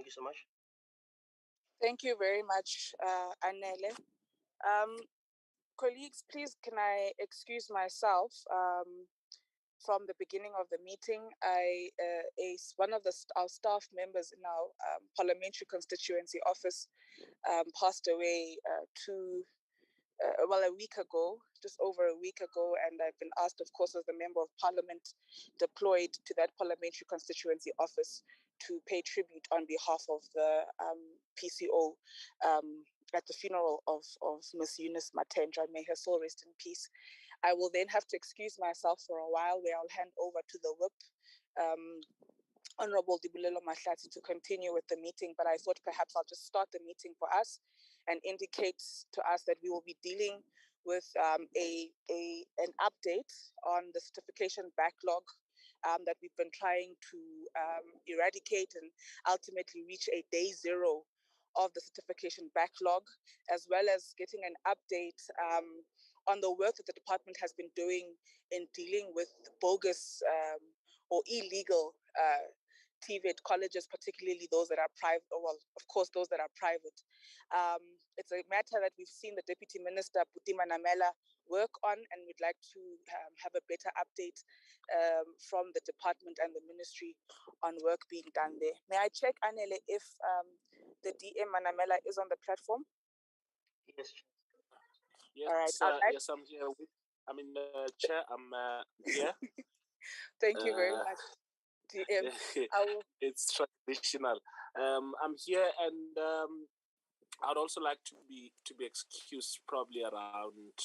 Thank you so much. Thank you very much, Anele. Colleagues, please can I excuse myself from the beginning of the meeting. One of our staff members in our parliamentary constituency office passed away a week ago, just over a week ago, and I've been asked, of course, as the Member of Parliament deployed to that parliamentary constituency office to pay tribute on behalf of the PCO at the funeral of Miss Eunice Matendra. May her soul rest in peace. I will then have to excuse myself for a while, where I'll hand over to the whip, Honorable Dibulelo Mahlati, to continue with the meeting, but I thought perhaps I'll just start the meeting for us and indicate to us that we will be dealing with an update on the certification backlog that we've been trying to eradicate and ultimately reach a day zero of the certification backlog, as well as getting an update on the work that the department has been doing in dealing with bogus or illegal TVET colleges, particularly those that are private, well, of course, those that are private. It's a matter that we've seen the Deputy Minister, Buti Manamela, work on, and we'd like to have a better update from the department and the ministry on work being done there. May I check, Anele, if the DM Manamela is on the platform? Yes. Yes, all right. Yes, I'm here. Chair, I'm here. Thank you very much. It's traditional. I'm here, and I'd also like to be excused probably around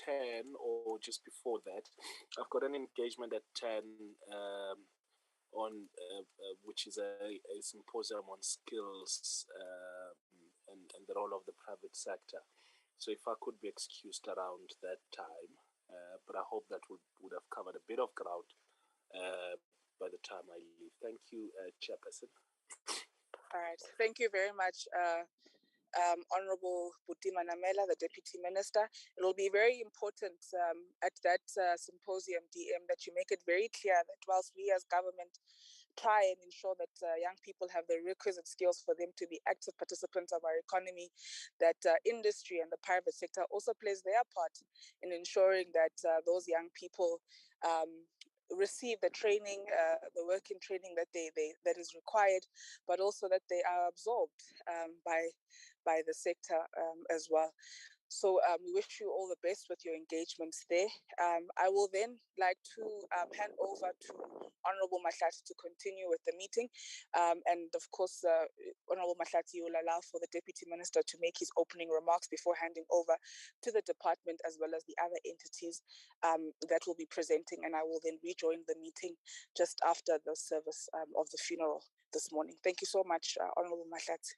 10 or just before that. I've got an engagement at 10 on which is a symposium on skills and the role of the private sector. So if I could be excused around that time, but I hope that would have covered a bit of ground by the time I leave. Thank you, Chairperson. All right. Thank you very much, Honorable Buti Manamela, the Deputy Minister. It will be very important at that symposium, DM, that you make it very clear that whilst we as government try and ensure that young people have the requisite skills for them to be active participants of our economy, that industry and the private sector also plays their part in ensuring that those young people receive the training, the working training that is required, but also that they are absorbed by the sector as well. So we wish you all the best with your engagements there. I will then like to hand over to Honorable Mahlati to continue with the meeting. And of course, Honorable Mahlati will allow for the Deputy Minister to make his opening remarks before handing over to the department as well as the other entities that will be presenting. And I will then rejoin the meeting just after the service of the funeral this morning. Thank you so much, Honorable Mahlati.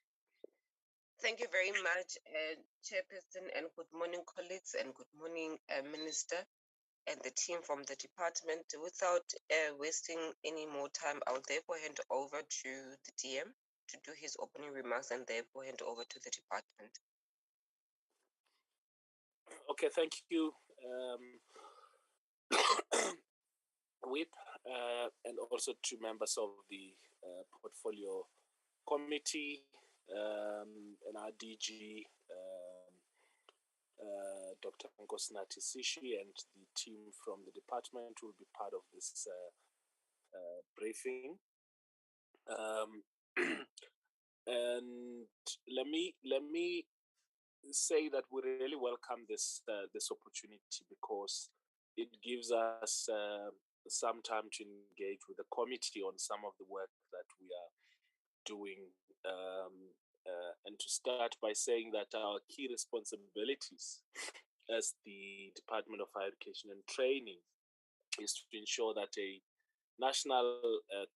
Thank you very much, Chairperson, and good morning, colleagues, and good morning, Minister and the team from the department. Without wasting any more time, I'll therefore hand over to the DM to do his opening remarks and therefore hand over to the department. Okay, thank you, Whip, and also to members of the portfolio committee, and our DG, Dr. Nkosinathi Sishi, and the team from the department will be part of this briefing. And let me say that we really welcome this opportunity, because it gives us some time to engage with the committee on some of the work that we are doing, and to start by saying that our key responsibilities as the Department of Higher Education and Training is to ensure that a national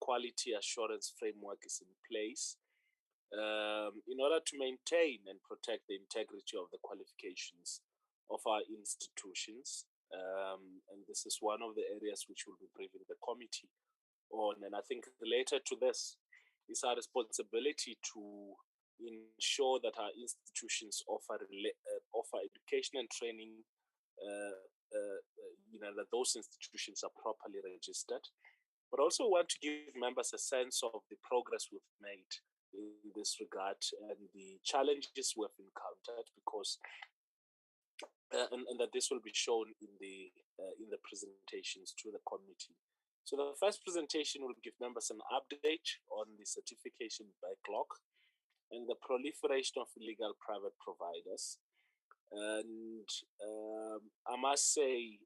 quality assurance framework is in place in order to maintain and protect the integrity of the qualifications of our institutions. And this is one of the areas which we'll be briefing the committee on. And I think related to this is our responsibility to ensure that our institutions offer education and training, that those institutions are properly registered, but also want to give members a sense of the progress we've made in this regard and the challenges we've encountered, because and that this will be shown in the presentations to the committee. So the first presentation will give members an update on the certification backlog and the proliferation of illegal private providers. And I must say,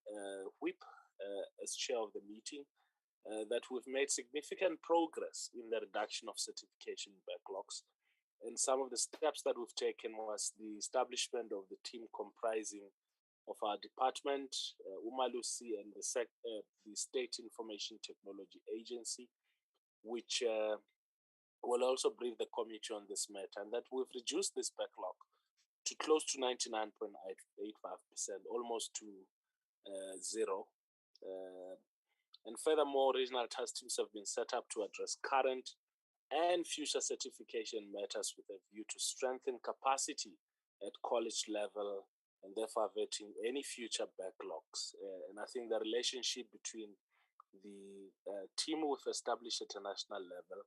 Whip, as chair of the meeting, that we've made significant progress in the reduction of certification backlogs. And some of the steps that we've taken was the establishment of the team comprising of our department, UMALUSI, and the State Information Technology Agency, which will also brief the committee on this matter, and that we've reduced this backlog to close to 99.85%, almost to zero. And furthermore, regional task teams have been set up to address current and future certification matters with a view to strengthen capacity at college level and therefore averting any future backlogs. And I think the relationship between the team we've established at a national level,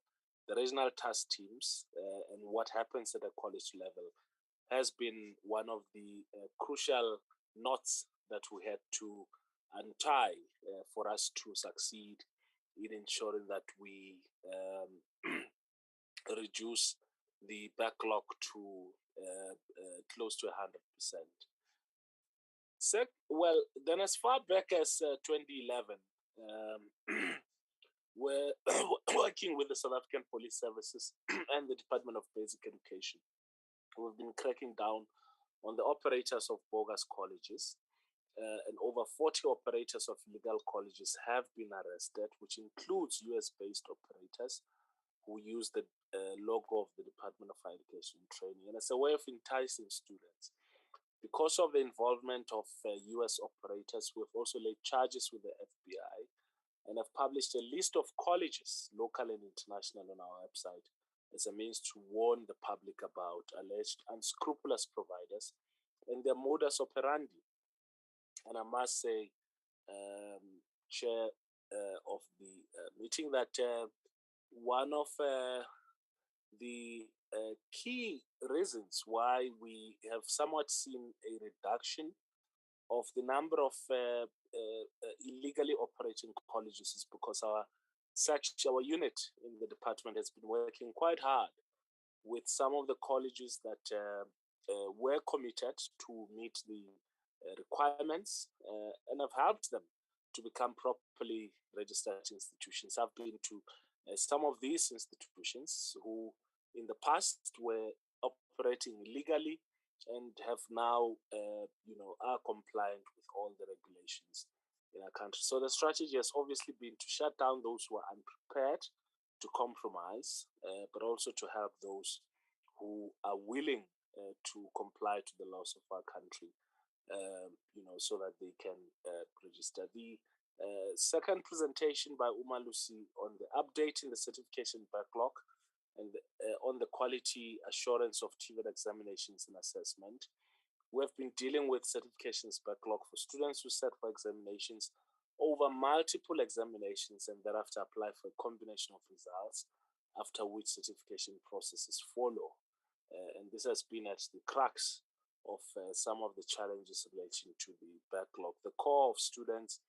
the regional task teams, and what happens at a college level has been one of the crucial knots that we had to untie for us to succeed in ensuring that we reduce the backlog to close to 100%. Well, then as far back as 2011, we're working with the South African Police Services and the Department of Basic Education. We've been cracking down on the operators of bogus colleges, and over 40 operators of illegal colleges have been arrested, which includes US-based operators who use the logo of the Department of Education and Training. And as a way of enticing students, because of the involvement of US operators, we've also laid charges with the FBI and have published a list of colleges, local and international, on our website as a means to warn the public about alleged unscrupulous providers and their modus operandi. And I must say, Chair of the meeting, that one of the key reasons why we have somewhat seen a reduction of the number of illegally operating colleges is because our unit in the department has been working quite hard with some of the colleges that were committed to meet the requirements and have helped them to become properly registered institutions. I've been to some of these institutions who in the past were operating illegally and have now, are compliant with all the regulations in our country. So the strategy has obviously been to shut down those who are unprepared to compromise, but also to help those who are willing to comply to the laws of our country, so that they can register. The second presentation by UMALUSI on the update in the certification backlog and on the quality assurance of TVET examinations and assessment. We have been dealing with certifications backlog for students who set for examinations over multiple examinations and thereafter apply for a combination of results, after which certification processes follow. And this has been at the crux of some of the challenges relating to the backlog. The core of students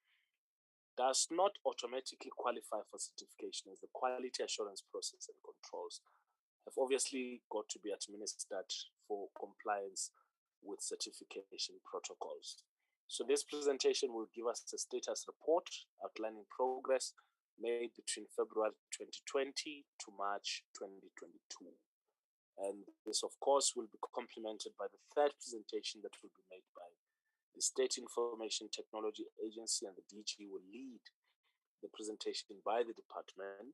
does not automatically qualify for certification, as the quality assurance process and controls have obviously got to be administered for compliance with certification protocols. So this presentation will give us a status report outlining progress made between February 2020 to March 2022. And this, of course, will be complemented by the third presentation that will be made by the State Information Technology Agency, and the DG will lead the presentation by the department.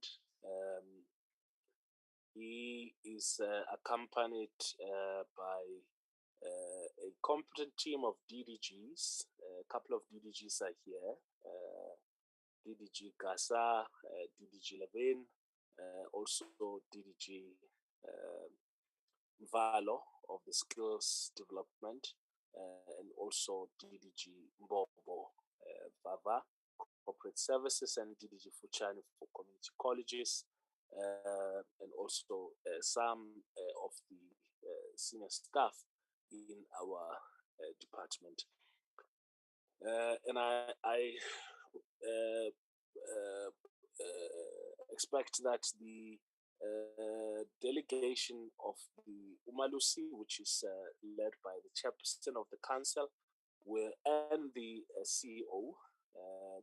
He is accompanied by a competent team of DDGs. A couple of DDGs are here. DDG Gasa, DDG Levin, also DDG Valo of the skills development, and also DDG Mbobo Vava, corporate services, and DDG Fuchani for community colleges, and also some of the senior staff in our department. And I expect that the delegation of the UMALUSI, which is led by the chairperson of the council, and the CEO,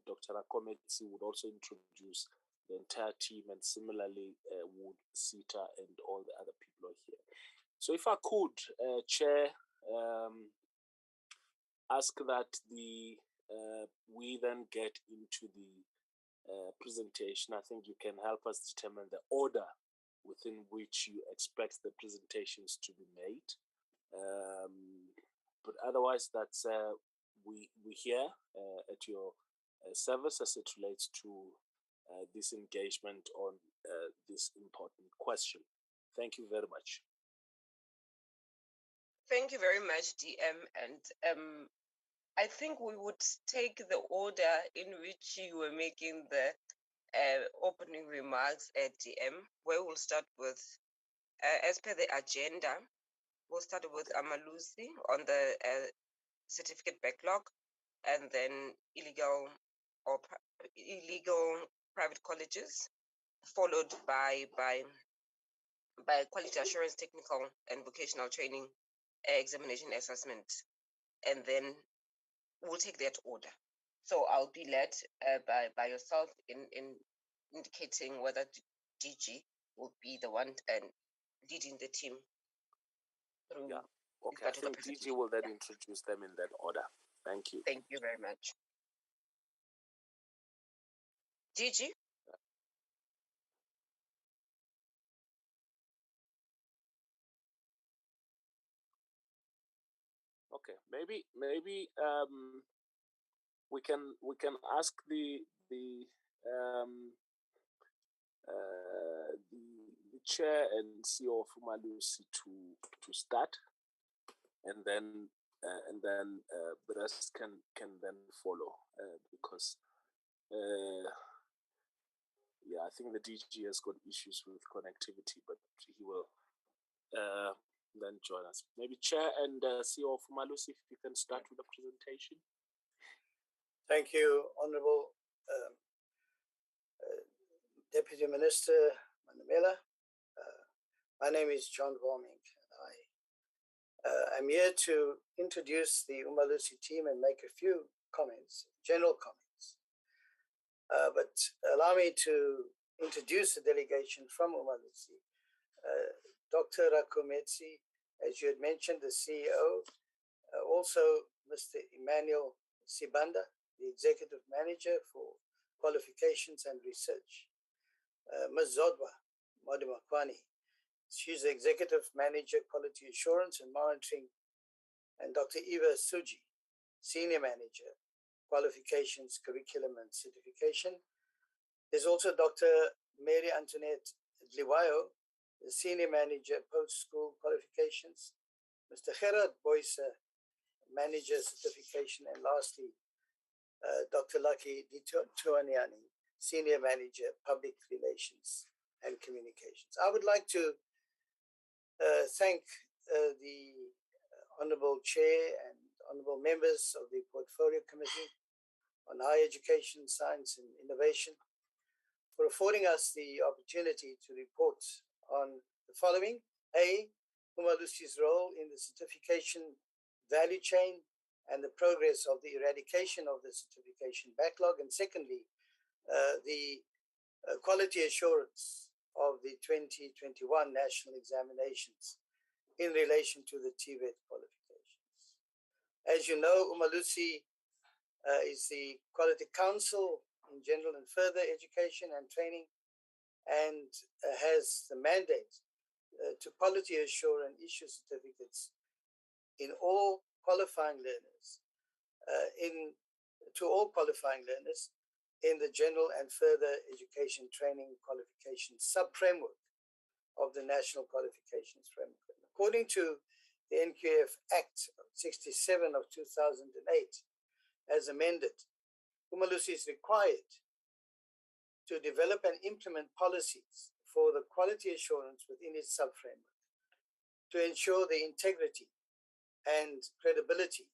Dr. Rakometsi, would also introduce the entire team, and similarly would SITA and all the other people are here. So if I could, Chair, ask that we then get into the presentation. I think you can help us determine the order within which you expect the presentations to be made. But otherwise, that's we're here at your service as it relates to this engagement on this important question. Thank you very much. Thank you very much, DM. And I think we would take the order in which you were making the opening remarks at DM, where we'll start with, as per the agenda, we'll start with UMALUSI on the certificate backlog, and then illegal private colleges, followed by quality assurance, technical and vocational training examination assessment, and then we'll take that order. So I'll be led by yourself in indicating whether DG will be the one leading the team through. Yeah. Okay. I think DG will then introduce them in that order. Thank you. Thank you very much. DG? Okay. Maybe we can ask the chair and CEO of UMALUSI to start, and then the rest can then follow, because yeah, I think the DG has got issues with connectivity, but he will then join us. Maybe chair and CEO of UMALUSI, if you can start with the presentation. Thank you, Honorable Deputy Minister Manamela. My name is John Vormink. I am here to introduce the UMALUSI team and make a few comments, general comments. But allow me to introduce the delegation from UMALUSI. Dr. Rakometsi, as you had mentioned, the CEO, also Mr. Emmanuel Sibanda, the Executive Manager for Qualifications and Research. Ms. Zodwa Modimakwani, she's the Executive Manager, Quality Assurance and Monitoring. And Dr. Eva Suji, Senior Manager, Qualifications, Curriculum and Certification. There's also Dr. Mary Antoinette Liwayo, the Senior Manager, Post-School Qualifications. Mr. Gerard Boyce, Manager, Certification. And lastly, Dr. Lucky Dituaniani, Senior Manager, Public Relations and Communications. I would like to thank the Honourable Chair and Honourable members of the Portfolio Committee on Higher Education, Science and Innovation for affording us the opportunity to report on the following. A, UMALUSI's role in the certification value chain and the progress of the eradication of the certification backlog. And secondly, the quality assurance of the 2021 national examinations in relation to the TVET qualifications. As you know, UMALUSI is the Quality Council in General and Further Education and Training, and has the mandate to quality assure and issue certificates in all qualifying learners, to all qualifying learners in the General and Further Education Training Qualification sub-framework of the National Qualifications Framework. According to the NQF Act 67 of 2008, as amended, UMALUSI is required to develop and implement policies for the quality assurance within its sub-framework to ensure the integrity and credibility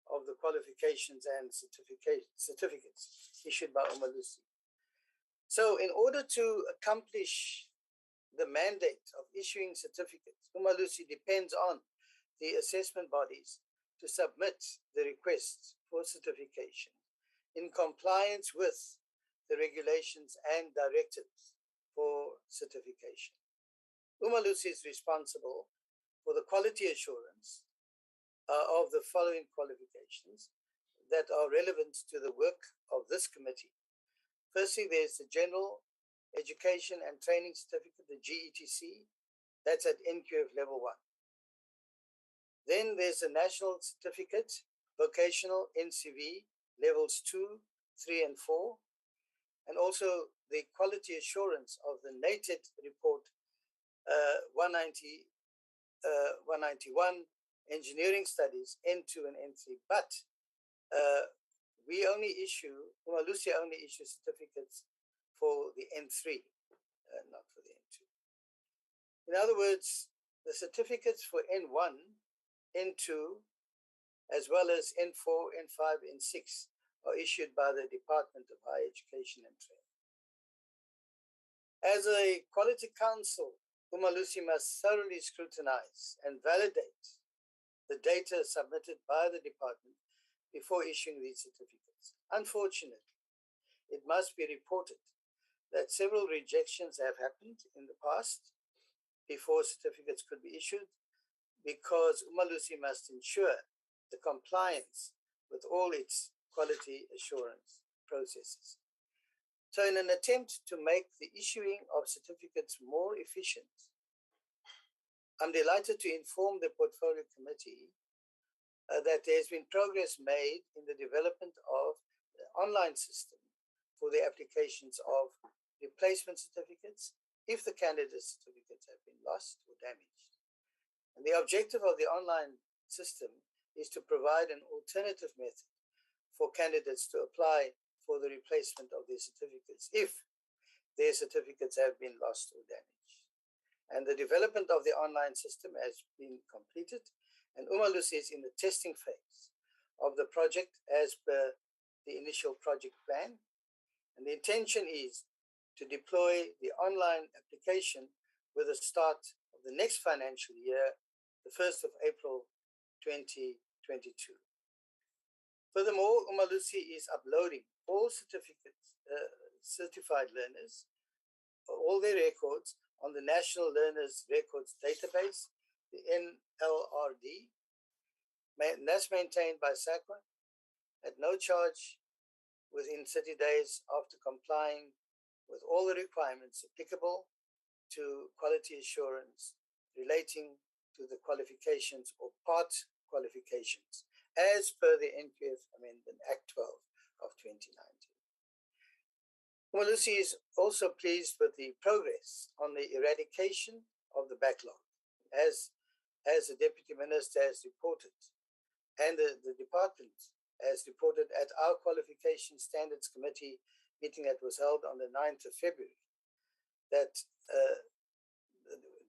of the qualifications and certificates issued by UMALUSI. So in order to accomplish the mandate of issuing certificates, UMALUSI depends on the assessment bodies to submit the requests for certification in compliance with the regulations and directives for certification. UMALUSI is responsible for the quality assurance of the following qualifications that are relevant to the work of this committee. Firstly, there's the General Education and Training Certificate, the GETC, that's at NQF level 1. Then there's the National Certificate, Vocational NCV, levels 2, 3, and 4, and also the quality assurance of the NATED report 191, engineering studies, N2 and N3. But UMALUSI only issues certificates for the N3, not for the N2. In other words, the certificates for N1, N2, as well as N4, N5, N6 are issued by the Department of Higher Education and Training. As a quality council, UMALUSI must thoroughly scrutinize and validate the data submitted by the department before issuing these certificates. Unfortunately, it must be reported that several rejections have happened in the past before certificates could be issued, because UMALUSI must ensure the compliance with all its quality assurance processes. So in an attempt to make the issuing of certificates more efficient, I'm delighted to inform the Portfolio Committee that there has been progress made in the development of the online system for the applications of replacement certificates if the candidate certificates have been lost or damaged. And the objective of the online system is to provide an alternative method for candidates to apply for the replacement of their certificates if their certificates have been lost or damaged. And the development of the online system has been completed, and UMALUSI is in the testing phase of the project as per the initial project plan. And the intention is to deploy the online application with the start of the next financial year, the 1st of April 2022. Furthermore, UMALUSI is uploading all certified learners, all their records on the National Learners Records Database, the NLRD, and that's maintained by SAQA at no charge within 30 days after complying with all the requirements applicable to quality assurance relating to the qualifications or part qualifications as per the NQF Amendment Act 12 of 2019. UMALUSI is also pleased with the progress on the eradication of the backlog, as the Deputy Minister has reported, and the department has reported at our Qualification Standards Committee meeting that was held on the 9th of February, that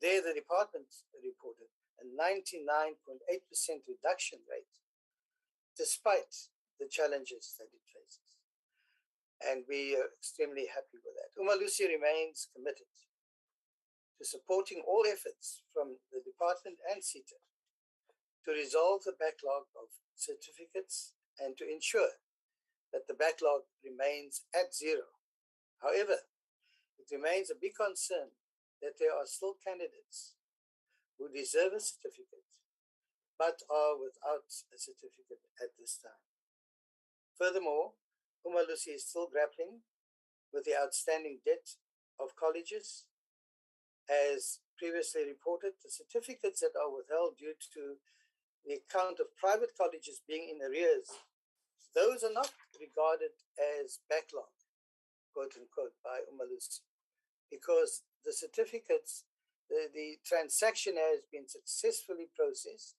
there the department reported a 99.8% reduction rate despite the challenges that it faces. And we are extremely happy with that. UMALUSI remains committed to supporting all efforts from the department and SITA to resolve the backlog of certificates and to ensure that the backlog remains at zero. However, it remains a big concern that there are still candidates who deserve a certificate but are without a certificate at this time. Furthermore, UMALUSI is still grappling with the outstanding debt of colleges. As previously reported, the certificates that are withheld due to the account of private colleges being in arrears, those are not regarded as backlog, quote unquote, by UMALUSI, because the certificates, the transaction has been successfully processed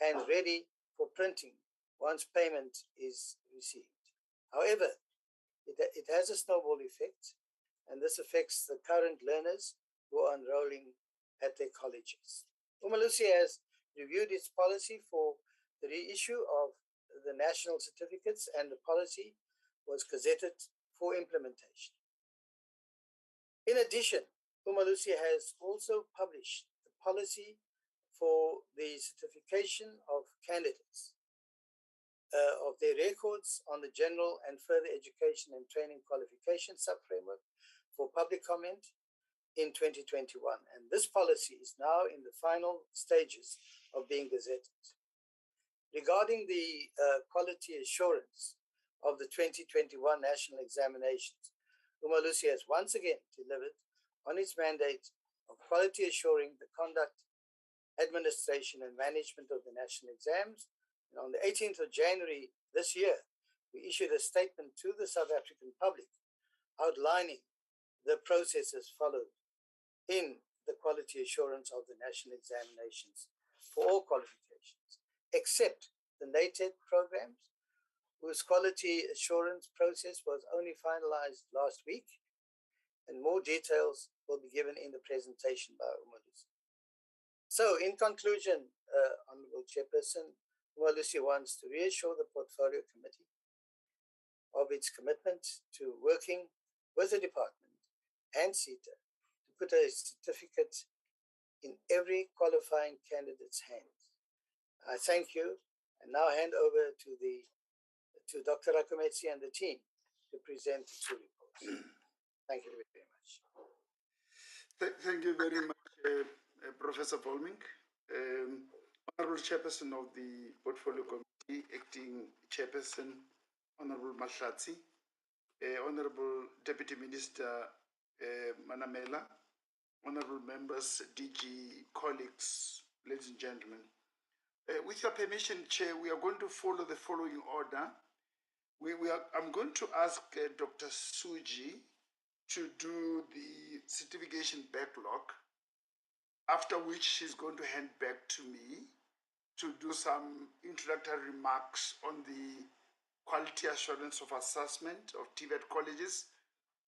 and ready for printing once payment is received. However, it has a snowball effect, and this affects the current learners who are enrolling at their colleges. UMALUSI has reviewed its policy for the reissue of the national certificates, and the policy was gazetted for implementation. In addition, UMALUSI has also published the policy for the certification of candidates of their records on the general and further education and training qualification sub-framework for public comment in 2021. And this policy is now in the final stages of being gazetted. Regarding the quality assurance of the 2021 national examinations, UMALUSI has once again delivered on its mandate of quality assuring the conduct, administration, and management of the national exams. And on the 18th of January this year, we issued a statement to the South African public outlining the processes followed in the quality assurance of the national examinations for all qualifications, except the DHET programs, whose quality assurance process was only finalized last week, and more details will be given in the presentation by UMALUSI. So, in conclusion, Honorable Chairperson, UMALUSI wants to reassure the Portfolio Committee of its commitment to working with the department and SITA to put a certificate in every qualifying candidate's hands. I thank you, and now hand over to Dr. Rakometsi and the team to present the two reports. Thank you very much. Thank you very much, Professor Volmink. Honorable Chairperson of the Portfolio Committee, Acting Chairperson, Honorable Mahlatsi, Honorable Deputy Minister Manamela, Honorable members, DG colleagues, ladies and gentlemen. With your permission, Chair, we are going to follow the following order. I'm going to ask Dr. Suji to do the certification backlog, after which she's going to hand back to me to do some introductory remarks on the quality assurance of assessment of TVET colleges,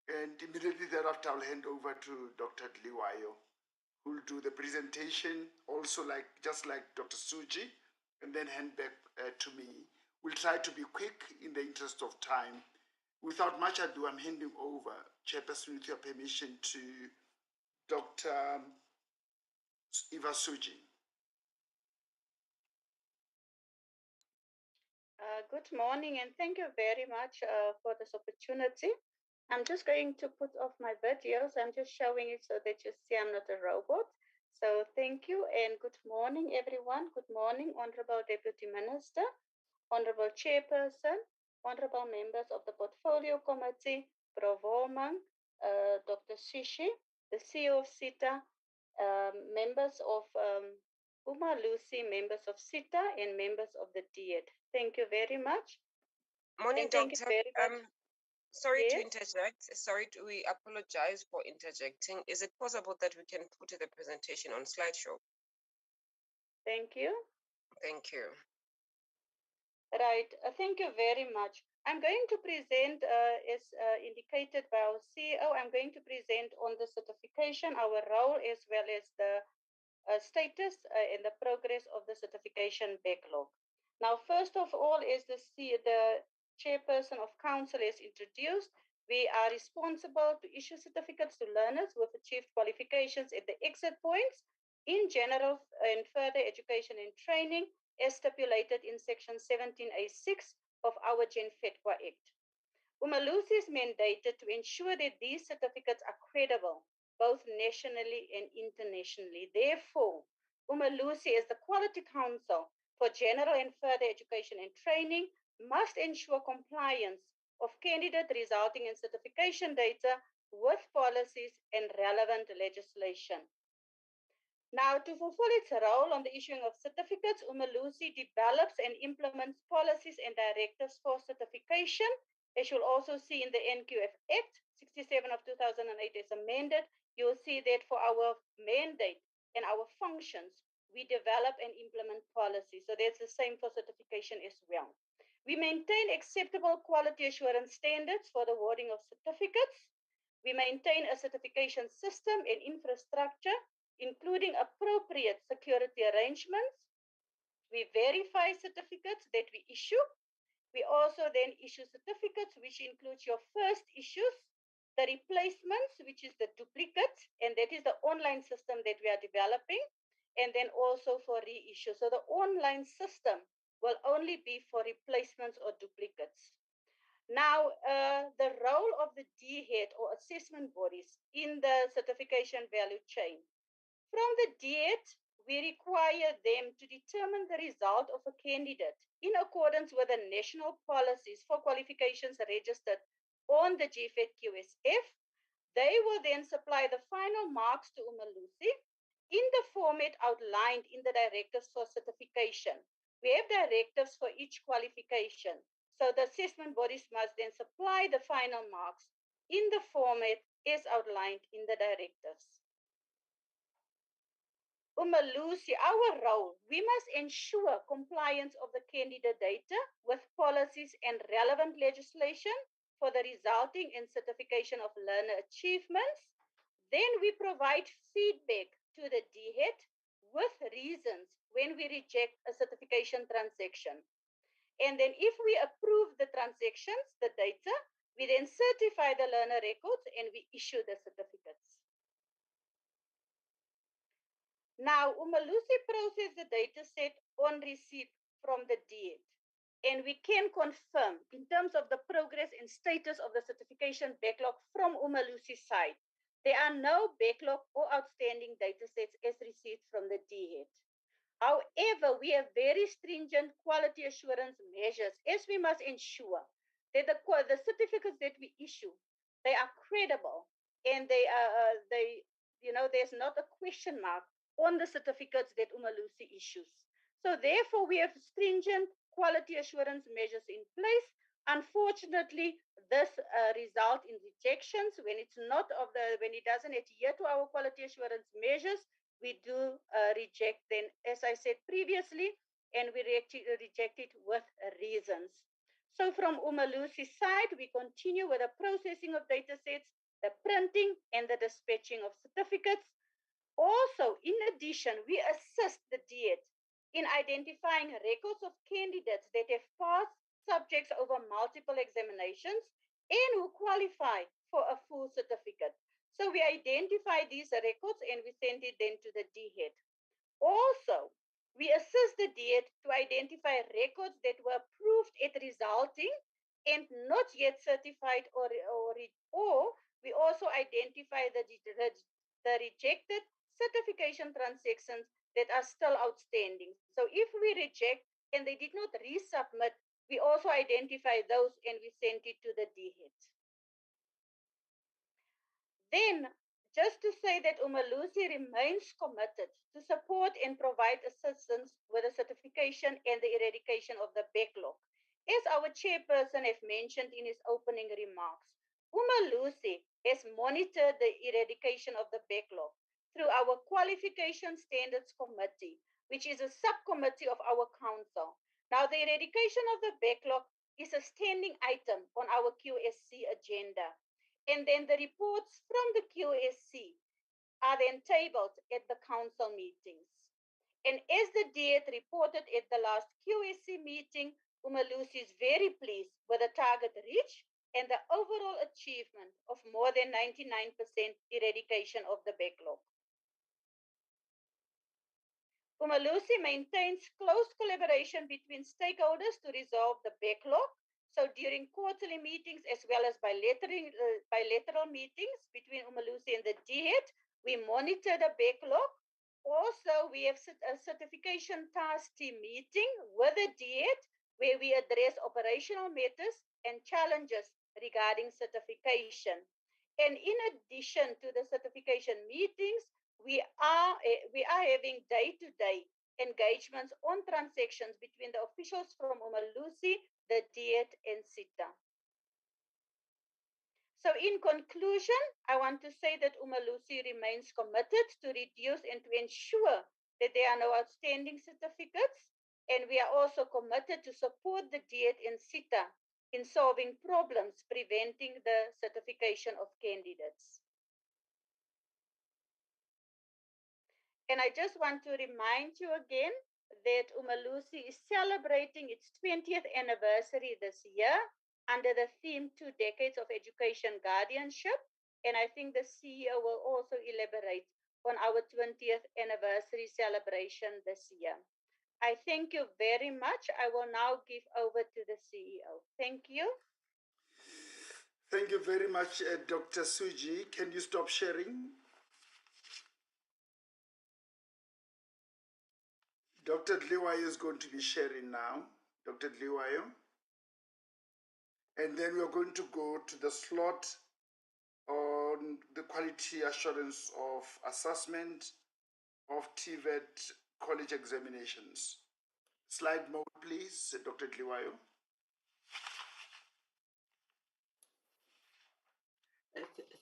and immediately thereafter I'll hand over to Dr. Dliwayo, who will do the presentation, also just like Dr. Suji, and then hand back to me. We'll try to be quick in the interest of time. Without much ado, I'm handing over, Chairperson, with your permission, to Dr. Eva Suji. Good morning, and thank you very much for this opportunity. I'm just going to put off my videos. I'm just showing it so that you see I'm not a robot. So thank you, and good morning, everyone. Good morning, Honorable Deputy Minister, Honorable Chairperson, Honorable members of the Portfolio Committee, Prof. Volmink, Dr. Shishi, the CEO of SITA, members of UMALUSI, members of SITA, and members of the DHET. Thank you very much. Morning, Thank Doctor. you very much. Sorry Yes? to interject. We apologize for interjecting. Is it possible that we can put the presentation on slideshow? Thank you. Thank you. Right. Thank you very much. I'm going to present, as indicated by our CEO, I'm going to present on the certification, our role, as well as the status and the progress of the certification backlog. Now, first of all, as the chairperson of council has introduced, we are responsible to issue certificates to learners who have achieved qualifications at the exit points in general and further education and training, as stipulated in Section 17A6 of our GENFETQUA Act. UMALUSI is mandated to ensure that these certificates are credible, both nationally and internationally. Therefore, UMALUSI, as the Quality Council for General and Further Education and Training, must ensure compliance of candidate resulting in certification data with policies and relevant legislation. Now, to fulfill its role on the issuing of certificates, UMALUSI develops and implements policies and directives for certification. As you'll also see in the NQF Act 67 of 2008 as amended, you'll see that for our mandate and our functions, we develop and implement policies. So that's the same for certification as well. We maintain acceptable quality assurance standards for the awarding of certificates. We maintain a certification system and infrastructure, including appropriate security arrangements. We verify certificates that we issue. We also then issue certificates, which includes your first issues, the replacements, which is the duplicates, and that is the online system that we are developing, and then also for reissue. So the online system will only be for replacements or duplicates. Now, the role of the DHET or assessment bodies in the certification value chain. From the DHET, we require them to determine the result of a candidate in accordance with the national policies for qualifications registered on the GFET QSF. They will then supply the final marks to UMALUSI in the format outlined in the directives for certification. We have directives for each qualification. So the assessment bodies must then supply the final marks in the format as outlined in the directives. UMALUSI, our role, we must ensure compliance of the candidate data with policies and relevant legislation for the resulting in certification of learner achievements. Then we provide feedback to the DHET with reasons when we reject a certification transaction. And then if we approve the transactions, the data, we then certify the learner records and we issue the certificates. Now, UMALUSI processes the data set on receipt from the DHET. And we can confirm in terms of the progress and status of the certification backlog from UMALUSI's side, there are no backlog or outstanding data sets as received from the DHET. However, we have very stringent quality assurance measures as we must ensure that the certificates that we issue, they are credible and there's not a question mark on the certificates that UMALUSI issues. So therefore, we have stringent quality assurance measures in place. Unfortunately, this results in rejections when when it doesn't adhere to our quality assurance measures. We do reject them, as I said previously, and we reject it with reasons. So from UMALUSI's side, we continue with the processing of data sets, the printing and the dispatching of certificates. Also, in addition, we assist the DHET in identifying records of candidates that have passed subjects over multiple examinations and who qualify for a full certificate. So we identify these records and we send it then to the DHET. Also, we assist the DHET to identify records that were approved at resulting and not yet certified, or we also identify the rejected certification transactions that are still outstanding. So if we reject and they did not resubmit, we also identify those and we send it to the DHET. Then, just to say that UMALUSI remains committed to support and provide assistance with the certification and the eradication of the backlog. As our chairperson has mentioned in his opening remarks, UMALUSI has monitored the eradication of the backlog through our Qualification Standards Committee, which is a subcommittee of our council. Now, the eradication of the backlog is a standing item on our QSC agenda. And then the reports from the QSC are then tabled at the council meetings. And as the DHET reported at the last QSC meeting, UMALUSI is very pleased with the target reach and the overall achievement of more than 99% eradication of the backlog. UMALUSI maintains close collaboration between stakeholders to resolve the backlog. So during quarterly meetings as well as bilateral meetings between UMALUSI and the DHET, we monitor the backlog. Also, we have a certification task team meeting with the DHET where we address operational matters and challenges regarding certification. And in addition to the certification meetings, we are having day-to-day engagements on transactions between the officials from UMALUSI, the DHET, and SITA. So in conclusion, I want to say that UMALUSI remains committed to reduce and to ensure that there are no outstanding certificates And we are also committed to support the DHET and SITA in solving problems preventing the certification of candidates. And I just want to remind you again that UMALUSI is celebrating its 20th anniversary this year under the theme 2 Decades of Education Guardianship. And I think the CEO will also elaborate on our 20th anniversary celebration this year. I thank you very much. I will now give over to the CEO. Thank you. Thank you very much, Dr. Suji. Can you stop sharing? Dr. Dliwayo is going to be sharing now. Dr. Dliwayo. And then we're going to go to the slot on the quality assurance of assessment of TVET college examinations. Slide mode, please, Dr. Dliwayo.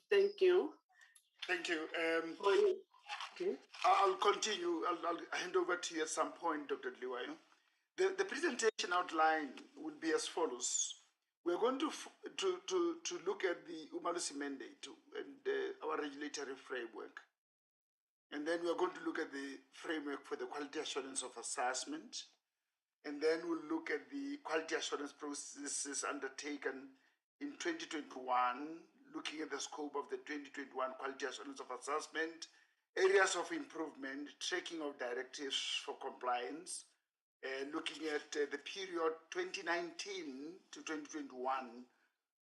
Thank you. Thank you. Okay. I'll continue. I'll hand over to you at some point, Dr. Dliwayo. The presentation outline will be as follows. We're going to look at the UMALUSI mandate and our regulatory framework. And then we're going to look at the framework for the quality assurance of assessment. And then we'll look at the quality assurance processes undertaken in 2021, looking at the scope of the 2021 quality assurance of assessment, areas of improvement, tracking of directives for compliance, looking at the period 2019 to 2021,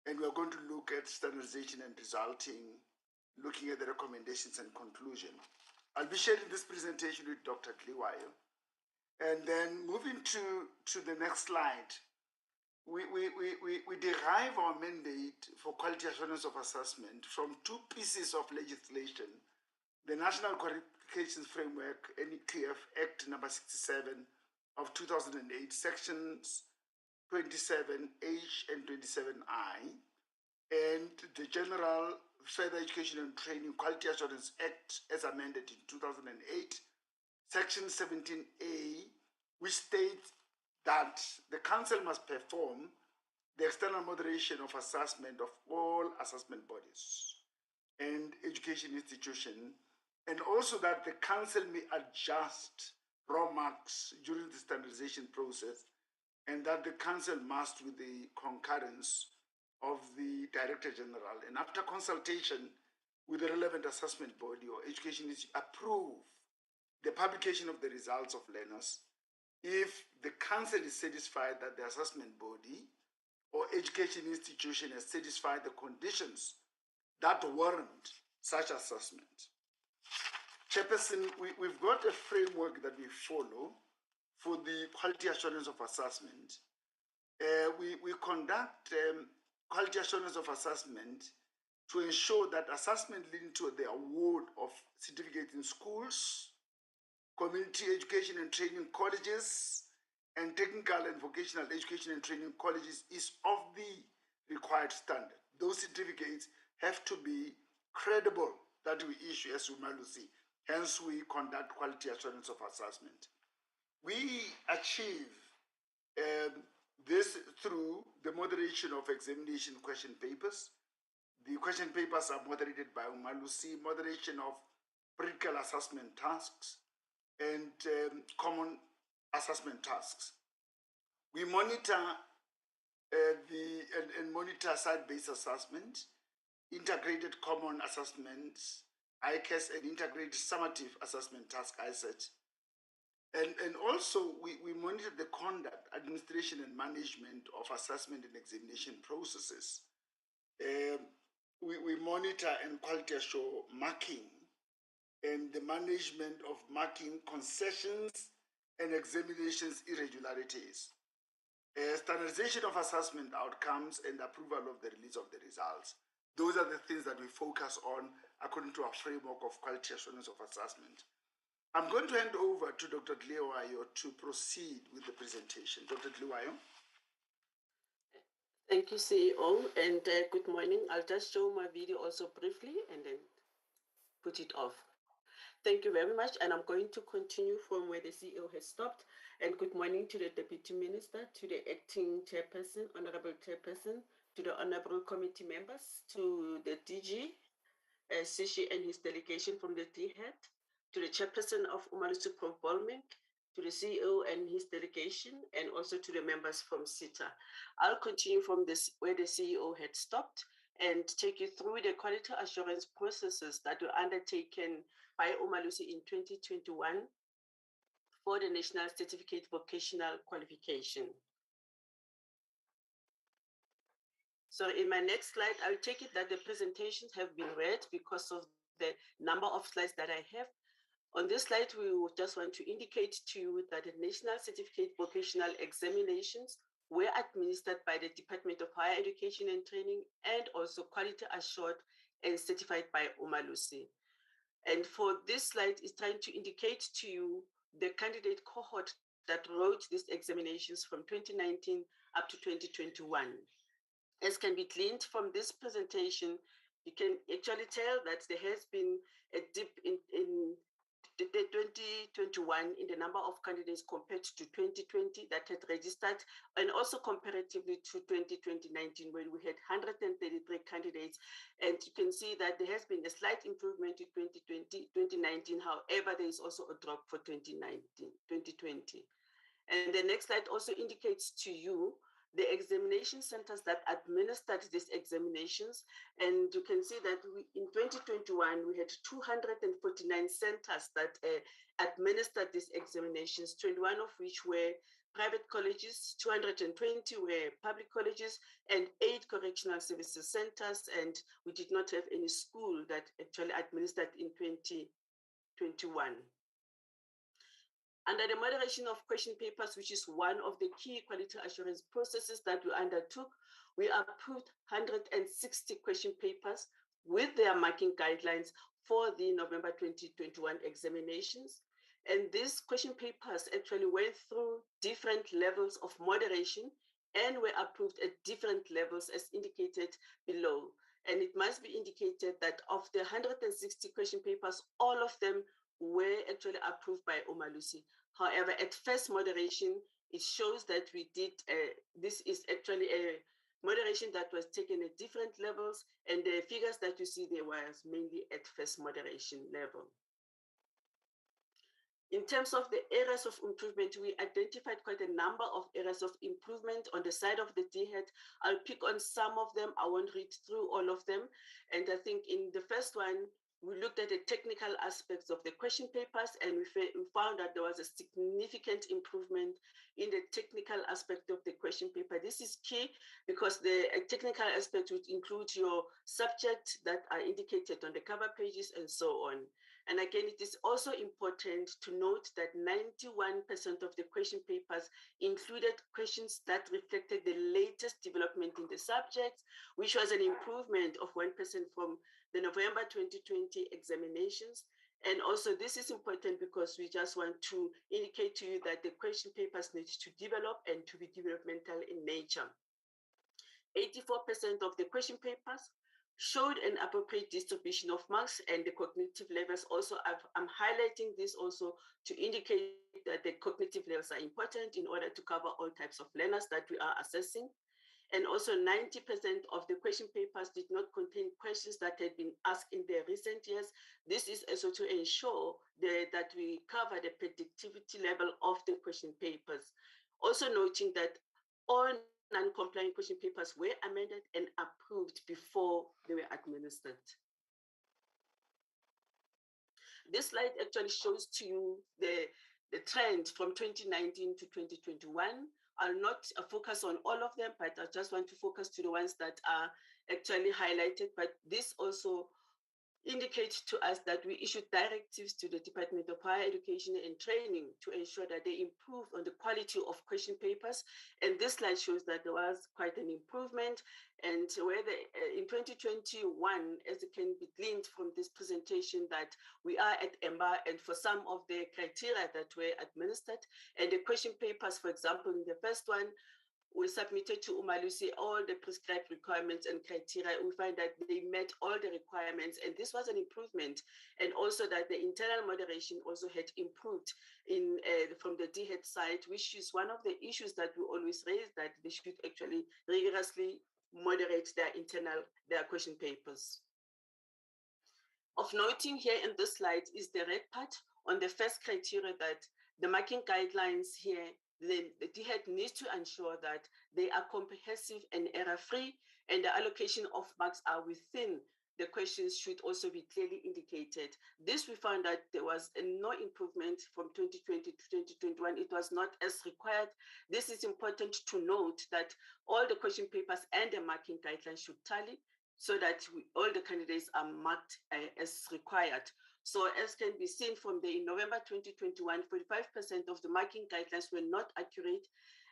and we're going to look at standardization and resulting, looking at the recommendations and conclusion. I'll be sharing this presentation with Dr. Dliwayo. And then moving to the next slide, we derive our mandate for quality assurance of assessment from two pieces of legislation: the National Qualifications Framework, NEQF Act number 67 of 2008, sections 27H and 27I, and the General Further Education and Training Quality Assurance Act as amended in 2008, section 17A, which states that the Council must perform the external moderation of assessment of all assessment bodies and education institutions, and also that the Council may adjust raw marks during the standardization process, and that the Council must, with the concurrence of the Director General and after consultation with the relevant assessment body or education institute, approve the publication of the results of learners if the Council is satisfied that the assessment body or education institution has satisfied the conditions that warrant such assessment. Chairperson, we've got a framework that we follow for the quality assurance of assessment. We conduct quality assurance of assessment to ensure that assessment leading to the award of certificates in schools, community education and training colleges, and technical and vocational education and training colleges is of the required standard. Those certificates have to be credible that we issue as UMALUSI. Hence, we conduct quality assurance of assessment. We achieve this through the moderation of examination question papers. The question papers are moderated by UMALUSI, moderation of critical assessment tasks, and common assessment tasks. We monitor monitor site-based assessment, integrated common assessments, ICAS, and integrated summative assessment task, ISET. And also, we monitor the conduct, administration, and management of assessment and examination processes. We monitor and quality assure marking and the management of marking concessions and examinations irregularities. Standardization of assessment outcomes and approval of the release of the results. Those are the things that we focus on according to our framework of quality assurance of assessment. I'm going to hand over to Dr. Dliwayo to proceed with the presentation. Dr. Dliwayo. Thank you, CEO, and good morning. I'll just show my video also briefly and then put it off. Thank you very much. And I'm going to continue from where the CEO has stopped. And good morning to the Deputy Minister, to the Acting Chairperson, Honorable Chairperson, to the Honorable Committee members, to the DG, Sishi and his delegation from the DHET, to the Chairperson of UMALUSI, Prof. Bolmink, to the CEO and his delegation, and also to the members from SITA. I'll continue from this where the CEO had stopped and take you through the quality assurance processes that were undertaken by UMALUSI in 2021 for the National Certificate Vocational Qualification. So in my next slide, I'll take it that the presentations have been read because of the number of slides that I have. On this slide, we would just want to indicate to you that the National Certificate Vocational Examinations were administered by the Department of Higher Education and Training and also quality assured and certified by UMALUSI. And for this slide is trying to indicate to you the candidate cohort that wrote these examinations from 2019 up to 2021. As can be gleaned from this presentation, you can actually tell that there has been a dip in the 2021 in the number of candidates compared to 2020 that had registered, and also comparatively to 2019 when we had 133 candidates. And you can see that there has been a slight improvement in 2019. However, there is also a drop for 2020. And the next slide also indicates to you the examination centers that administered these examinations. And you can see that in 2021, we had 249 centers that administered these examinations, 21 of which were private colleges, 220 were public colleges, and 8 correctional services centers. And we did not have any school that actually administered in 2021. Under the moderation of question papers, which is one of the key quality assurance processes that we undertook, we approved 160 question papers with their marking guidelines for the November 2021 examinations. And these question papers actually went through different levels of moderation and were approved at different levels as indicated below. And it must be indicated that of the 160 question papers, all of them were actually approved by UMALUSI. However, at first moderation, it shows that we did, this is actually a moderation that was taken at different levels, and the figures that you see there was mainly at first moderation level. In terms of the areas of improvement, we identified quite a number of areas of improvement on the side of the DHET. I'll pick on some of them. I won't read through all of them. And I think in the first one, we looked at the technical aspects of the question papers, and we found that there was a significant improvement in the technical aspect of the question paper. This is key because the technical aspect would include your subject that are indicated on the cover pages and so on. And again, it is also important to note that 91% of the question papers included questions that reflected the latest development in the subjects, which was an improvement of 1% from the November 2020 examinations. And also this is important because we just want to indicate to you that the question papers need to develop and to be developmental in nature. 84% of the question papers showed an appropriate distribution of marks and the cognitive levels. Also, I'm highlighting this also to indicate that the cognitive levels are important in order to cover all types of learners that we are assessing. And also 90% of the question papers did not contain questions that had been asked in the recent years. This is also to ensure that we cover the predictivity level of the question papers. Also noting that all non-compliant question papers were amended and approved before they were administered. This slide actually shows to you the trend from 2019 to 2021. I'll not focus on all of them, but I just want to focus to the ones that are actually highlighted. But this also indicates to us that we issued directives to the Department of Higher Education and Training to ensure that they improve on the quality of question papers. And this slide shows that there was quite an improvement. And whether in 2021, as it can be gleaned from this presentation, that we are at EMBA, and for some of the criteria that were administered, and the question papers, for example, in the first one, we submitted to UMALUSI all the prescribed requirements and criteria. We find that they met all the requirements, and this was an improvement. And also that the internal moderation also had improved in from the DHET side, which is one of the issues that we always raise, that they should actually rigorously moderate their question papers. Of noting here in this slide is the red part on the first criteria, that the marking guidelines here, the DHET needs to ensure that they are comprehensive and error-free, and the allocation of marks are within the questions should also be clearly indicated. This we found that there was no improvement from 2020 to 2021. It was not as required. This is important to note, that all the question papers and the marking guidelines should tally, so that all the candidates are marked as required. So as can be seen from in November 2021, 45% of the marking guidelines were not accurate,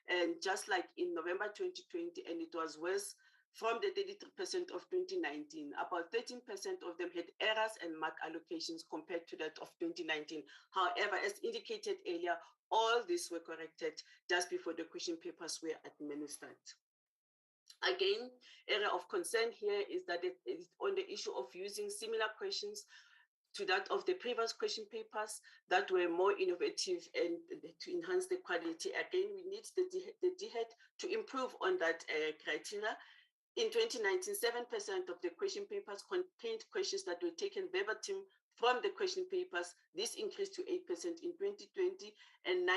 and just like in November 2020, and it was worse from the 33% of 2019. About 13% of them had errors and mark allocations compared to that of 2019. However, as indicated earlier, all these were corrected just before the question papers were administered. Again, area of concern here is that it is on the issue of using similar questions to that of the previous question papers that were more innovative and to enhance the quality. Again, we need the DHET to improve on that criteria. In 2019, 7% of the question papers contained questions that were taken verbatim from the question papers. This increased to 8% in 2020 and 9%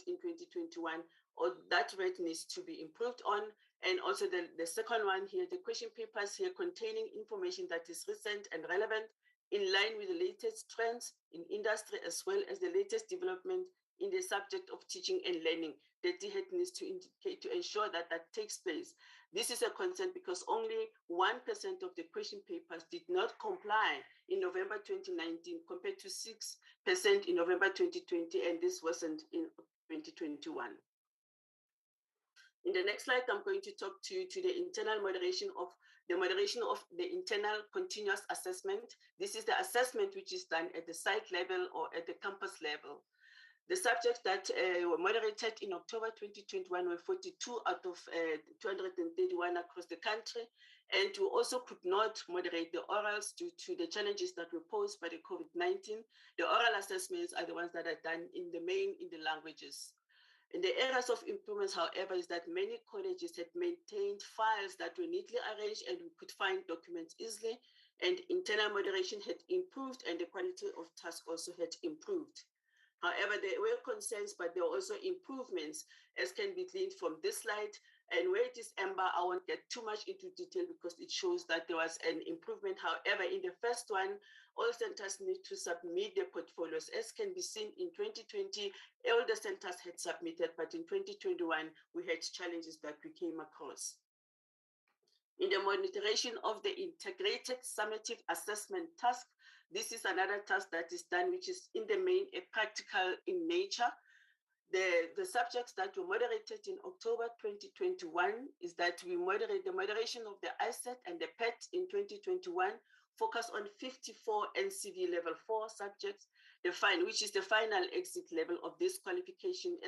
in 2021. Or that rate needs to be improved on. And also the second one here, the question papers here containing information that is recent and relevant, in line with the latest trends in industry, as well as the latest development in the subject of teaching and learning. The DHET needs to indicate to ensure that that takes place. This is a concern because only 1% of the question papers did not comply in November 2019 compared to 6% in November 2020, and this wasn't in 2021. In the next slide, I'm going to talk to the internal moderation of the internal continuous assessment. This is the assessment which is done at the site level or at the campus level. The subjects that were moderated in October 2021 were 42 out of 231 across the country. And we also could not moderate the orals due to the challenges that were posed by the COVID-19. The oral assessments are the ones that are done in the languages. And the areas of improvements, however, is that many colleges had maintained files that were neatly arranged and we could find documents easily, and internal moderation had improved and the quality of task also had improved. However, there were concerns, but there were also improvements, as can be gleaned from this slide. And where it is amber, I won't get too much into detail because it shows that there was an improvement. However, in the first one, all centers need to submit their portfolios. As can be seen in 2020, all the centers had submitted, but in 2021, we had challenges that we came across. In the monitoring of the integrated summative assessment task, this is another task that is done, which is in the main a practical in nature. The subjects that were moderated in October 2021 is that we moderate the moderation of the ISET and the PET in 2021, focus on 54 NCV level 4 subjects, which is the final exit level of this qualification,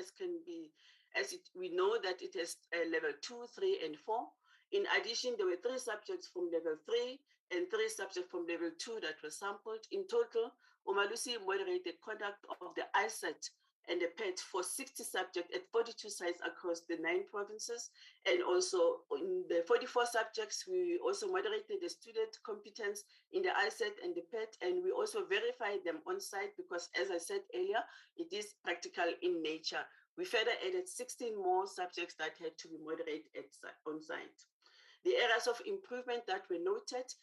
we know that it has level 2, 3, and 4. In addition, there were 3 subjects from level 3 and 3 subjects from level 2 that were sampled. In total, UMALUSI moderated the conduct of the ISET and the PET for 60 subjects at 42 sites across the 9 provinces. And also in the 44 subjects, we also moderated the student competence in the ISET and the PET, and we also verified them on site because, as I said earlier, it is practical in nature. We further added 16 more subjects that had to be moderated on site. The areas of improvement that were noted,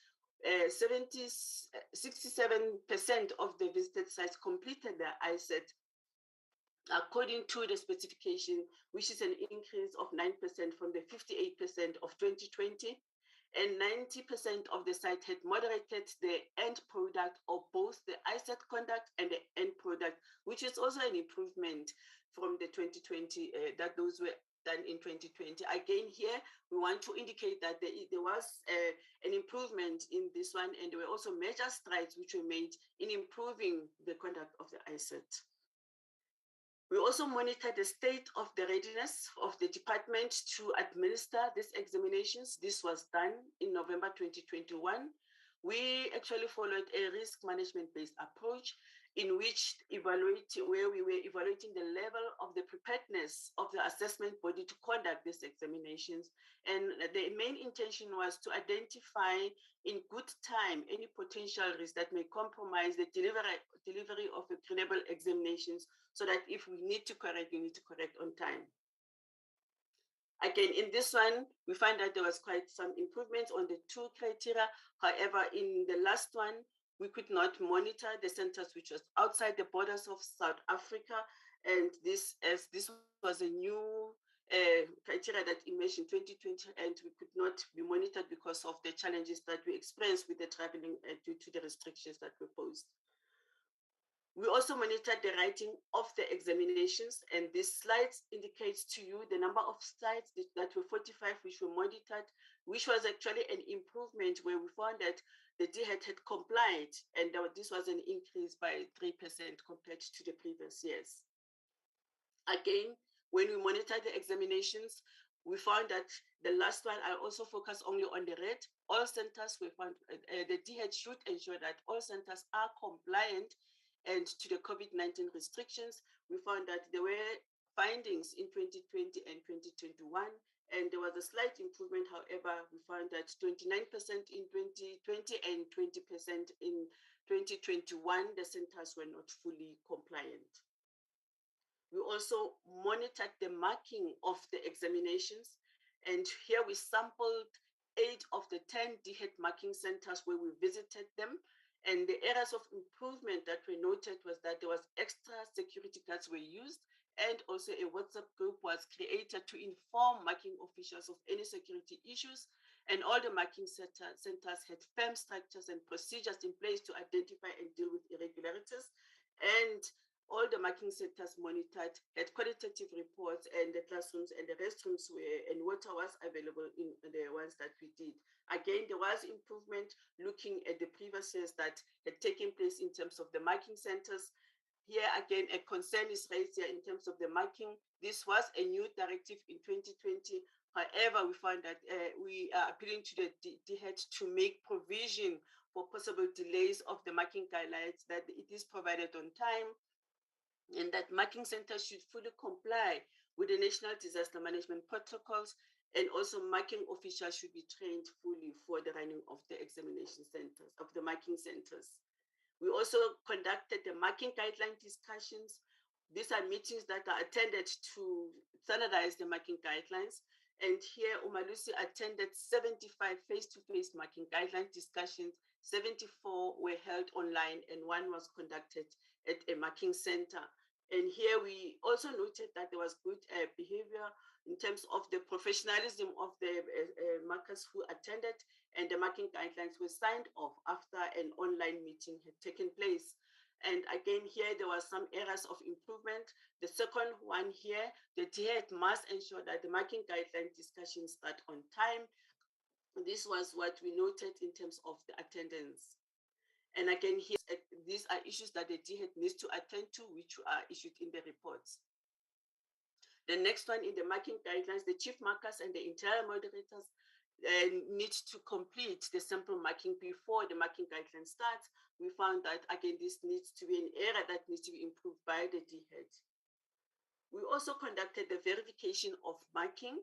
67% of the visited sites completed their ISET according to the specification, which is an increase of 9% from the 58% of 2020. And 90% of the site had moderated the end product of both the ISET conduct and the end product, which is also an improvement from the 2020, that those were done in 2020. Again, here, we want to indicate that there was an improvement in this one, and there were also major strides which were made in improving the conduct of the ISET. We also monitor the state of the readiness of the department to administer these examinations. This was done in November 2021. We actually followed a risk management-based approach in which we were evaluating the level of the preparedness of the assessment body to conduct these examinations. And the main intention was to identify in good time any potential risk that may compromise the delivery of the credible examinations, so that if we need to correct, we need to correct on time. Again, in this one, we find that there was quite some improvements on the 2 criteria. However, in the last one, we could not monitor the centers which was outside the borders of South Africa. And this was a new criteria that emerged in 2020, and we could not be monitored because of the challenges that we experienced with the traveling due to the restrictions that were posed. We also monitored the writing of the examinations, and this slide indicates to you the number of slides that were 45, which were monitored, which was actually an improvement where we found that the DHET had complied, and this was an increase by 3% compared to the previous years. Again, when we monitored the examinations, we found that the last one, I also focus only on the red. All centers, we found the DHET should ensure that all centers are compliant and to the COVID-19 restrictions. We found that there were findings in 2020 and 2021, and there was a slight improvement. However, we found that 29% in 2020 and 20% in 2021, the centers were not fully compliant. We also monitored the marking of the examinations, and here we sampled 8 of the 10 DHET marking centers where we visited them. And the areas of improvement that we noted was that there was extra security guards were used, and also a WhatsApp group was created to inform marking officials of any security issues. And all the marking centers had firm structures and procedures in place to identify and deal with irregularities. And all the marking centers monitored had qualitative reports, and the classrooms and the restrooms were, and water was available in the ones that we did. Again, there was improvement looking at the previous years that had taken place in terms of the marking centers. Here again, a concern is raised here in terms of the marking. This was a new directive in 2020. However, we find that we are appealing to the DHET to make provision for possible delays of the marking guidelines, that it is provided on time, and that marking centers should fully comply with the national disaster management protocols, and also marking officials should be trained fully for the running of the examination centers, of the marking centers. We also conducted the marking guideline discussions. These are meetings that are attended to standardize the marking guidelines. And here, UMALUSI attended 75 face-to-face marking guideline discussions. 74 were held online, and 1 was conducted at a marking center. And here we also noted that there was good behavior in terms of the professionalism of the markers who attended, and the marking guidelines were signed off after an online meeting had taken place. And again, here there were some areas of improvement. The second one here, the DHET must ensure that the marking guideline discussions start on time. This was what we noted in terms of the attendance. And again, here, these are issues that the DHET needs to attend to, which are issued in the reports. The next one, in the marking guidelines, the chief markers and the interior moderators need to complete the sample marking before the marking guideline starts. We found that, again, this needs to be an area that needs to be improved by the DHET. We also conducted the verification of marking,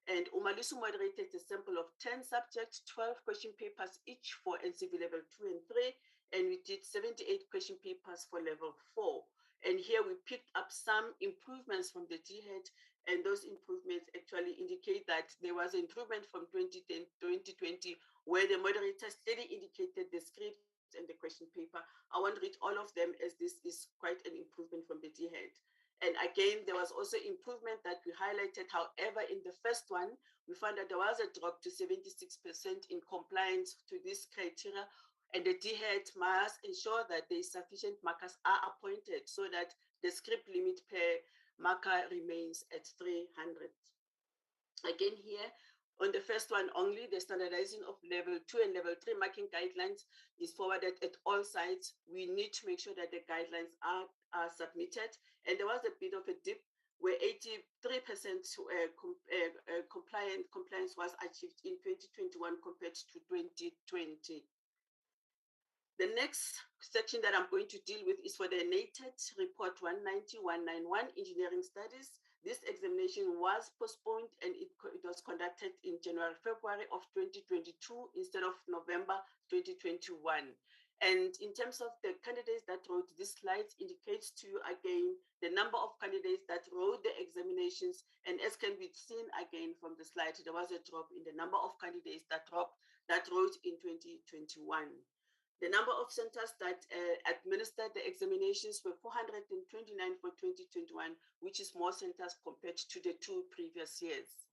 and UMALUSI moderated a sample of 10 subjects, 12 question papers each for NCV level 2 and 3, and we did 78 question papers for level 4. And here we picked up some improvements from the DHET, and those improvements actually indicate that there was an improvement from 2010 to 2020, where the moderator clearly indicated the script and the question paper. I won't read all of them, as this is quite an improvement from the DHET. And again, there was also improvement that we highlighted. However, in the first one, we found that there was a drop to 76% in compliance to this criteria. And the DHET must ensure that the sufficient markers are appointed so that the script limit per marker remains at 300. Again here, On the first one only, the standardizing of level 2 and level 3 marking guidelines is forwarded at all sites. We need to make sure that the guidelines are submitted. And there was a bit of a dip where 83% compliance was achieved in 2021 compared to 2020. The next section that I'm going to deal with is for the NATED Report 190-191 Engineering Studies. This examination was postponed and it was conducted in January-February of 2022 instead of November 2021. And in terms of the candidates that wrote this slide, indicates to you again the number of candidates that wrote the examinations. And as can be seen again from the slide, there was a drop in the number of candidates that wrote in 2021. The number of centers that administered the examinations were 429 for 2021, which is more centers compared to the 2 previous years.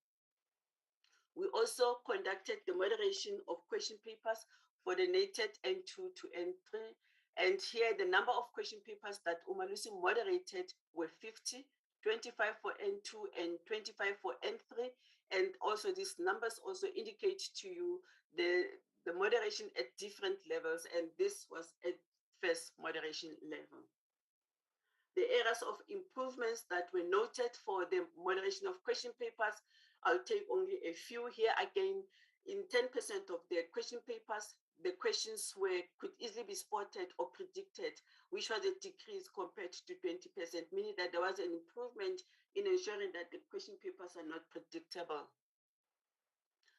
We also conducted the moderation of question papers for the NATED N2 to N3. And here the number of question papers that UMALUSI moderated were 50, 25 for N2 and 25 for N3. And also these numbers also indicate to you the moderation at different levels, and this was at first moderation level. The areas of improvements that were noted for the moderation of question papers, I'll take only a few here. Again, in 10% of the question papers, the questions could easily be spotted or predicted, which was a decrease compared to 20%, meaning that there was an improvement in ensuring that the question papers are not predictable.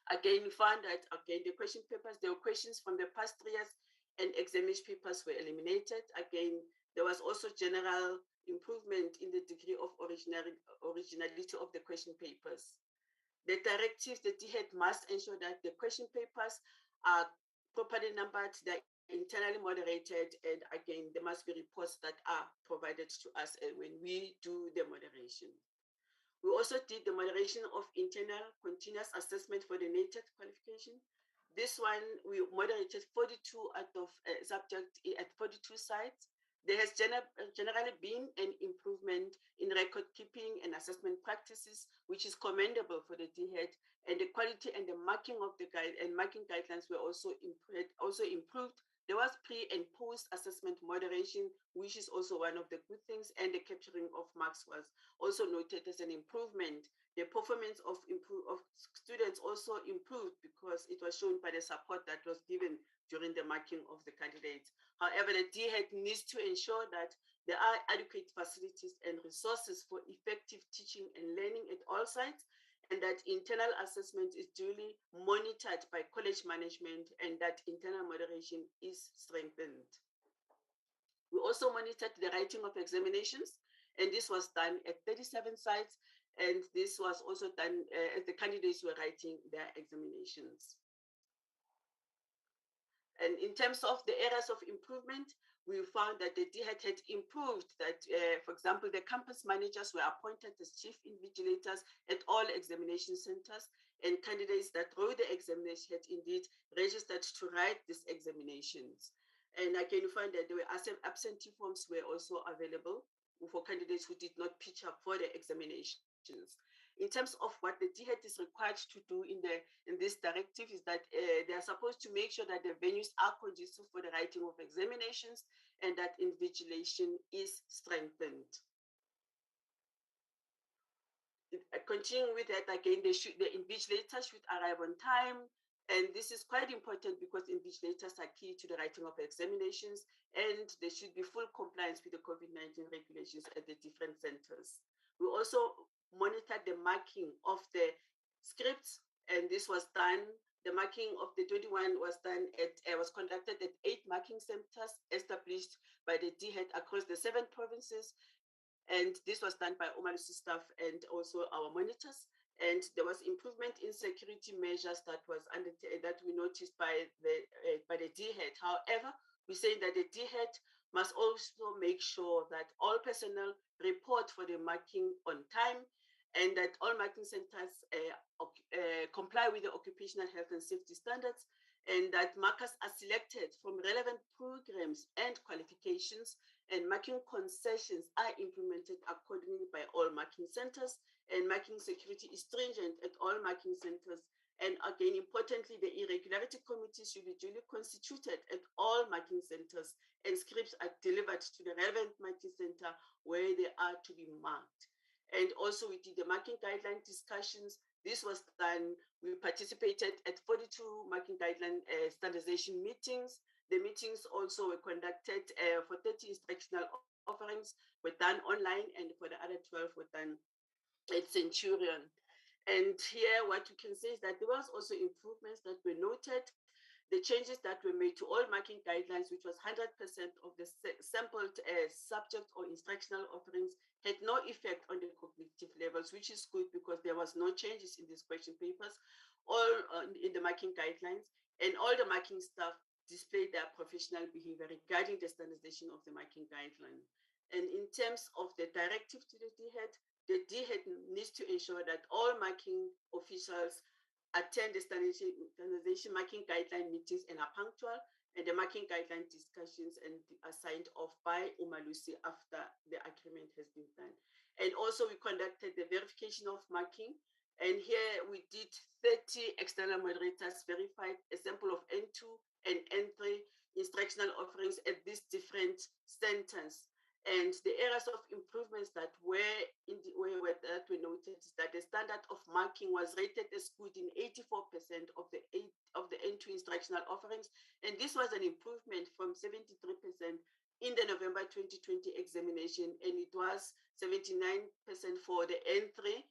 Again, we found that, again, the question papers, there were questions from the past 3 years and examination papers were eliminated. Again, there was also general improvement in the degree of originality of the question papers. The directives, the DHET must ensure that the question papers are properly numbered, they're internally moderated, and again, there must be reports that are provided to us when we do the moderation. We also did the moderation of internal continuous assessment for the NATED qualification. This one, we moderated 42 out of subject at 42 sites. There has generally been an improvement in record keeping and assessment practices, which is commendable for the DHET, and the quality and the marking of the marking guidelines were also improved. There was pre and post assessment moderation, which is also one of the good things, and the capturing of marks was also noted as an improvement. The performance of students also improved because it was shown by the support that was given during the marking of the candidates. However, the DHET needs to ensure that there are adequate facilities and resources for effective teaching and learning at all sites, and that internal assessment is duly monitored by college management, and that internal moderation is strengthened. We also monitored the writing of examinations, and this was done at 37 sites, and this was also done as the candidates were writing their examinations. And in terms of the areas of improvement, we found that the DHET had improved that, for example, the campus managers were appointed as chief invigilators at all examination centers, and candidates that wrote the examination had indeed registered to write these examinations. And again, you find that there were absentee forms were also available for candidates who did not pitch up for the examinations. In terms of what the DHET is required to do in this directive is that they are supposed to make sure that the venues are conducive for the writing of examinations and that invigilation is strengthened. Continuing with that, again, the invigilators should arrive on time. And this is quite important because invigilators are key to the writing of examinations, and there should be full compliance with the COVID-19 regulations at the different centers. We also monitored the marking of the scripts, and this was done. The marking of the 21 was done was conducted at 8 marking centers established by the DHET across the 7 provinces, and this was done by UMALUSI staff and also our monitors. And there was improvement in security measures that we noticed by the DHET. However, we say that the DHET must also make sure that all personnel report for the marking on time, and that all marking centers comply with the occupational health and safety standards, and that markers are selected from relevant programs and qualifications, and marking concessions are implemented accordingly by all marking centers, and marking security is stringent at all marking centers, And again, importantly, the irregularity committee should be duly constituted at all marking centers, and scripts are delivered to the relevant marking center where they are to be marked. And also we did the marking guideline discussions. This was done, we participated at 42 marking guideline standardization meetings. The meetings also were conducted for 30 instructional offerings were done online, and for the other 12 were done at Centurion. And here what we can say is that there was also improvements that were noted. The changes that were made to all marking guidelines, which was 100% of the sampled subject or instructional offerings, had no effect on the cognitive levels, which is good because there was no changes in these question papers, all in the marking guidelines, and all the marking staff displayed their professional behavior regarding the standardization of the marking guideline. And in terms of the directive to the DHET needs to ensure that all marking officials attend the standardization marking guideline meetings and are punctual, and the marking guideline discussions and are signed off by UMALUSI after the agreement has been done. And also we conducted the verification of marking, and here we did 30 external moderators verified a sample of N2 and N3 instructional offerings at these different centers. And the areas of improvements that were noted is that the standard of marking was rated as good in 84% of the N2 instructional offerings, and this was an improvement from 73% in the November 2020 examination, and it was 79% for the N3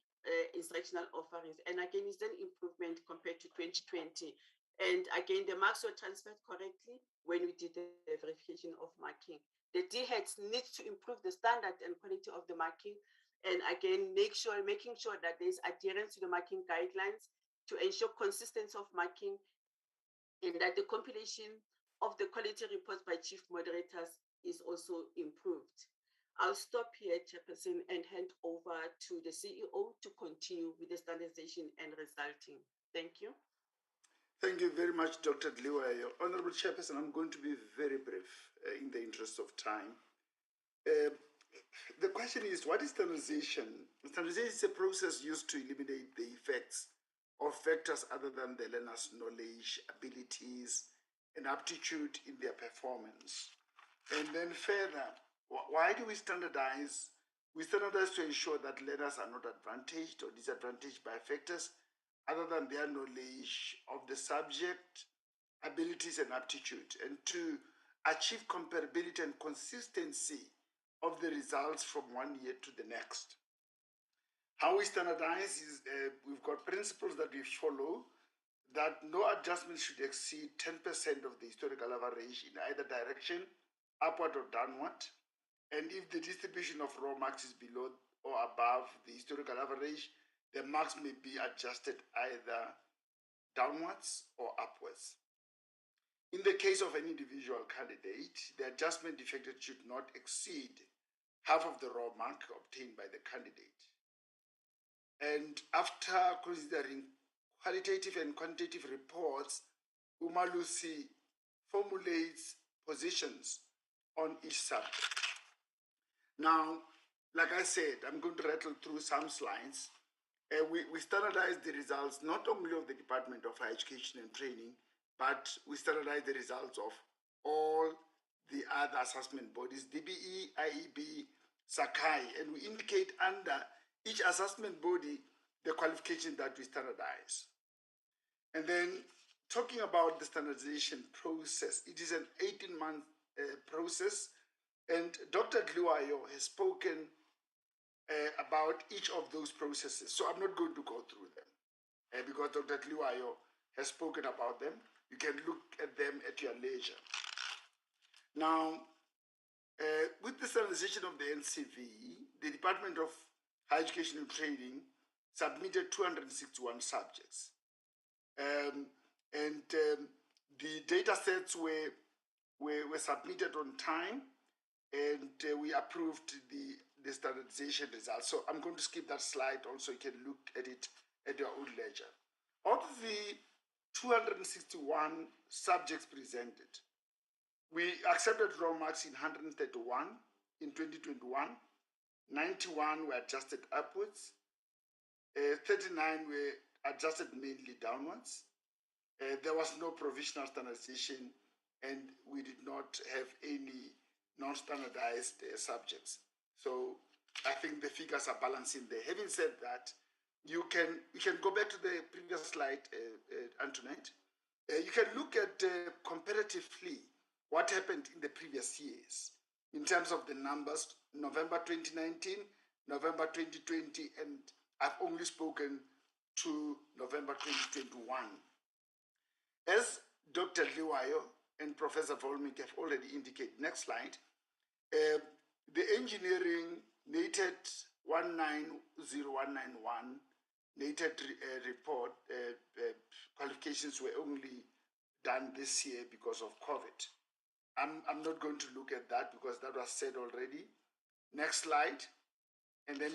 instructional offerings. And again, it's an improvement compared to 2020. And again, the marks were transferred correctly when we did the verification of marking. The DHET needs to improve the standard and quality of the marking, and again, making sure that there is adherence to the marking guidelines to ensure consistency of marking, and that the compilation of the quality reports by chief moderators is also improved. I'll stop here, Chairperson, and hand over to the CEO to continue with the standardization and resulting. Thank you. Thank you very much, Dr. Dliwayo. Honorable Chairperson, I'm going to be very brief in the interest of time. The question is, what is standardization? Standardization is a process used to eliminate the effects of factors other than the learner's knowledge, abilities, and aptitude in their performance. And then further, why do we standardize? We standardize to ensure that learners are not advantaged or disadvantaged by factors other than their knowledge of the subject, abilities, and aptitude, and to achieve comparability and consistency of the results from one year to the next. How we standardize is we've got principles that we follow, that no adjustment should exceed 10% of the historical average in either direction, upward or downward. And if the distribution of raw marks is below or above the historical average, the marks may be adjusted either downwards or upwards. In the case of an individual candidate, the adjustment effected should not exceed half of the raw mark obtained by the candidate. And after considering qualitative and quantitative reports, UMALUSI formulates positions on each subject. Now, like I said, I'm going to rattle through some slides. We standardize the results not only of the Department of Higher Education and Training, but we standardize the results of all the other assessment bodies, DBE, IEB, Sakai, and we indicate under each assessment body the qualification that we standardize. And then talking about the standardization process, it is an 18-month process, and Dr. Dliwayo has spoken about each of those processes. So I'm not going to go through them because Dr. Dliwayo has spoken about them. You can look at them at your leisure. Now, with the standardization of the NCV, the Department of Higher Education and Training submitted 261 subjects. The data sets were submitted on time, and we approved the standardization results. So I'm going to skip that slide also. You can look at it at your own leisure. Out of the 261 subjects presented, we accepted raw marks in 131 in 2021, 91 were adjusted upwards, 39 were adjusted mainly downwards. There was no provisional standardization, and we did not have any non-standardized subjects. So I think the figures are balancing there. Having said that, we can go back to the previous slide, Antoinette. You can look at comparatively what happened in the previous years in terms of the numbers, November 2019, November 2020, and I've only spoken to November 2021. As Dr. Liwayo and Professor Volmik have already indicated, next slide, the engineering NATED 190191 NATED report qualifications were only done this year because of COVID. I'm not going to look at that because that was said already. Next slide, and then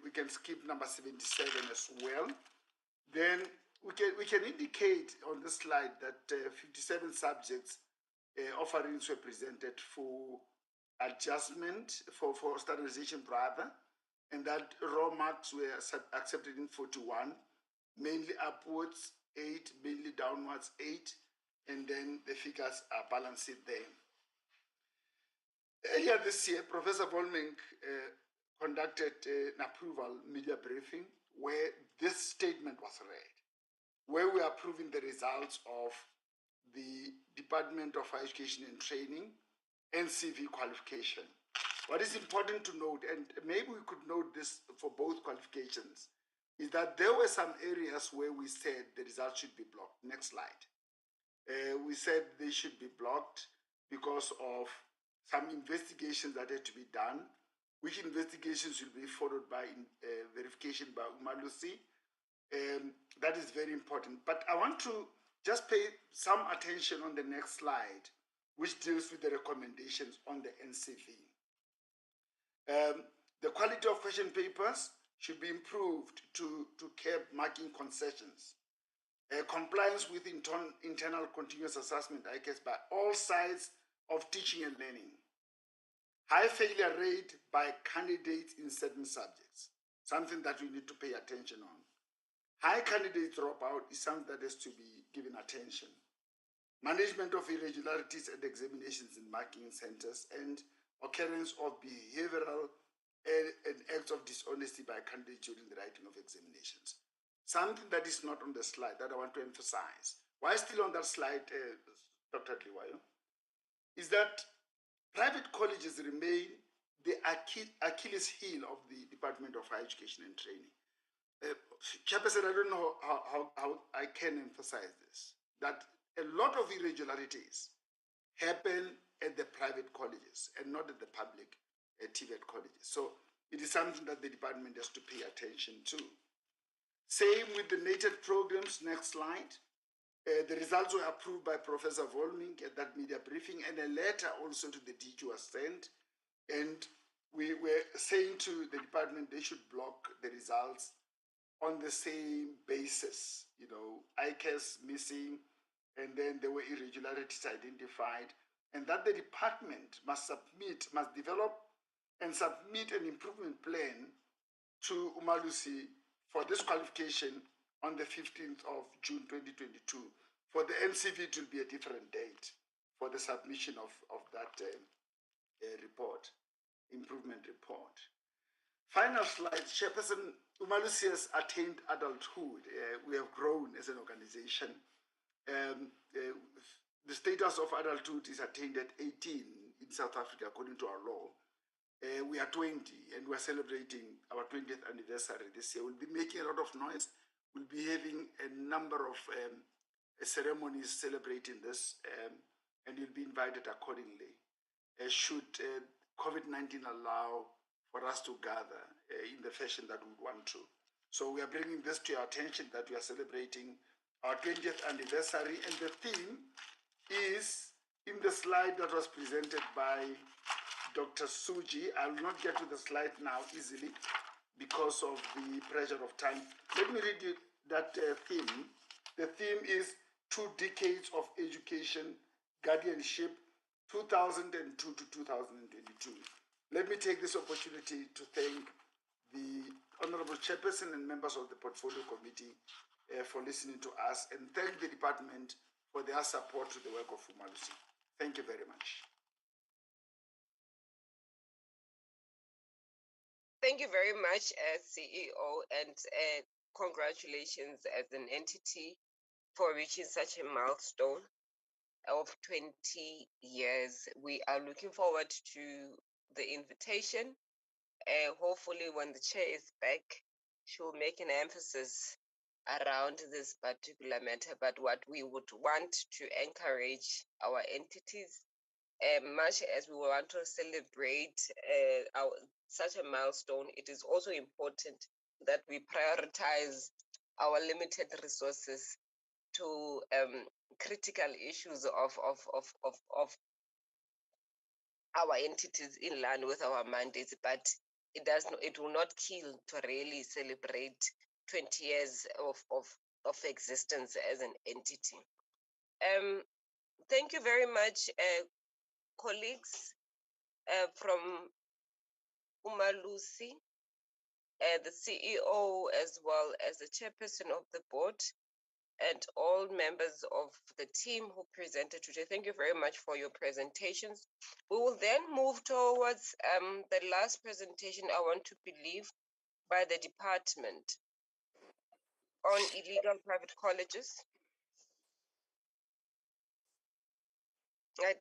we can skip number 77 as well. Then we can indicate on this slide that 57 subjects offerings were presented for adjustment for standardization rather, and that raw marks were accepted in 41, mainly upwards 8, mainly downwards 8, and then the figures are balanced there. Earlier this year, Professor Volmink conducted an approval media briefing where this statement was read, where we are approving the results of the Department of Higher Education and Training, NCV qualification. What is important to note, and maybe we could note this for both qualifications, is that there were some areas where we said the results should be blocked. Next slide. We said they should be blocked because of some investigations that had to be done, which investigations will be followed by verification by UMALUSI. That is very important. But I want to just pay some attention on the next slide, which deals with the recommendations on the NCV. The quality of question papers should be improved to curb marking concessions. Compliance with internal continuous assessment, I guess, by all sides of teaching and learning. High failure rate by candidates in certain subjects, something that we need to pay attention on. High candidate dropout is something that has to be given attention. Management of irregularities at examinations in marking centers and occurrence of behavioral and acts of dishonesty by candidates during the writing of examinations. Something that is not on the slide that I want to emphasize. Why still on that slide, Dr. Liwayo, is that private colleges remain the Achilles heel of the Department of Higher Education and Training. Chairperson, I don't know how I can emphasize this, that a lot of irregularities happen at the private colleges and not at the public TVET colleges. So it is something that the department has to pay attention to. Same with the NATED programs, next slide. The results were approved by Professor Volmink at that media briefing, and a letter also to the DG was sent. And we were saying to the department they should block the results on the same basis. You know, ICAS missing, and then there were irregularities identified, and that the department must develop and submit an improvement plan to UMALUSI for this qualification on the 15th of June 2022. For the NCV, it will be a different date for the submission of that report, improvement report. Final slide, Chairperson, UMALUSI has attained adulthood. We have grown as an organization. The status of adulthood is attained at 18 in South Africa, according to our law. We are 20 and we're celebrating our 20th anniversary this year. We'll be making a lot of noise. We'll be having a number of ceremonies celebrating this, and you'll be invited accordingly. Should COVID-19 allow for us to gather in the fashion that we want to. So we are bringing this to your attention that we are celebrating our 20th anniversary, and the theme is in the slide that was presented by Dr. Suji. I will not get to the slide now easily because of the pressure of time. Let me read you that theme. The theme is 2 decades of education, guardianship, 2002 to 2022. Let me take this opportunity to thank the Honorable Chairperson and members of the Portfolio Committee for listening to us, and thank the department for their support to the work of UMALUSI. Thank you very much. Thank you very much, CEO, and congratulations as an entity for reaching such a milestone of 20 years. We are looking forward to the invitation. Hopefully, when the chair is back, she will make an emphasis around this particular matter. But what we would want to encourage our entities, much as we want to celebrate such a milestone, it is also important that we prioritize our limited resources to critical issues of our entities in line with our mandates, but it will not kill to really celebrate 20 years of existence as an entity. Thank you very much, colleagues from UMALUSI, the CEO, as well as the chairperson of the board, and all members of the team who presented today. Thank you very much for your presentations. We will then move towards the last presentation, I want to believe, by the department on illegal private colleges.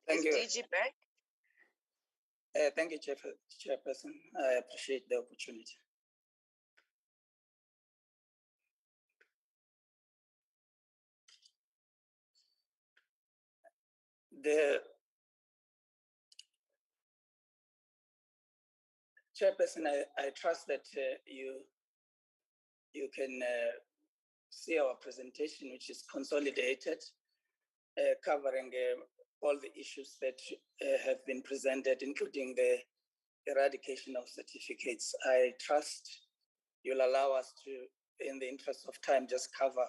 Is DG back? Thank you, Chairperson. I appreciate the opportunity. The Chairperson, I trust that you can see our presentation, which is consolidated, covering all the issues that have been presented, including the eradication of certificates. I trust you'll allow us to, in the interest of time, just cover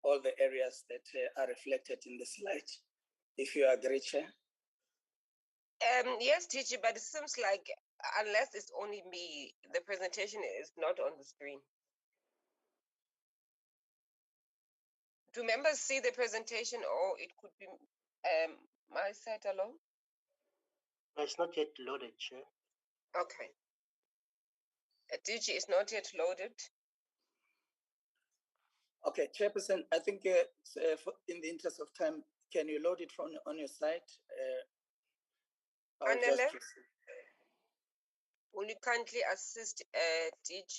all the areas that are reflected in the slide. If you agree, Chair. Yes, teacher, but it seems like unless it's only me, the presentation is not on the screen. Do members see the presentation, or it could be my side alone? No, it's not yet loaded, Chair. Okay. DG is not yet loaded. Okay, Chairperson, I think in the interest of time, can you load it from on your side? Anele, will you kindly assist DG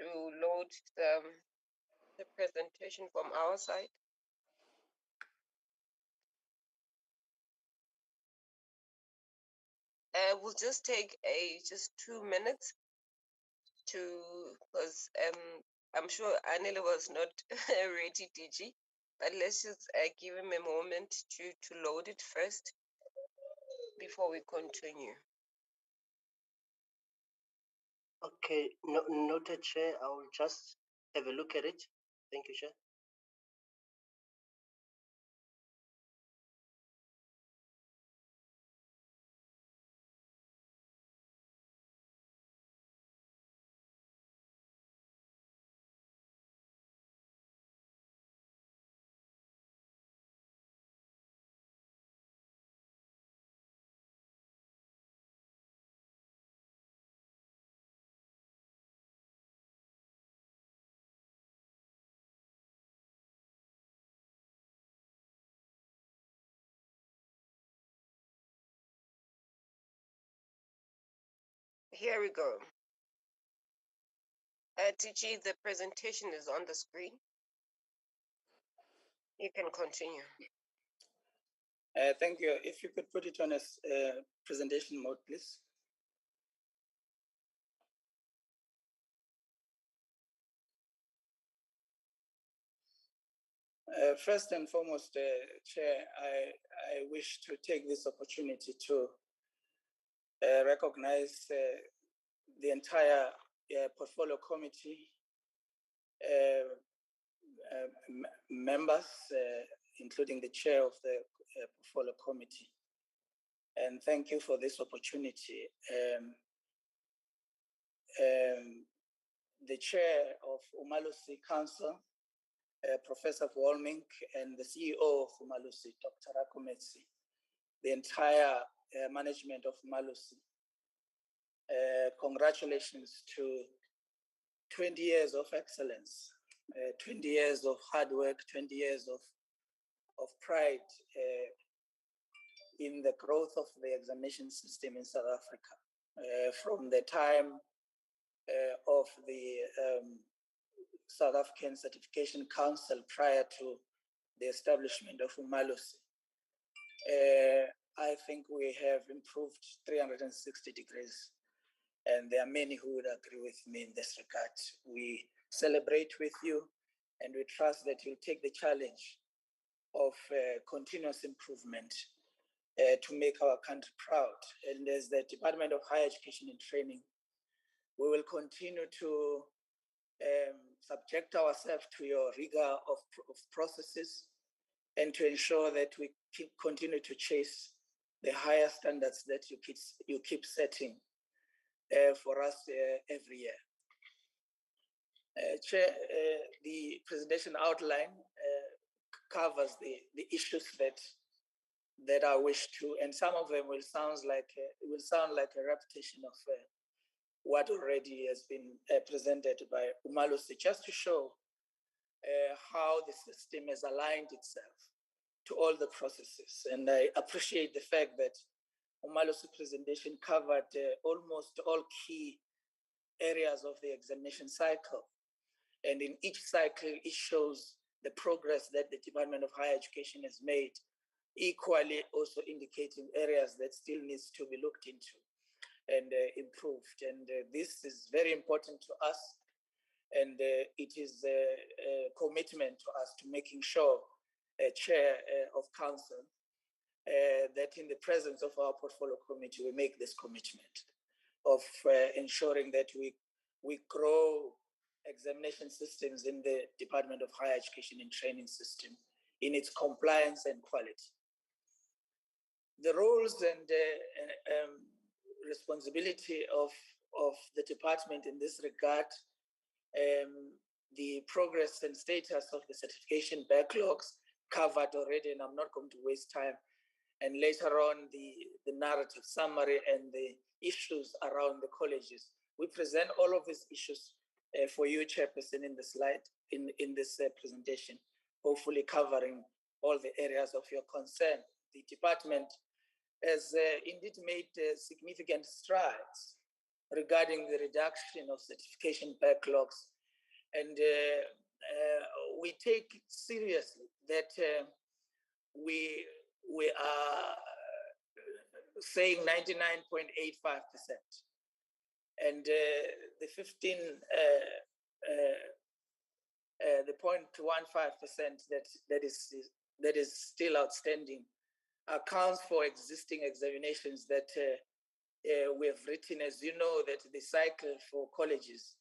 to load the presentation from our side? We'll just take just 2 minutes because I'm sure Anele was not ready, DG, but let's just give him a moment to load it first before we continue. Okay, noted, Chair. I will just have a look at it. Thank you, Chair. Here we go. TG, the presentation is on the screen. You can continue. Thank you. If you could put it on a presentation mode, please. First and foremost, Chair, I wish to take this opportunity to recognize the entire portfolio committee members, including the chair of the portfolio committee. And thank you for this opportunity. the chair of UMALUSI Council, Professor Volmink, and the CEO of UMALUSI, Dr. Rakometsi, the entire management of UMALUSI. Congratulations to 20 years of excellence, 20 years of hard work, 20 years of pride in the growth of the examination system in South Africa. From the time of the South African Certification Council prior to the establishment of UMALUSI, I think we have improved 360 degrees. And there are many who would agree with me in this regard. We celebrate with you, and we trust that you'll take the challenge of continuous improvement to make our country proud. And as the Department of Higher Education and Training, we will continue to subject ourselves to your rigor of processes and to ensure that we continue to chase the higher standards that you keep setting for us every year. Chair, the presentation outline covers the issues that I wish to, and some of them will sound like a repetition of what already has been presented by UMALUSI, just to show how the system has aligned itself to all the processes. And I appreciate the fact that UMALUSI presentation covered almost all key areas of the examination cycle. And in each cycle, it shows the progress that the Department of Higher Education has made, equally also indicating areas that still needs to be looked into and improved. And this is very important to us. And it is a commitment to us to making sure, Chair of Council, that in the presence of our portfolio committee, we make this commitment of ensuring that we grow examination systems in the Department of Higher Education and Training system in its compliance and quality. The roles and responsibility of the department in this regard, the progress and status of the certification backlogs covered already, and I'm not going to waste time. And later on, the narrative summary and the issues around the colleges. We present all of these issues for you, Chairperson, in the slide, in this presentation, hopefully covering all the areas of your concern. The department has indeed made significant strides regarding the reduction of certification backlogs. And we take seriously that we are saying 99.85%. And the 0.15% that is still outstanding accounts for existing examinations that we have written. As you know, that the cycle for colleges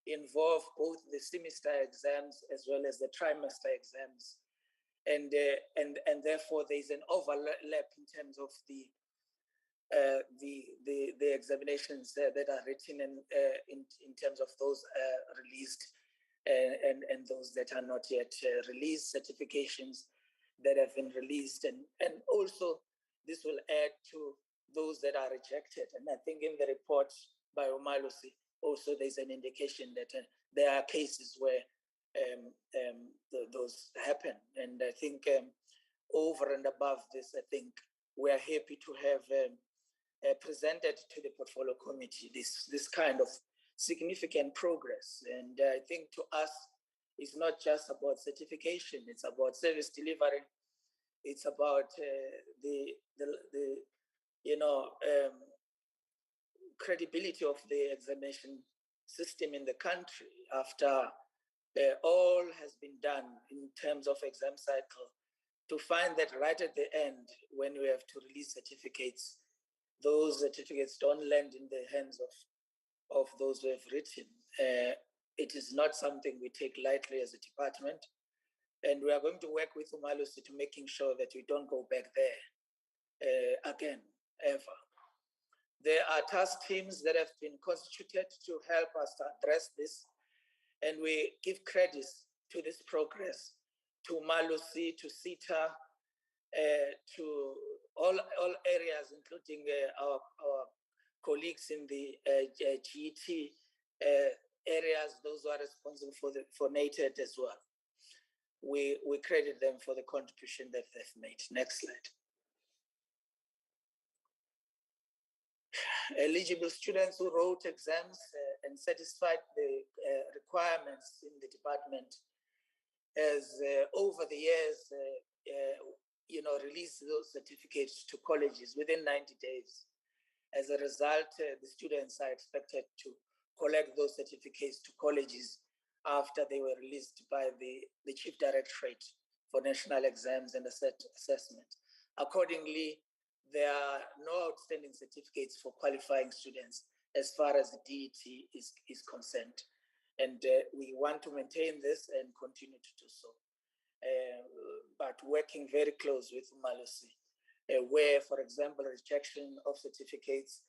involve both the semester exams as well as the trimester exams, and therefore there is an overlap in terms of the examinations that are written in terms of those released and those that are not yet released, certifications that have been released, and also this will add to those that are rejected. And I think in the report by UMALUSI also there's an indication that there are cases where those happen. And I think over and above this, I think we are happy to have presented to the portfolio committee this kind of significant progress. And I think to us, it's not just about certification, it's about service delivery, it's about the credibility of the examination system in the country after all has been done in terms of exam cycle, to find that right at the end, when we have to release certificates, those certificates don't land in the hands of those who have written. It is not something we take lightly as a department. And we are going to work with UMALUSI to making sure that we don't go back there again, ever. There are task teams that have been constituted to help us to address this And we give credit to this progress to UMALUSI, to SITA, to all areas, including our colleagues in the GET areas, those who are responsible for DHET as well. We credit them for the contribution that they've made. Next slide. Eligible students who wrote exams and satisfied the requirements in the department has over the years released those certificates to colleges within 90 days. As a result, the students are expected to collect those certificates to colleges after they were released by the Chief Directorate for National Exams and Assessment. Accordingly, there are no outstanding certificates for qualifying students as far as the DET is concerned. And we want to maintain this and continue to do so. But working very close with UMALUSI, where, for example, rejection of certificates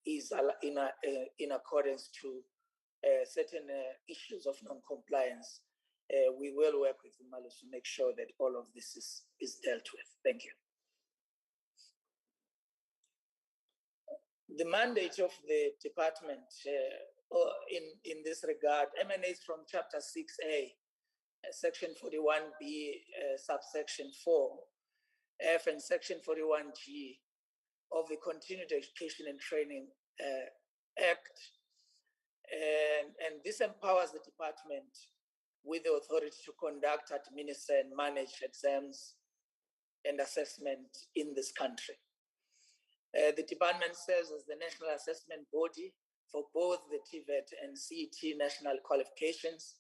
is in accordance to certain issues of non-compliance. We will work with UMALUSI to make sure that all of this is dealt with. Thank you. The mandate of the department in this regard emanates from Chapter 6A, Section 41B, subsection 4F, and Section 41G of the Continued Education and Training Act. And this empowers the department with the authority to conduct, administer, and manage exams and assessment in this country. The department serves as the national assessment body for both the TVET and CET national qualifications,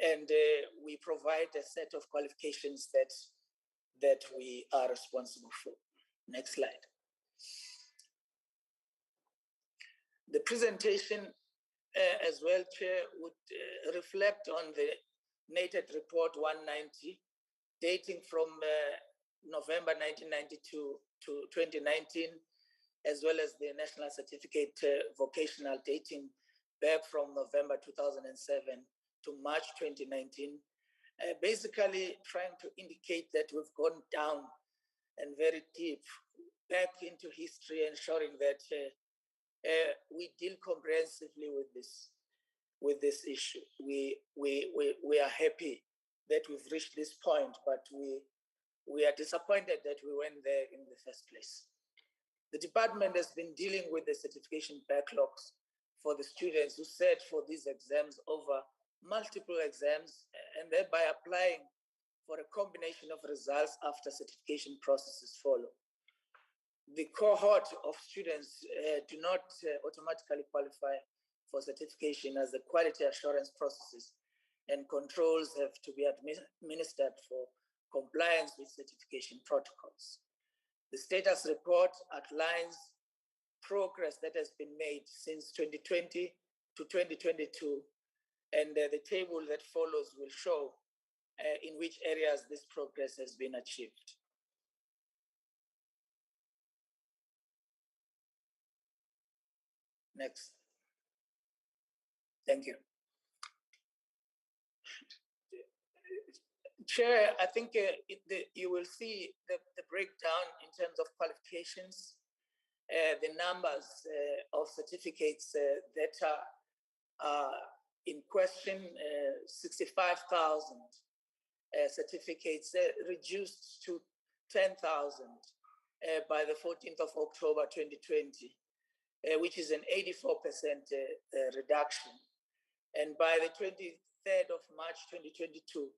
and we provide a set of qualifications that we are responsible for. Next slide. The presentation as well, Chair, would reflect on the NATED Report 190, dating from November 1992 to 2019, as well as the National Certificate Vocational, dating back from November 2007 to March 2019, basically trying to indicate that we've gone down and very deep back into history, ensuring that we deal comprehensively with this issue. We are happy that we've reached this point, but we are disappointed that we went there in the first place. The department has been dealing with the certification backlogs for the students who sat for these exams over multiple exams and thereby applying for a combination of results after certification processes follow. The cohort of students do not automatically qualify for certification, as the quality assurance processes and controls have to be administered for compliance with certification protocols. The status report outlines progress that has been made since 2020 to 2022, and the table that follows will show in which areas this progress has been achieved. Next. Thank you. Chair, I think you will see the breakdown in terms of qualifications, the numbers of certificates that are in question, 65,000 certificates reduced to 10,000 by the 14th of October 2020, which is an 84% reduction. And by the 23rd of March 2022,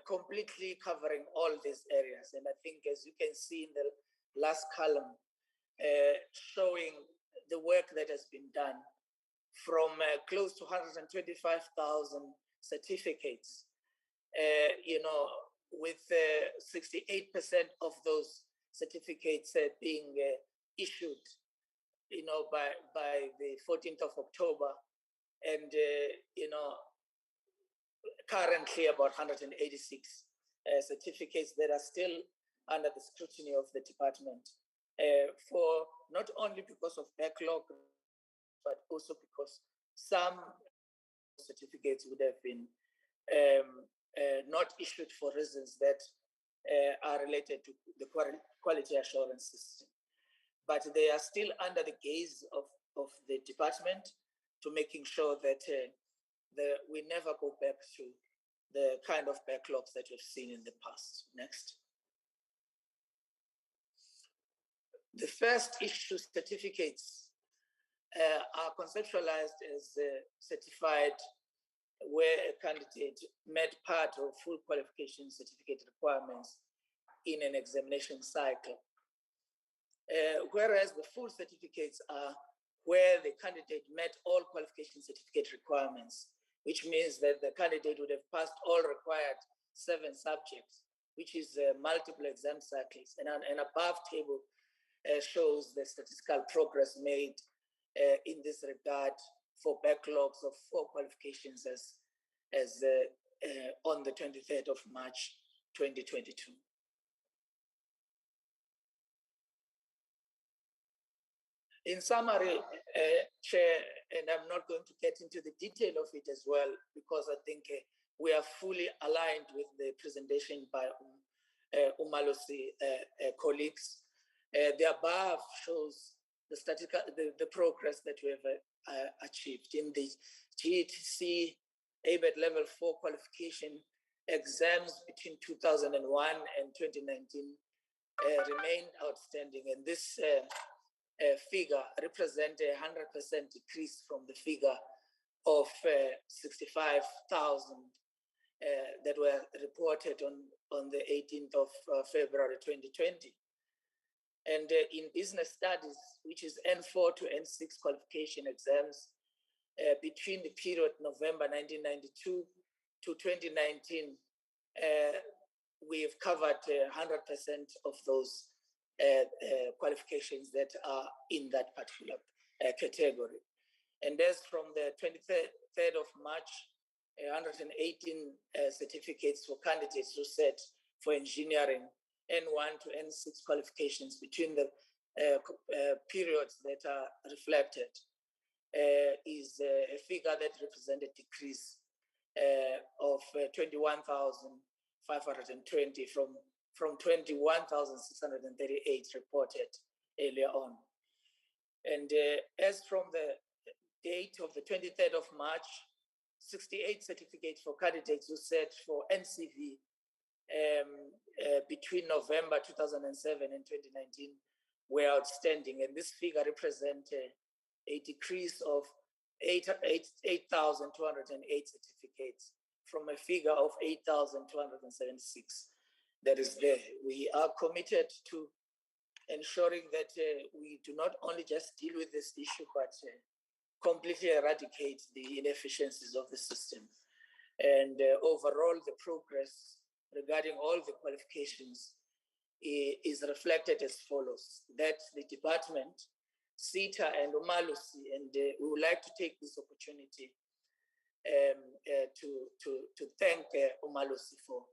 completely covering all these areas. And I think, as you can see in the last column, showing the work that has been done from close to 125,000 certificates, with 68% of those certificates being issued, by the 14th of October, and currently about 186 certificates that are still under the scrutiny of the department, for not only because of backlog, but also because some certificates would have been not issued for reasons that are related to the quality assurance system. But they are still under the gaze of the department to making sure that we never go back to the kind of backlogs that we've seen in the past. Next. The first issue certificates are conceptualized as certified where a candidate met part of full qualification certificate requirements in an examination cycle. Whereas the full certificates are where the candidate met all qualification certificate requirements, which means that the candidate would have passed all required 7 subjects, which is multiple exam cycles. And an above table shows the statistical progress made in this regard for backlogs of 4 qualifications as on the 23rd of March, 2022. In summary, Chair, and I'm not going to get into the detail of it as well, because I think we are fully aligned with the presentation by UMALUSI colleagues. The above shows the progress that we have achieved in the GHET ABET level 4 qualification exams between 2001 and 2019 remained outstanding, and this figure represents a 100% decrease from the figure of 65,000 that were reported on the 18th of February 2020. And in business studies, which is N4 to N6 qualification exams, between the period November 1992 to 2019, we've covered 100% of those qualifications that are in that particular category. And as from the 23rd of March, 118 certificates for candidates who set for engineering N1 to N6 qualifications between the periods that are reflected is a figure that represents a decrease of 21,520 from 21,638 reported earlier on. And as from the date of the 23rd of March, 68 certificates for candidates who set for NCV between November 2007 and 2019 were outstanding. And this figure represents a decrease of 8,208 certificates from a figure of 8,276 that is there. We are committed to ensuring that we do not only just deal with this issue, but completely eradicate the inefficiencies of the system. And overall, the progress regarding all the qualifications is reflected as follows: that the department, SITA and UMALUSI, and we would like to take this opportunity to thank UMALUSI for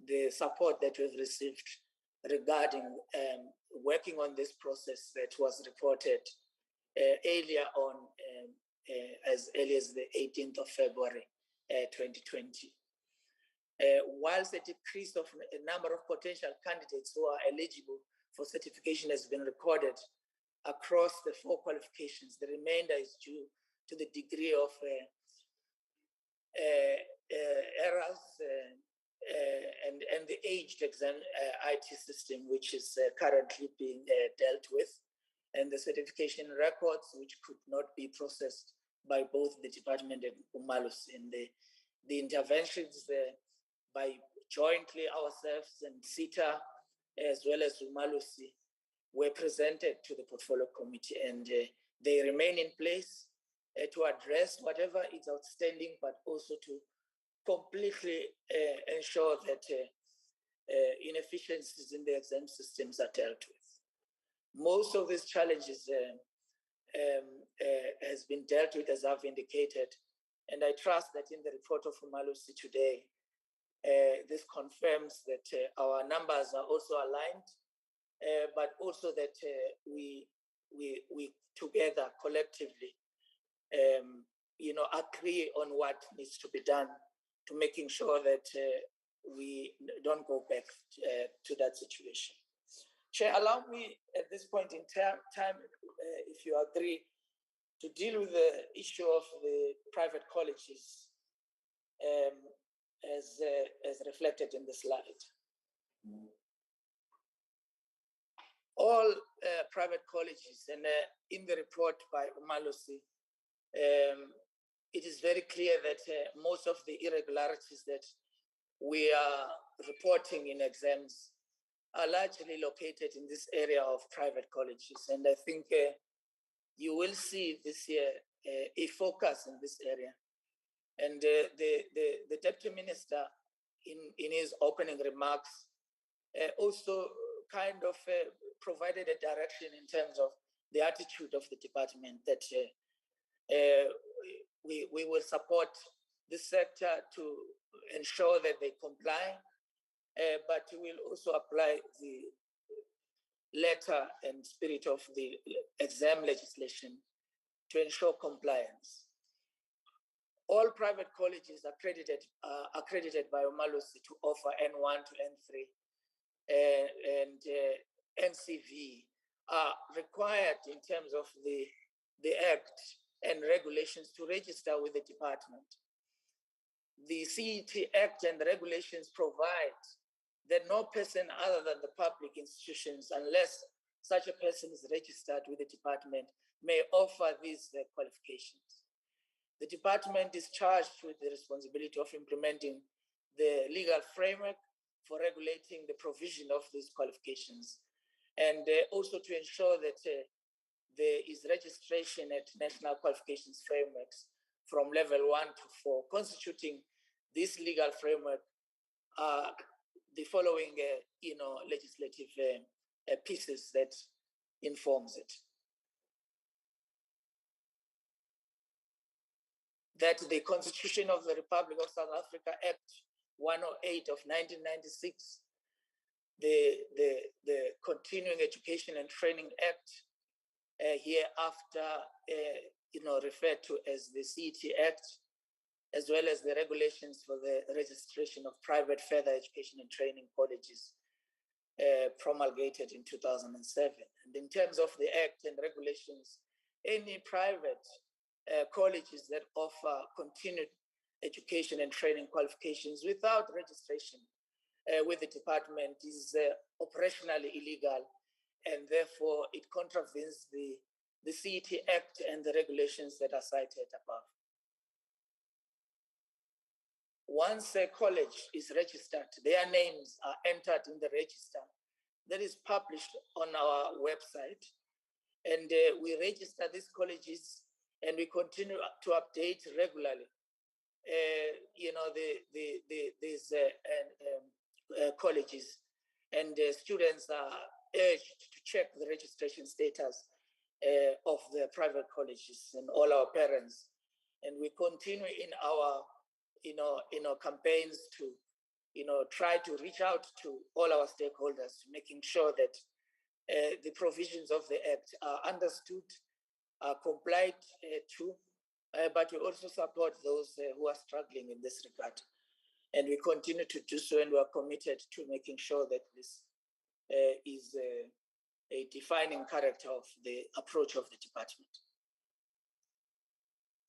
the support that we've received regarding working on this process that was reported earlier on, as early as the 18th of February 2020. Whilst a decrease of a number of potential candidates who are eligible for certification has been recorded across the 4 qualifications, the remainder is due to the degree of errors and the aged exam IT system, which is currently being dealt with, and the certification records, which could not be processed by both the department and UMALUSI. And the interventions by jointly ourselves and SITA, as well as UMALUSI, were presented to the portfolio committee, and they remain in place to address whatever is outstanding, but also to completely ensure that inefficiencies in the exam systems are dealt with. Most of these challenges has been dealt with, as I've indicated, and I trust that in the report of UMALUSI today, this confirms that our numbers are also aligned, but also that we together collectively, agree on what needs to be done to making sure that we don't go back to that situation. Chair, allow me at this point in time, if you agree, to deal with the issue of the private colleges as reflected in the slide. All private colleges, and in the report by UMALUSI, it is very clear that most of the irregularities that we are reporting in exams are largely located in this area of private colleges. And I think you will see this year a focus in this area. And the Deputy Minister, in his opening remarks, also kind of provided a direction in terms of the attitude of the department that we will support this sector to ensure that they comply, but we will also apply the letter and spirit of the exam legislation to ensure compliance. All private colleges accredited by UMALUSI to offer N1 to N3 and NCV are required in terms of the Act and regulations to register with the department. The CET Act and the regulations provide that no person other than the public institutions, unless such a person is registered with the department, may offer these qualifications. The department is charged with the responsibility of implementing the legal framework for regulating the provision of these qualifications, and also to ensure that there is registration at national qualifications frameworks from level 1 to 4. Constituting this legal framework the following legislative pieces that informs it. That the Constitution of the Republic of South Africa, Act 108 of 1996, the Continuing Education and Training Act, hereafter referred to as the CET Act, as well as the regulations for the registration of private further education and training colleges promulgated in 2007. And in terms of the Act and regulations, any private colleges that offer continued education and training qualifications without registration with the department is operationally illegal, and therefore it contravenes the CET Act and the regulations that are cited above. Once a college is registered, their names are entered in the register that is published on our website, and we register these colleges and we continue to update regularly. These colleges, and students are urged to check the registration status of the private colleges, and all our parents. And we continue in our campaigns to try to reach out to all our stakeholders, making sure that the provisions of the Act are understood, are complied to, but we also support those who are struggling in this regard. And we continue to do so, and we are committed to making sure that this is a defining character of the approach of the department.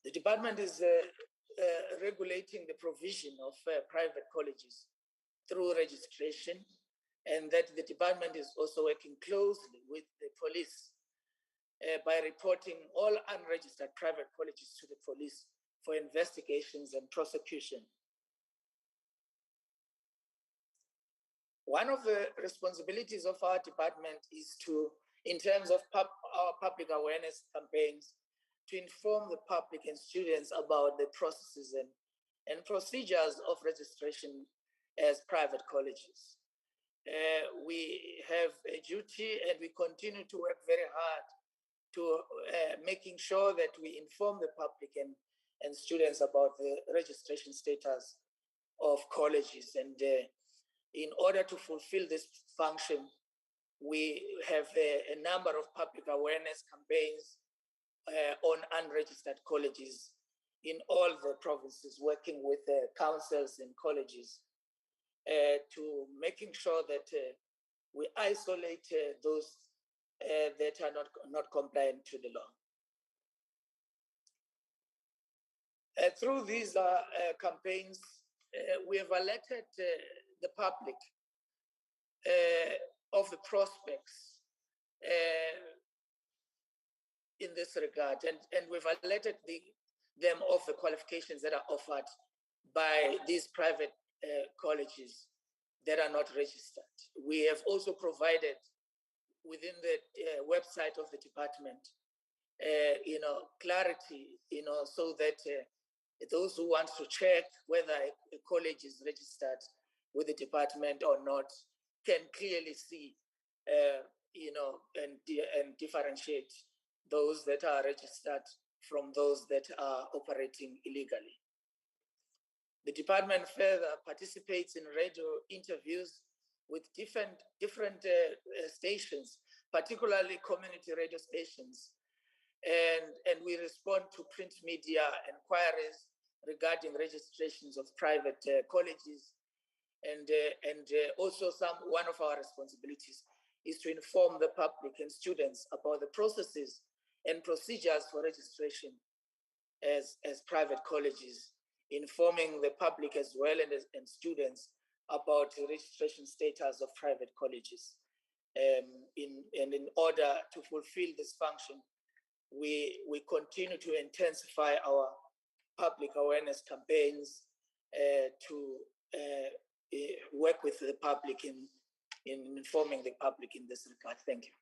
The department is regulating the provision of private colleges through registration, and that the department is also working closely with the police by reporting all unregistered private colleges to the police for investigations and prosecution. One of the responsibilities of our department is to, in terms of our public awareness campaigns, to inform the public and students about the processes and procedures of registration as private colleges. We have a duty, and we continue to work very hard to making sure that we inform the public and students about the registration status of colleges. And in order to fulfill this function, we have a number of public awareness campaigns on unregistered colleges, in all the provinces, working with councils and colleges to making sure that we isolate those that are not compliant to the law. Through these campaigns, we have alerted the public of the prospects in this regard, and we've alerted them of the qualifications that are offered by these private colleges that are not registered. We have also provided within the website of the department, clarity, so that those who want to check whether a college is registered with the department or not can clearly see, and differentiate those that are registered from those that are operating illegally. The department further participates in radio interviews with different stations, particularly community radio stations, and we respond to print media inquiries regarding registrations of private colleges, and also one of our responsibilities is to inform the public and students about the processes and procedures for registration as private colleges, informing the public as well and students about the registration status of private colleges. In order to fulfill this function, we continue to intensify our public awareness campaigns to work with the public in informing the public in this regard. Thank you.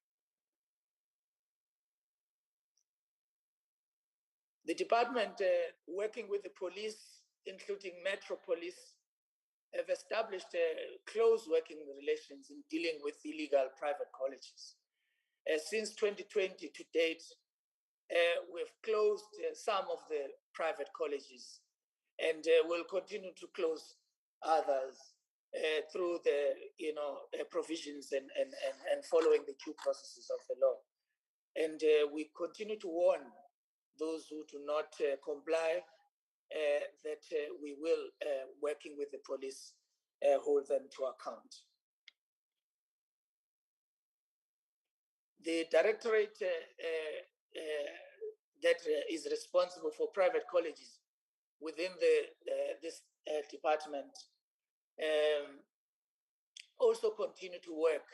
The department, working with the police, including Metro Police, have established close working relations in dealing with illegal private colleges. Since 2020 to date, we've closed some of the private colleges, and we'll continue to close others through the provisions and following the due processes of the law. And we continue to warn those who do not comply that we will, working with the police, hold them to account. The directorate that is responsible for private colleges within this department also continue to work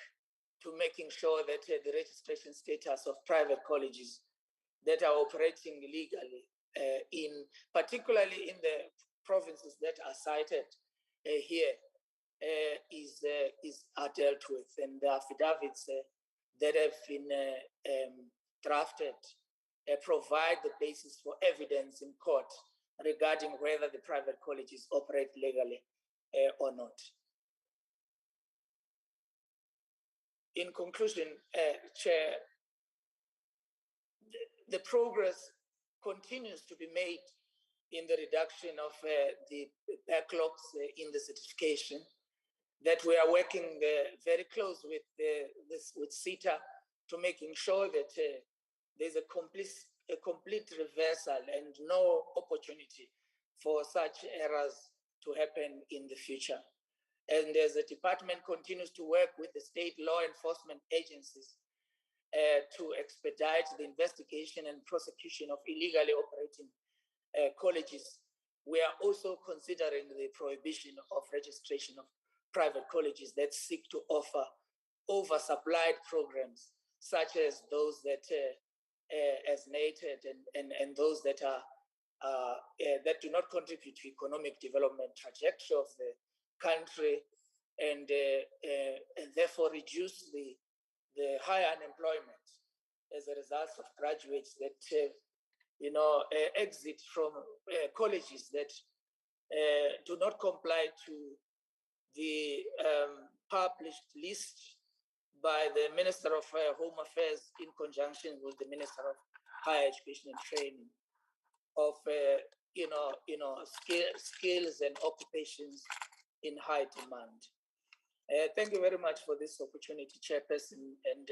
to making sure that the registration status of private colleges that are operating illegally, particularly in the provinces that are cited here, are dealt with, and the affidavits that have been drafted provide the basis for evidence in court regarding whether the private colleges operate legally or not. In conclusion, Chair, the progress continues to be made in the reduction of the backlogs in the certification, that we are working very close with SITA to making sure that there's a complete reversal and no opportunity for such errors to happen in the future. And as the department continues to work with the state law enforcement agencies to expedite the investigation and prosecution of illegally operating colleges, we are also considering the prohibition of registration of private colleges that seek to offer oversupplied programs, such as those that as nated and those that are that do not contribute to economic development trajectory of the country, and therefore reduce the high unemployment as a result of graduates that exit from colleges that do not comply to the published list by the Minister of Home Affairs in conjunction with the Minister of Higher Education and Training of skills and occupations in high demand. Thank you very much for this opportunity, Chairperson, and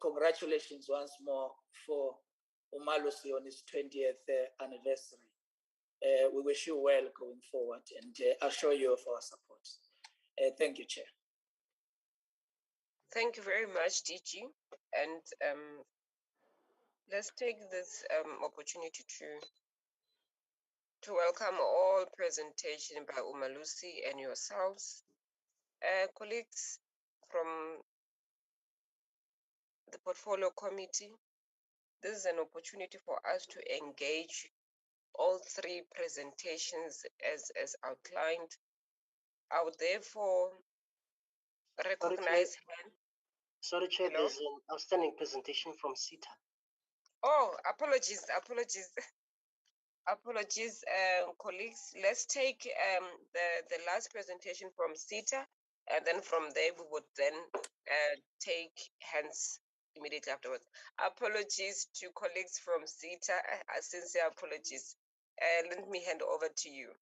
congratulations once more for UMALUSI on its 20th anniversary. we wish you well going forward and assure you of our support. Thank you, Chair. Thank you very much, DG. And let's take this opportunity to welcome all presentation by UMALUSI and yourselves. Colleagues from the Portfolio Committee, this is an opportunity for us to engage all three presentations as outlined. I would therefore recognize hand. Sorry, Chair, Hello? there's an outstanding presentation from SITA. Oh, apologies. Apologies, colleagues. Let's take the last presentation from SITA, and then from there we would then take hands immediately afterwards. Apologies to colleagues from SITA. Sincere apologies. Let me hand over to you.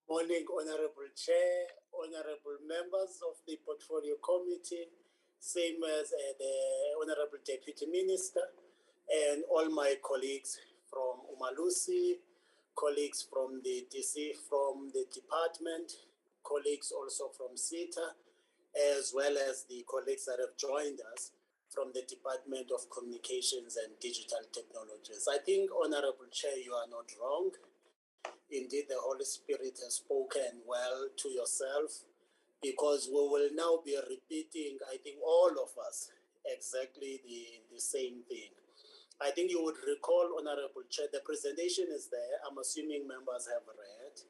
Morning, Honorable Chair, Honorable members of the Portfolio Committee, same as the Honorable Deputy Minister, and all my colleagues from UMALUSI, colleagues from the DC, from the department, colleagues also from SITA, as well as the colleagues that have joined us from the Department of Communications and Digital Technologies. I think, Honorable Chair, you are not wrong. Indeed, the Holy Spirit has spoken well to yourself, because we will now be repeating, I think, all of us, exactly the same thing. I think you would recall, Honorable Chair, the presentation is there. I'm assuming members have read.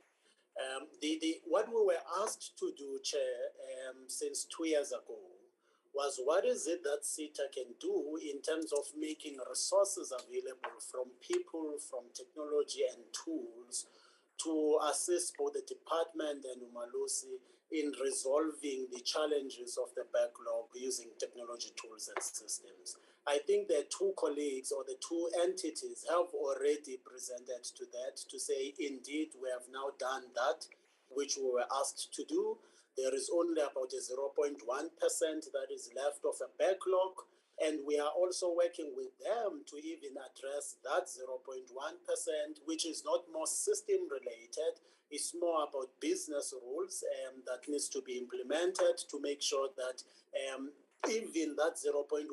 What we were asked to do, Chair, since 2 years ago, was what is it that SITA can do in terms of making resources available from people, from technology and tools to assist both the department and UMALUSI in resolving the challenges of the backlog using technology tools and systems. I think the two colleagues or the two entities have already presented to that to say, indeed, we have now done that which we were asked to do. There is only about a 0.1% that is left of a backlog, and we are also working with them to even address that 0.1%, which is not more system related. It's more about business rules that needs to be implemented to make sure that even that 0.1%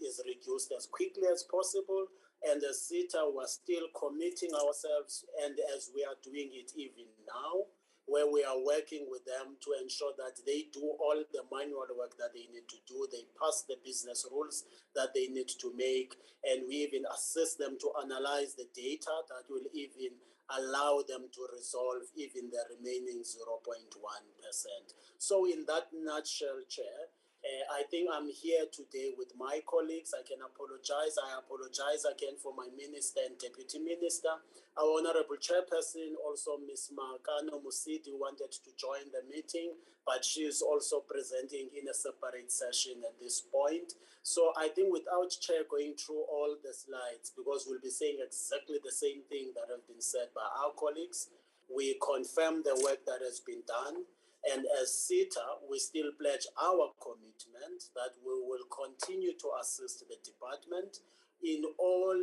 is reduced as quickly as possible. And as SITA, we're still committing ourselves, and as we are doing it even now, where we are working with them to ensure that they do all the manual work that they need to do. They pass the business rules that they need to make, and we even assist them to analyze the data that will even allow them to resolve even the remaining 0.1%. So in that nutshell, Chair, I think I'm here today with my colleagues. I can apologize. I apologize again for my minister and deputy minister. Our honorable chairperson, also Ms. Makano Musidi, wanted to join the meeting, but she is also presenting in a separate session at this point. So I think without Chair going through all the slides, because we'll be saying exactly the same thing that have been said by our colleagues, we confirm the work that has been done. And as SITA, we still pledge our commitment that we will continue to assist the department in all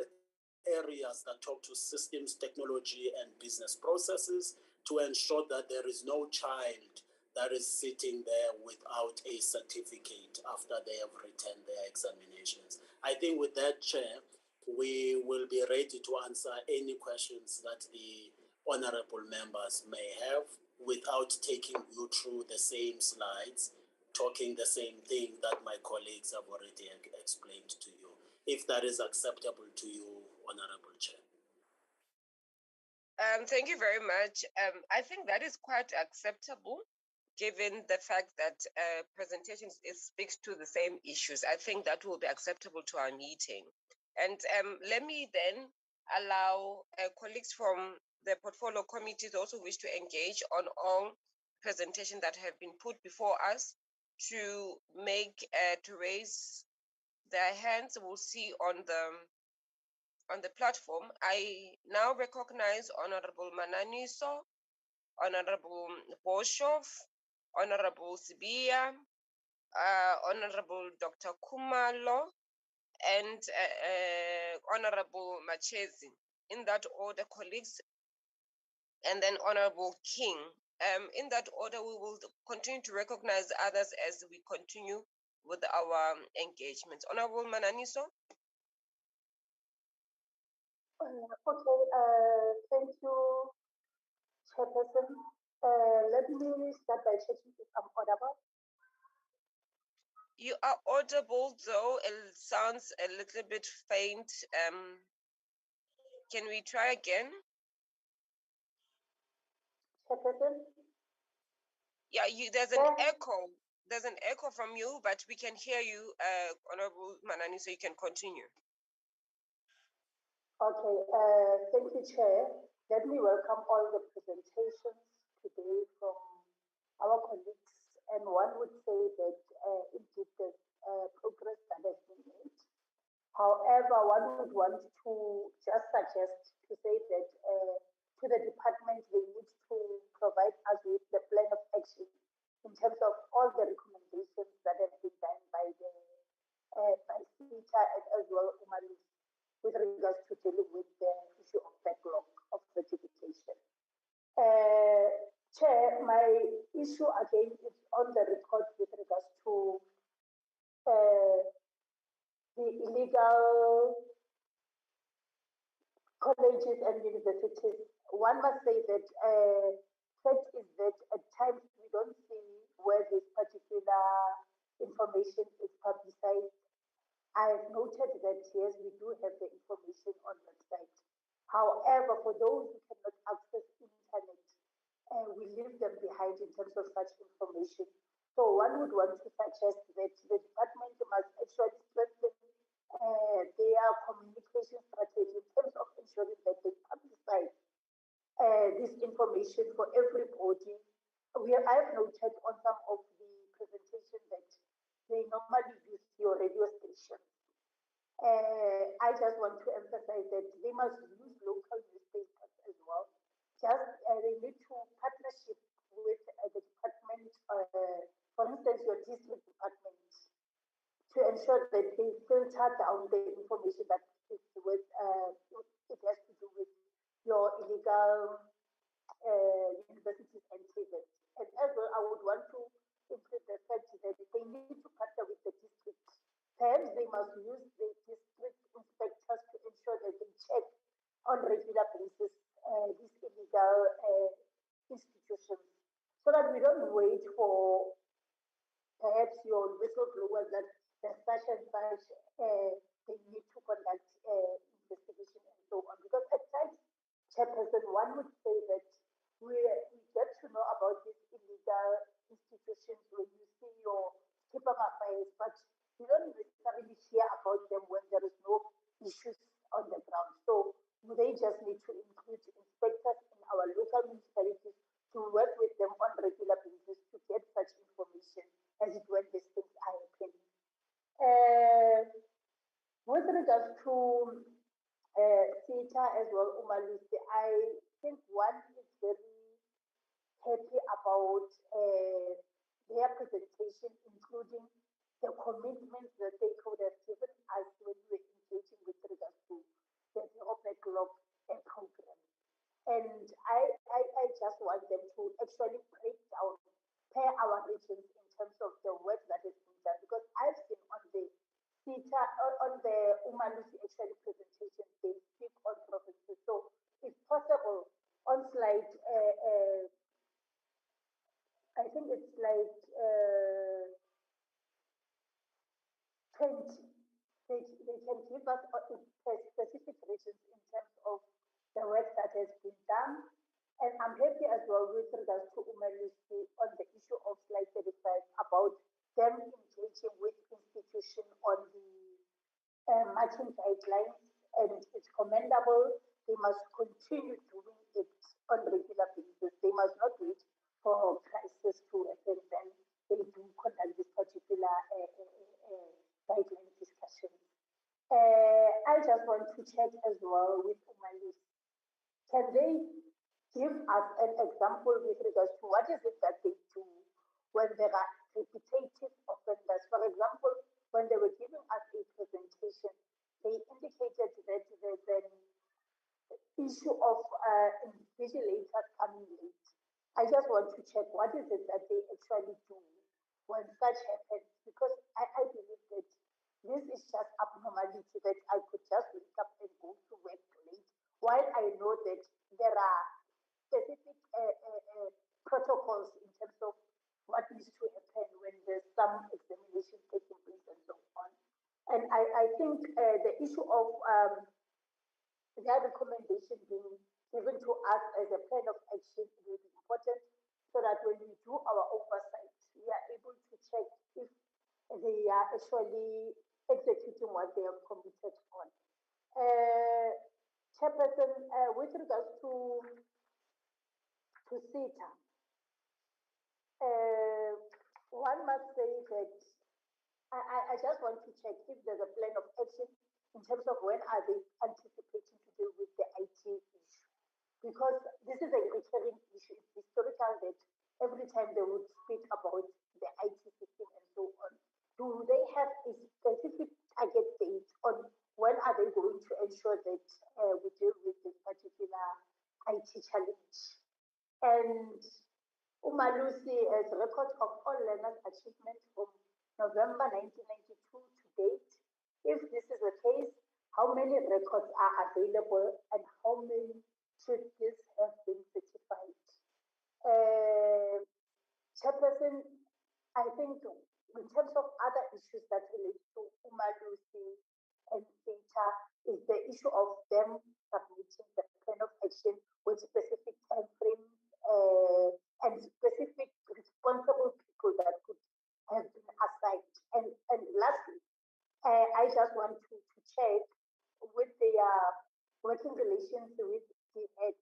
areas that talk to systems, technology, and business processes to ensure that there is no child that is sitting there without a certificate after they have returned their examinations. I think with that, Chair, we will be ready to answer any questions that the honorable members may have, without taking you through the same slides, talking the same thing that my colleagues have already explained to you. If that is acceptable to you, Honorable Chair. Thank you very much. I think that is quite acceptable, given the fact that presentations speaks to the same issues. I think that will be acceptable to our meeting. And let me then allow colleagues from the portfolio committees also wish to engage on all presentations that have been put before us to make to raise their hands. We'll see on the platform. I now recognize Honorable Mananiso, Honorable Boshoff, Honorable Sibia, Honorable Dr. Kumalo, and Honorable Machezi. In that order, colleagues, and then Honorable King. In that order, we will continue to recognize others as we continue with our engagements. Honorable Mananiso. Thank you, Chairperson. Let me start by checking if I'm audible. You are audible, though it sounds a little bit faint. Can we try again? Chairperson? Yeah, there's an echo. There's an echo from you, but we can hear you, Honorable Manani, so you can continue. Okay, thank you, Chair. Let me welcome all the presentations today from our colleagues. And one would say that indeed there's progress that has been made. However, one would want to just suggest to say that to the department, they need to provide us with the plan of action in terms of all the recommendations that have been done by the by SITA and as well UMALUSI with regards to dealing with the issue of backlog of certification. Chair, my issue again is on the report with regards to the illegal colleges and universities. One must say that fact is that at times we don't see where this particular information is publicized. I have noted that yes, we do have the information on the site. However, for those who cannot access internet, we leave them behind in terms of such information. So one would want to suggest that the department must actually strengthen their communication strategy in terms of ensuring that they publicize this information for everybody. I've noted on some of the presentation that they normally use your radio station. I just want to emphasize that they must use local newspapers as well. Just they need to partnership with the department, for instance, your district department, to ensure that they filter down the information that is with it has to do with your illegal universities and TVET. And as well, I would want to include the fact that they need to partner with the district. Perhaps they must use the district inspectors to ensure that they check on regular basis these illegal institutions, so that we don't wait for perhaps your whistleblowers that there's such and such they need to conduct investigation and so on. Because at times, Chairperson, one would say that we get to know about these illegal institutions when you see your paper files, but you don't necessarily hear about them when there is no issues on the ground. So they just need to include inspectors in our local municipalities to work with them on regular basis to get such information as it when these things are happening. With regards to SITA as well, UMALUSI, I think one is very happy about their presentation, including the commitments that they could have given us when we were engaging with regards to the backlog program. And I just want them to actually break down per our regions in terms of the work that is being done, because I've seen on the SITA, on the UMALUSI actually presentation, they speak on provinces. So if possible, on slide, I think it's like 20, they can give us specific regions in terms of the work that has been done. And I'm happy as well with regards to UMALUSI on the issue of slide 35 about them engaging with institutions on the matching guidelines, and it's commendable. They must continue doing it on regular basis. They must not wait for crisis to happen, then they do conduct this particular guideline discussions. I just want to check as well with UMALUSI. Can they give us an example with regards to what is it that they do when there are repetitive offenders? For example, when they were giving us a presentation, they indicated that there's issue of invigilators coming late. I just want to check what is it that they actually do when such happens, because I believe that this is just abnormality that I could just wake up and go to work late, while I know that there are specific protocols in terms of what needs to happen when there's some examination taking place and so on. And I think the issue of their recommendation being given to us as a plan of action will be important, so that when we do our oversight, we are able to check if they are actually executing what they have committed on. Chairperson, with regards to SITA, one must say that I just want to check if there's a plan of action in terms of when are they anticipating to deal with the IT issue. Because this is a recurring issue. It's historical that every time they would speak about the IT system and so on, do they have a specific target date on when are they going to ensure that we deal with this particular IT challenge? And UMALUSI has records of all learners' achievements from November 1992 to date. If this is the case, how many records are available and how many should this have been certified? Chairperson, I think in terms of other issues that relate to UMALUSI and SITA is the issue of them submitting the plan of action with specific time frames and specific responsible people that could have been assigned. And lastly, I just want to check with their working relations with DHET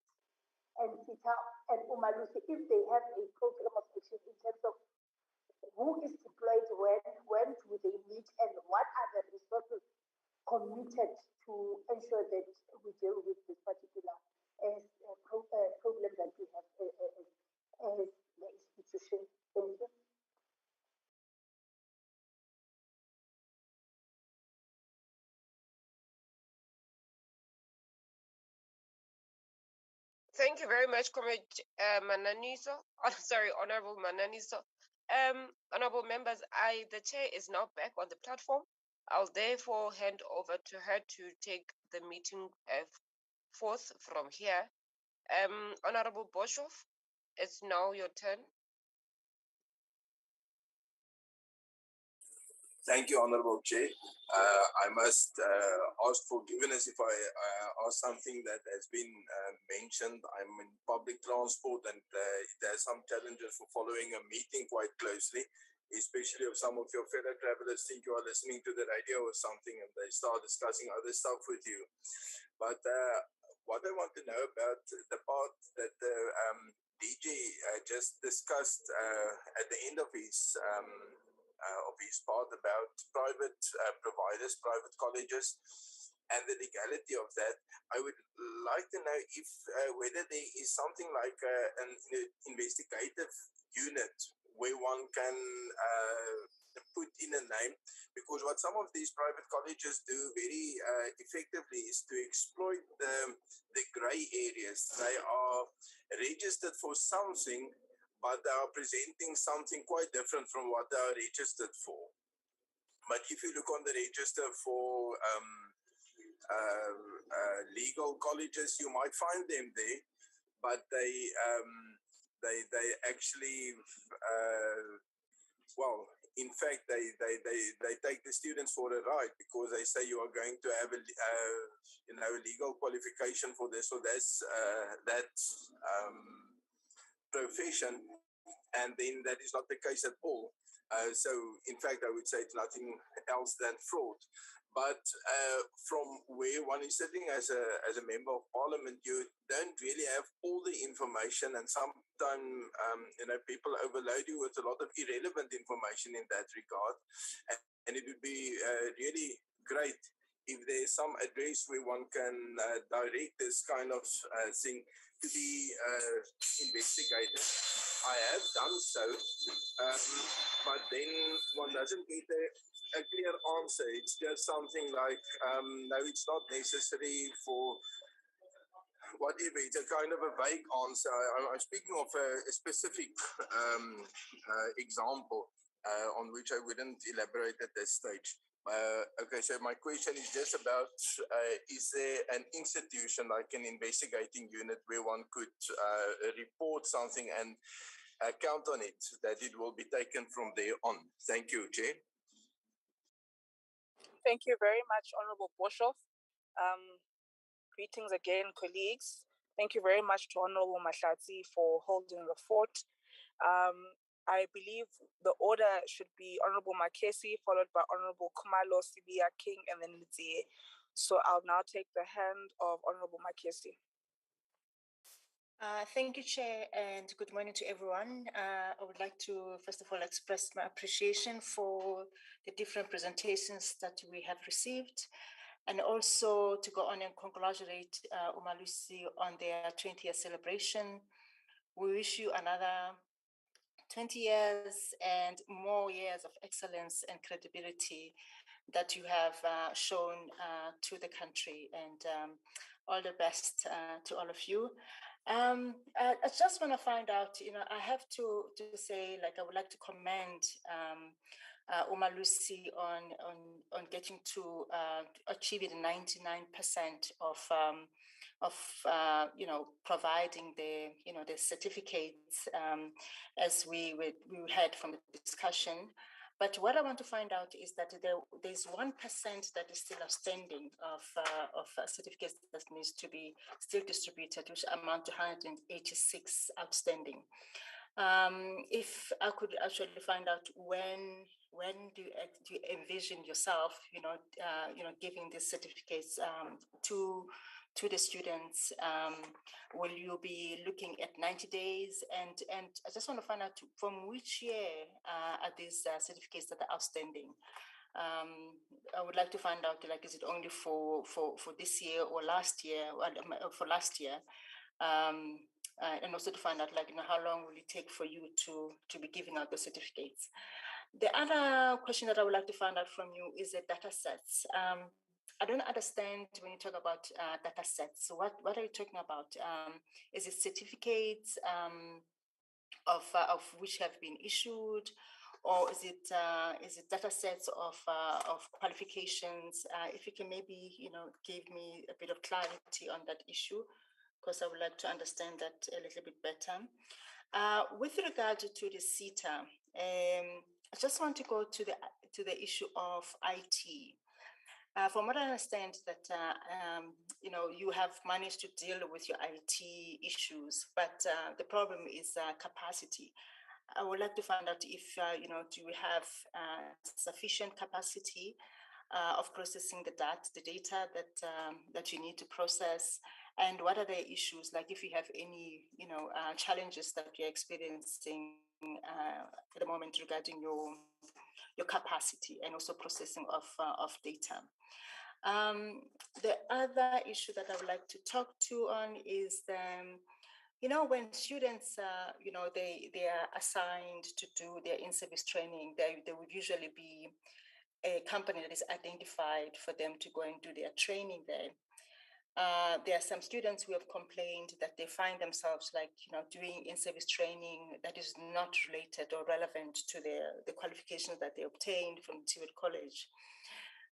and SITA and UMALUSI if they have a program of action in terms of who is deployed when do they meet, and what are the resources committed to ensure that we deal with this particular problem that we have as the institution. Thank you. Thank you very much, Comrade Mananiso. Sorry, Honorable Mananiso. Honorable members, the chair is now back on the platform. I'll therefore hand over to her to take the meeting forth from here. Honorable Boshoff, it's now your turn. Thank you, Honorable Chair. I must ask forgiveness if I ask something that has been mentioned. I'm in public transport and it has some challenges for following a meeting quite closely, especially if some of your fellow travelers think you are listening to the radio or something and they start discussing other stuff with you. But what I want to know about the part that DG just discussed at the end of his part about private providers, private colleges, and the legality of that. I would like to know if whether there is something like an investigative unit where one can put in a name, because what some of these private colleges do very effectively is to exploit the gray areas. They are registered for something, but they are presenting something quite different from what they are registered for. But if you look on the register for legal colleges, you might find them there, but they actually, well, in fact, they take the students for a ride, because they say you are going to have a legal qualification for this or that profession, and then that is not the case at all. So, in fact, I would say it's nothing else than fraud. But from where one is sitting as a member of parliament, you don't really have all the information, and sometimes people overload you with a lot of irrelevant information in that regard. And it would be really great if there's some address where one can direct this kind of thing to be investigated. I have done so, but then one doesn't get a clear answer. It's just something like, no, it's not necessary for whatever. It's a kind of a vague answer. I'm speaking of a specific example on which I wouldn't elaborate at this stage. Okay, so my question is just about, is there an institution like an investigating unit where one could report something and count on it, that it will be taken from there on? Thank you, Chair. Thank you very much, Honorable Boshoff. Greetings again, colleagues. Thank you very much to Honorable Mahlatsi for holding the fort. I believe the order should be Honorable Makesi, followed by Honorable Kumalo, Sibia King, and then Litsie. So I'll now take the hand of Honorable Makesi. Thank you, Chair, and good morning to everyone. I would like to, first of all, express my appreciation for the different presentations that we have received, and also to go on and congratulate UMALUSI on their 20th celebration. We wish you another 20 years and more years of excellence and credibility that you have shown to the country, and all the best to all of you. I just want to find out, I have to say, like, I would like to commend UMALUSI on getting to achieving 99% of providing the certificates, as we heard from the discussion. But what I want to find out is that there's 1% that is still outstanding of certificates that needs to be still distributed, which amount to 186 outstanding. If I could actually find out when do you envision yourself, giving these certificates to the students? Will you be looking at 90 days? And I just want to find out from which year are these certificates that are outstanding? I would like to find out, like, is it only for this year or last year, for last year? And also to find out, like, how long will it take for you to be giving out the certificates? The other question that I would like to find out from you is the data sets. I don't understand when you talk about data sets. So what are you talking about? Is it certificates of which have been issued, or is it data sets of qualifications? If you can maybe give me a bit of clarity on that issue, because I would like to understand that a little bit better. With regard to the SITA, I just want to go to the issue of IT. From what I understand, that you have managed to deal with your IT issues, but the problem is capacity. I would like to find out if do we have sufficient capacity of processing the data that you need to process, and what are the issues, like if you have any challenges that you're experiencing at the moment regarding your capacity and also processing of data. The other issue that I would like to talk to on is when students they are assigned to do their in-service training, there would usually be a company that is identified for them to go and do their training there. There are some students who have complained that they find themselves doing in-service training that is not related or relevant to the qualifications that they obtained from TVET college.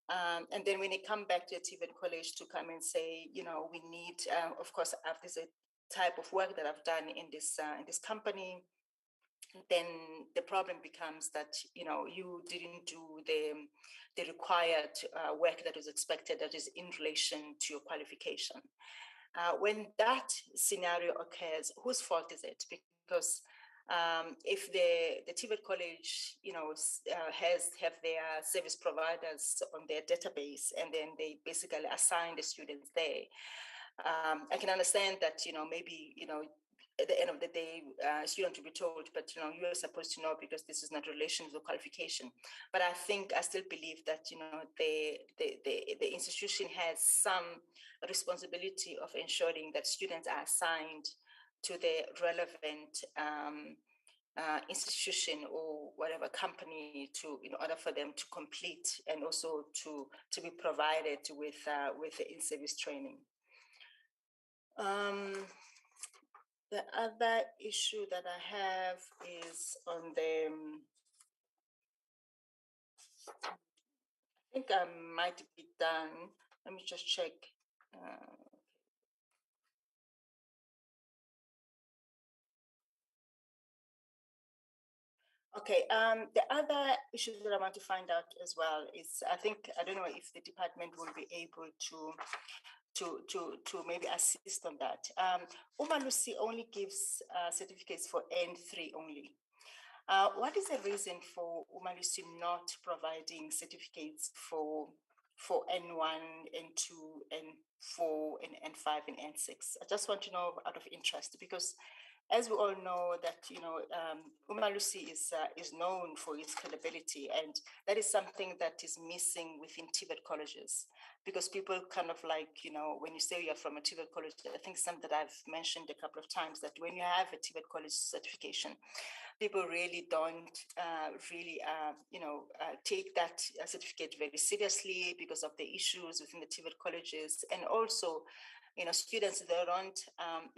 And then when they come back to the TVET college to come and say, we need, of course, this is a type of work that I've done in this company, then the problem becomes that you didn't do the required work that was expected, that is in relation to your qualification. When that scenario occurs, whose fault is it? Because if the TVET college have their service providers on their database, and then they basically assign the students there, I can understand that maybe at the end of the day, student to be told, but you are supposed to know because this is not relation to the qualification. But I still believe that the institution has some responsibility of ensuring that students are assigned to the relevant institution or whatever company in order for them to complete and also to be provided with the in-service training. The other issue that I have is on the, I think I might be done. Let me just check. Okay, the other issue that I want to find out as well is, I don't know if the department will be able to maybe assist on that. UMALUSI only gives certificates for N3 only. What is the reason for UMALUSI not providing certificates for N1, N2, N4, and N5, and N6? I just want to know out of interest, because as we all know that, UMALUSI is known for its credibility, and that is something that is missing within TVET colleges, because people kind of like, when you say you're from a TVET college, I think something that I've mentioned a couple of times, that when you have a TVET college certification, people really don't take that certificate very seriously because of the issues within the TVET colleges, and also students, they don't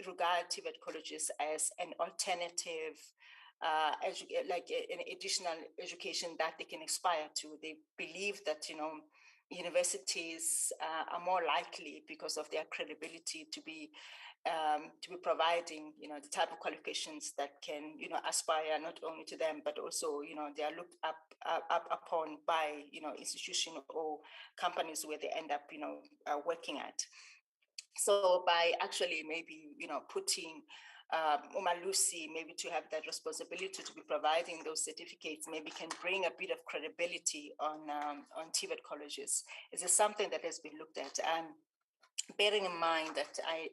regard TVET colleges as an alternative, like an additional education that they can aspire to. They believe that, universities are more likely, because of their credibility, to be providing, the type of qualifications that can, aspire not only to them, but also, they are looked up upon by, institutions or companies where they end up, working at. So by actually maybe, putting UMALUSI maybe to have that responsibility to be providing those certificates, maybe can bring a bit of credibility on TVET colleges. Is this something that has been looked at? And bearing in mind that I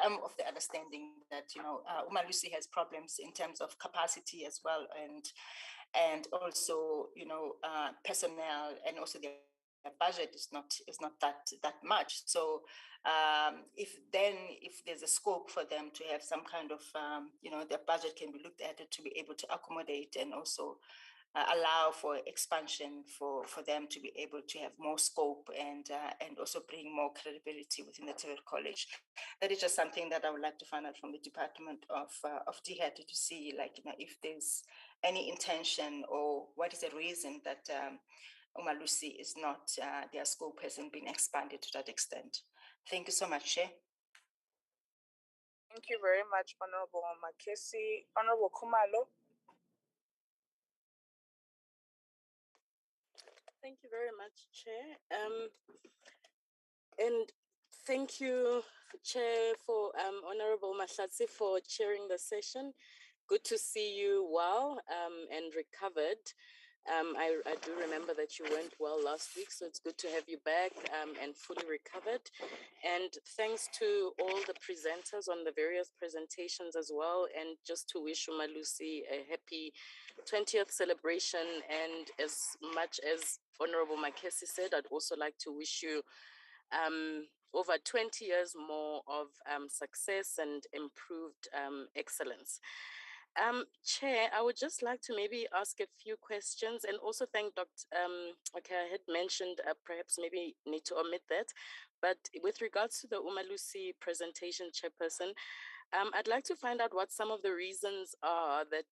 am of the understanding that, UMALUSI has problems in terms of capacity as well, and also, personnel, and also the budget is not that much. So if there's a scope for them to have some kind of their budget can be looked at it to be able to accommodate, and also allow for expansion for them to be able to have more scope, and also bring more credibility within the TVET college. That is just something that I would like to find out from the Department of DHET, to see, like, if there's any intention, or what is the reason that UMALUSI is not, their scope hasn't been expanded to that extent. Thank you so much, Chair. Thank you very much, Honorable Makesi. Honorable Khumalo. Thank you very much, Chair. And thank you, Chair, for Honorable Mahlatsi, for chairing the session. Good to see you well and recovered. I do remember that you went well last week, so it's good to have you back and fully recovered. And thanks to all the presenters on the various presentations as well, and just to wish UMALUSI a happy 20th celebration. And as much as Honorable Makesi said, I'd also like to wish you over 20 years more of success and improved excellence. Chair, I would just like to maybe ask a few questions, and also thank Dr. Okay, I had mentioned perhaps maybe need to omit that, but with regards to the UMALUSI presentation, Chairperson, I'd like to find out what some of the reasons are that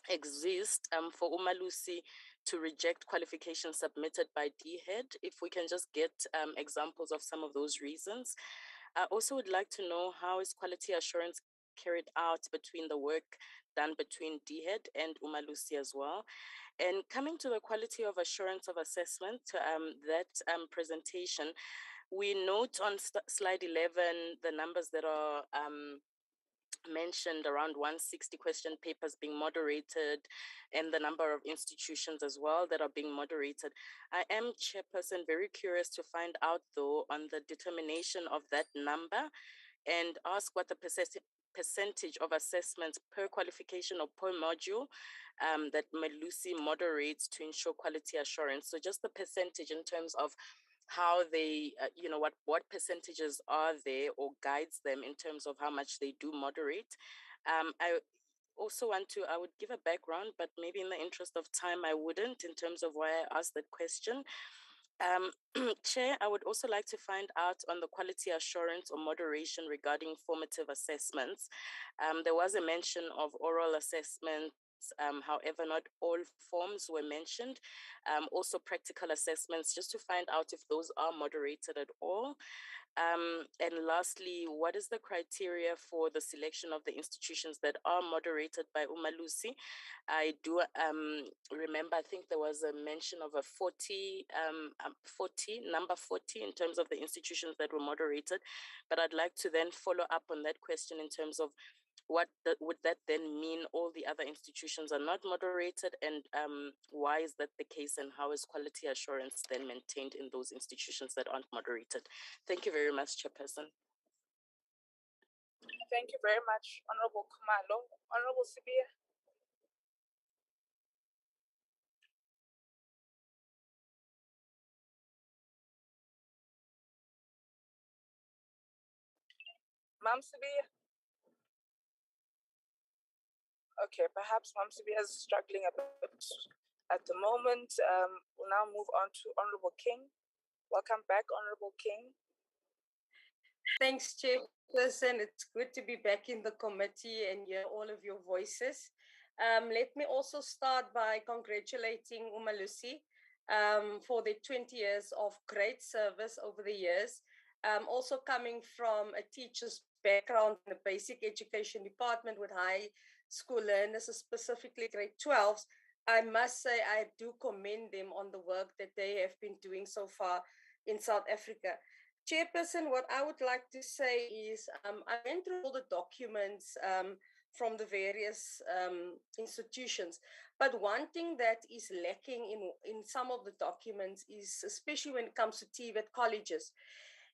exist for UMALUSI to reject qualifications submitted by DHET. If we can just get examples of some of those reasons. I also would like to know, how is quality assurance carried out between the work done between DHET and UMALUSI as well? And coming to the quality of assurance of assessment, that presentation, we note on slide 11 the numbers that are mentioned, around 160 question papers being moderated, and the number of institutions as well that are being moderated. I am, Chairperson, very curious to find out, though, on the determination of that number, and ask what the percentage of assessments per qualification or per module that UMALUSI moderates to ensure quality assurance. So just the percentage in terms of how they, what percentages are there, or guides them in terms of how much they do moderate. I also I would give a background, but maybe in the interest of time, I wouldn't, in terms of why I asked that question. Chair, I would also like to find out on the quality assurance or moderation regarding formative assessments. There was a mention of oral assessments. However, not all forms were mentioned. Also practical assessments, just to find out if those are moderated at all. And lastly, what is the criteria for the selection of the institutions that are moderated by UMALUSI? I do remember, I think there was a mention of a 40, number 40 in terms of the institutions that were moderated, but I'd like to then follow up on that question in terms of would that then mean all the other institutions are not moderated, and why is that the case, and how is quality assurance then maintained in those institutions that aren't moderated? Thank you very much, Chairperson. Thank you very much, Honorable Khumalo. Honorable Sibiya. Ma'am Sibiya. Okay, perhaps Ma'am Sibiya is struggling a bit at the moment. We'll now move on to Honorable King. Welcome back, Honorable King. Thanks, Chairperson. It's good to be back in the committee and hear all of your voices. Let me also start by congratulating UMALUSI for their 20 years of great service over the years. Also coming from a teacher's background in the basic education department with high school learners, specifically grade 12s, I must say I do commend them on the work that they have been doing so far in South Africa. Chairperson, what I would like to say is I went through all the documents from the various institutions, but one thing that is lacking in some of the documents is, especially when it comes to TVET colleges,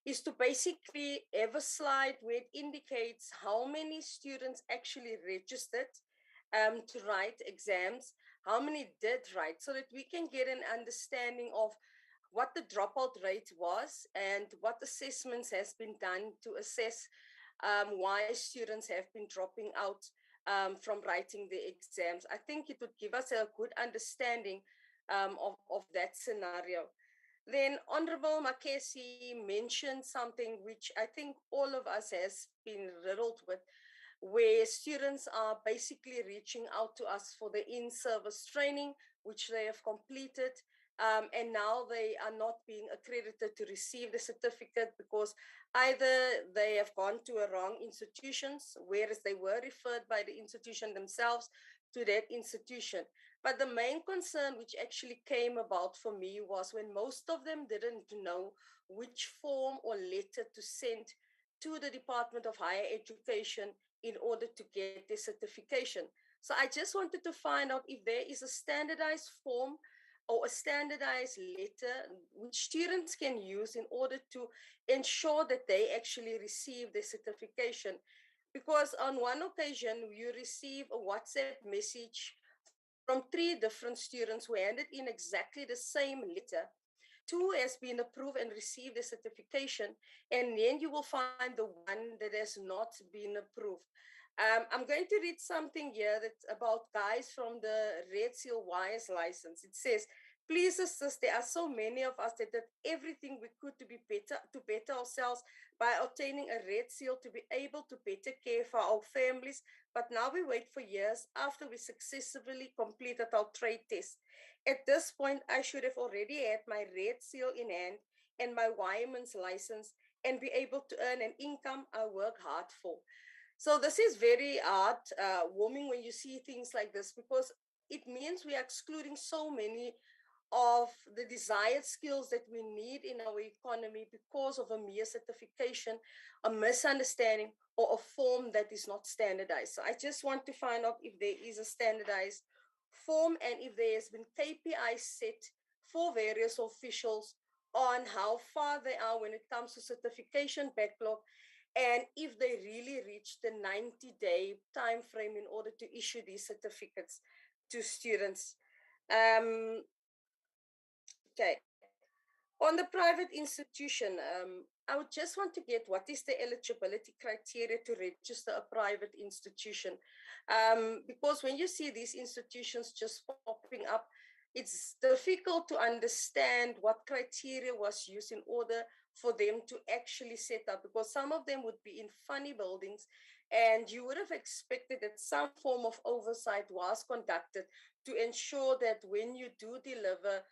is to basically have a slide where it indicates how many students actually registered to write exams, how many did write, so that we can get an understanding of what the dropout rate was and what assessments has been done to assess why students have been dropping out from writing the exams. I think it would give us a good understanding of that scenario. Then Honorable Makesi mentioned something which I think all of us has been riddled with, where students are basically reaching out to us for the in-service training, which they have completed, and now they are not being accredited to receive the certificate because either they have gone to a wrong institutions, whereas they were referred by the institution themselves to that institution. But the main concern which actually came about for me was when most of them didn't know which form or letter to send to the Department of Higher Education in order to get their certification. So I just wanted to find out if there is a standardized form or a standardized letter which students can use in order to ensure that they actually receive the certification. Because on one occasion, you receive a WhatsApp message from 3 different students who handed in exactly the same letter. 2 has been approved and received the certification, and then you will find the one that has not been approved. I'm going to read something here that's about guys from the Red Seal Wires license. It says, please assist, there are so many of us that did everything we could to better ourselves by obtaining a Red Seal to be able to better care for our families. But now we wait for years after we successfully completed our trade test. At this point, I should have already had my Red Seal in hand and my wireman's license and be able to earn an income I work hard for. So this is very heart-warming when you see things like this, because it means we are excluding so many of the desired skills that we need in our economy because of a mere certification, a misunderstanding, or a form that is not standardized. So I just want to find out if there is a standardized form and if there has been KPIs set for various officials on how far they are when it comes to certification backlog, and if they really reach the 90-day time frame in order to issue these certificates to students. Okay. On the private institution, I would just want to get what is the eligibility criteria to register a private institution? Because when you see these institutions just popping up, it's difficult to understand what criteria was used in order for them to actually set up, because some of them would be in funny buildings, and you would have expected that some form of oversight was conducted to ensure that when you do deliver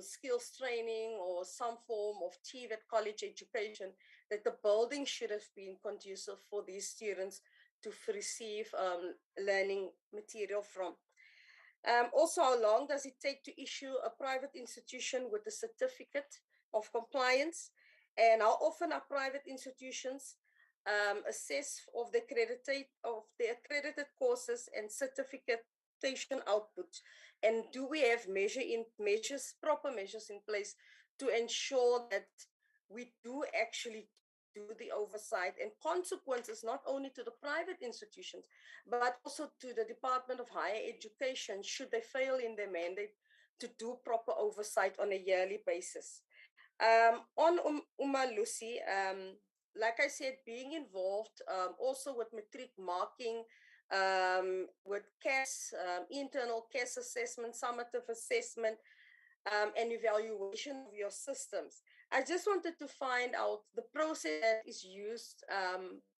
skills training or some form of TVET college education, that the building should have been conducive for these students to receive learning material from. Also, how long does it take to issue a private institution with a certificate of compliance? And how often are private institutions assess of the accredited courses and certification output? And do we have proper measures in place to ensure that we do actually do the oversight and consequences, not only to the private institutions, but also to the Department of Higher Education, should they fail in their mandate to do proper oversight on a yearly basis? On UMALUSI, like I said, being involved also with matric marking, with CAS, internal CAS assessment, summative assessment, and evaluation of your systems. I just wanted to find out the process that is used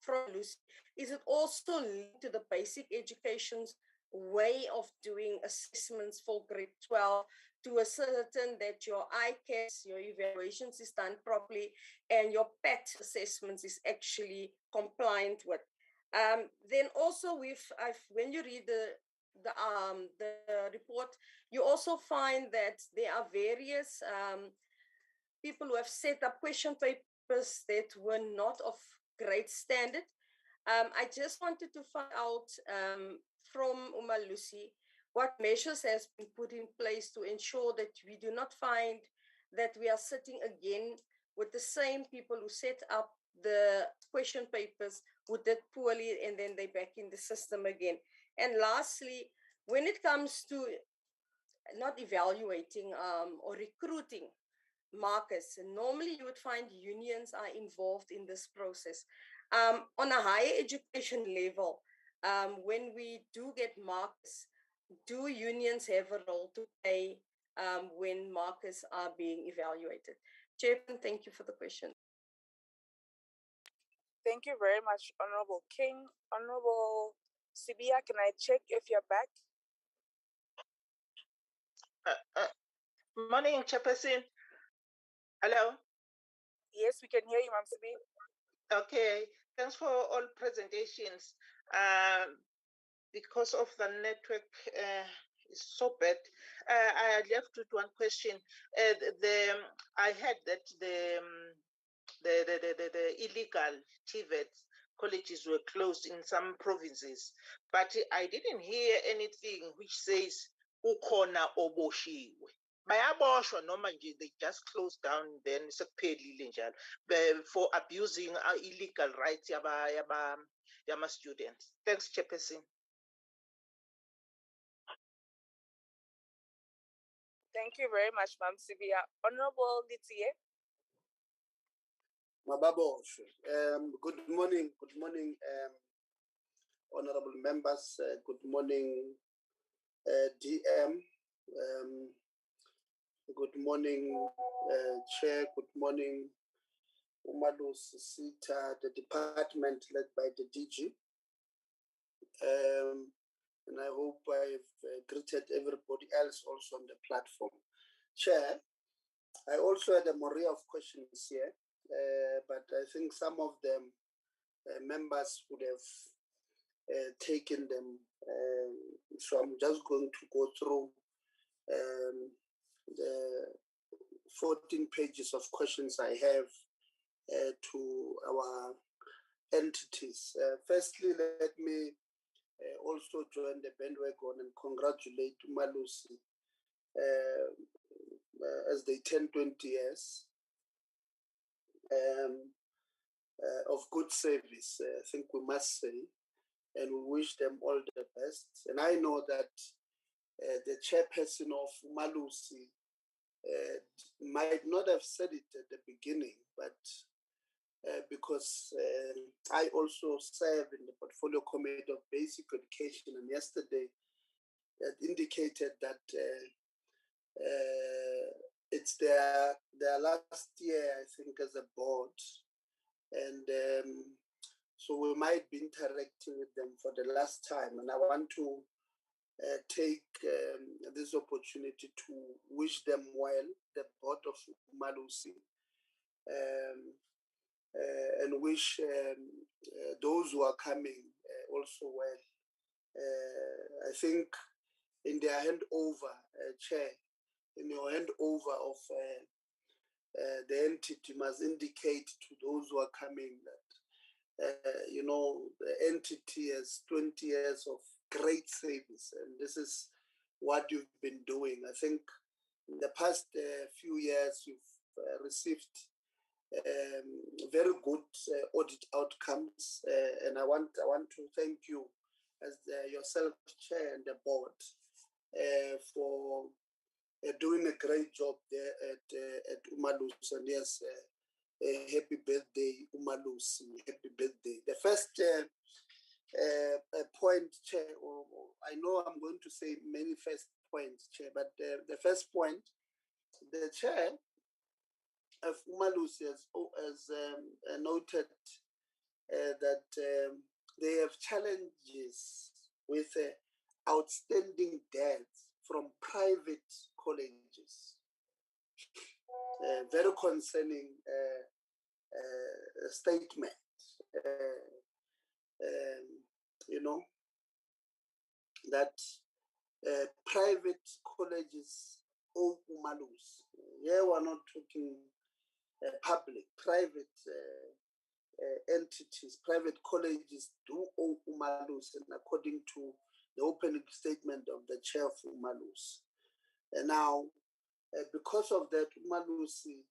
from UMALUSI. Is it also linked to the basic education's way of doing assessments for grade 12 to ascertain that your ICAS, your evaluations is done properly, and your PET assessments is actually compliant with? Then also when you read the report, you also find that there are various people who have set up question papers that were not of great standard. I just wanted to find out from UMALUSI what measures has been put in place to ensure that we do not find that we are sitting again with the same people who set up the question papers who did poorly, and then they back in the system again. And lastly, when it comes to not evaluating or recruiting markers, normally you would find unions are involved in this process. On a higher education level, when we do get markers, do unions have a role to play when markers are being evaluated? Chairman, thank you for the question. Thank you very much, Honorable King. Honorable Sibia, can I check if you're back? Morning, Chairperson. Hello? Yes, we can hear you, Ma'am Sibi. Okay, thanks for all presentations. Because of the network is so bad, I left with one question. I heard that the illegal TVET colleges were closed in some provinces, but I didn't hear anything which says ukhona oboshiwe. Bayaboshwa noma nje they just closed down then sekuphelile njalo for abusing illegal rights yama students. Thanks, Chairperson. Thank you very much, Ma'am Sibia. Honorable Litiye. Good morning, honorable members. Good morning, DM. Good morning, Chair. Good morning, UMALUSI, SITA, the department led by the DG. And I hope I've greeted everybody else also on the platform. Chair, I also had a moria of questions here, but I think some of them members would have taken them. So I'm just going to go through the 14 pages of questions I have to our entities. Firstly, let me also join the bandwagon and congratulate UMALUSI as they turn 20 years of good service, I think we must say, and we wish them all the best. And I know that the chairperson of UMALUSI might not have said it at the beginning, but because I also serve in the Portfolio Committee of Basic Education, and yesterday it indicated that It's their last year, I think, as a board, and so we might be interacting with them for the last time. And I want to take this opportunity to wish them well, the board of UMALUSI, and wish those who are coming also well. I think in their handover, Chair, in your handover of the entity must indicate to those who are coming that, you know, the entity has 20 years of great service, and this is what you've been doing. I think in the past few years, you've received very good audit outcomes, and I want to thank you as yourself, Chair, and the board for doing a great job there at UMALUSI. And yes, happy birthday, UMALUSI. Happy birthday. The first point, Chair, or I know I'm going to say many first points, Chair, but the first point, the Chair of UMALUSI has noted that they have challenges with outstanding debts from private colleges. Very concerning statement. You know, that private colleges owe UMALUSI. Here we're not talking public, private entities, private colleges do owe UMALUSI, and according to the opening statement of the chair of UMALUSI. And now, because of that, UMALUSI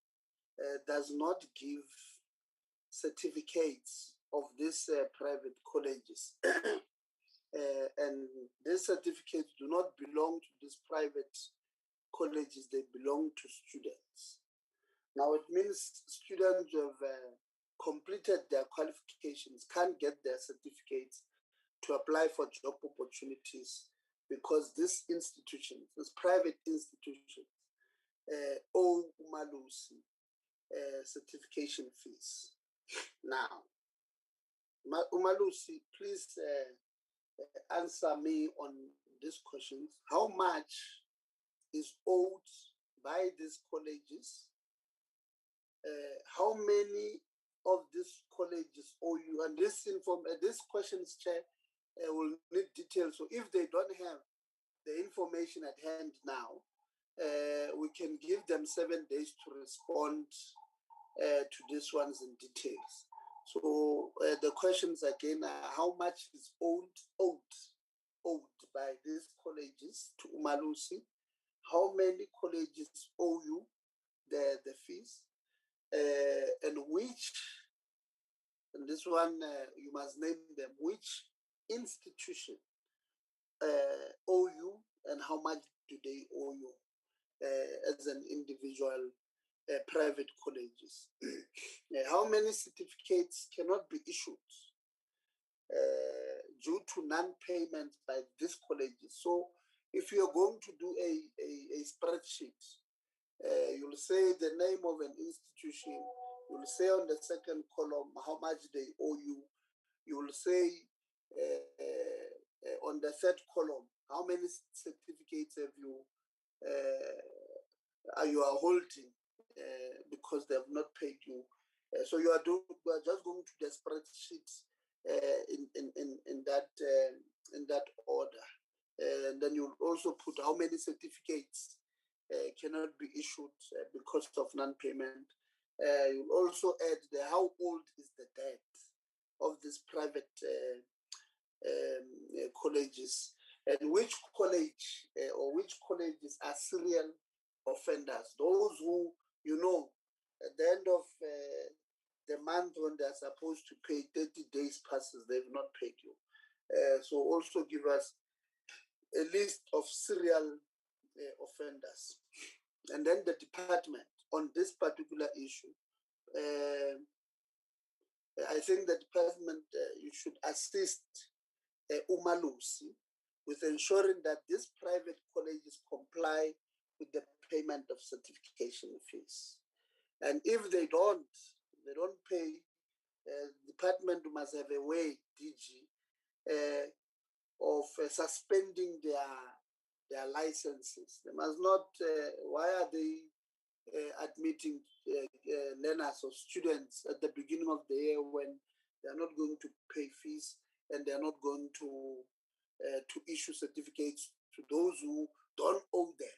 does not give certificates of these private colleges. And these certificates do not belong to these private colleges, they belong to students. Now it means students who have completed their qualifications can't get their certificates to apply for job opportunities because these institutions, these private institutions, owe UMALUSI certification fees. Now, UMALUSI, please answer me on these questions. How much is owed by these colleges? How many of these colleges owe you? And this questions, Chair, will need details. So if they don't have the information at hand now, we can give them 7 days to respond to these ones in details. So the questions again are: how much is owed by these colleges to UMALUSI? How many colleges owe you the fees? And which, and this one you must name them, which institution owe you, and how much do they owe you as an individual private colleges? How many certificates cannot be issued due to non-payment by these colleges? So if you're going to do a spreadsheet, you'll say the name of an institution, you'll say on the second column how much they owe you, you'll say on the third column how many certificates have you are holding because they have not paid you. So you are just going to the spreadsheet in that order, and then you'll also put how many certificates cannot be issued because of non-payment. You'll also add how old is the debt of these private colleges, and which college or which colleges are serial offenders, those who, you know, at the end of the month when they're supposed to pay, 30 days passes, they've not paid you. So also give us a list of serial offenders. And then the department on this particular issue, I think the department, you should assist UMALUSI with ensuring that these private colleges comply with the payment of certification fees. And if they don't pay, the department must have a way, DG, of suspending their licenses. They must not, why are they admitting learners or students at the beginning of the year when they're not going to pay fees and they're not going to issue certificates to those who don't owe them?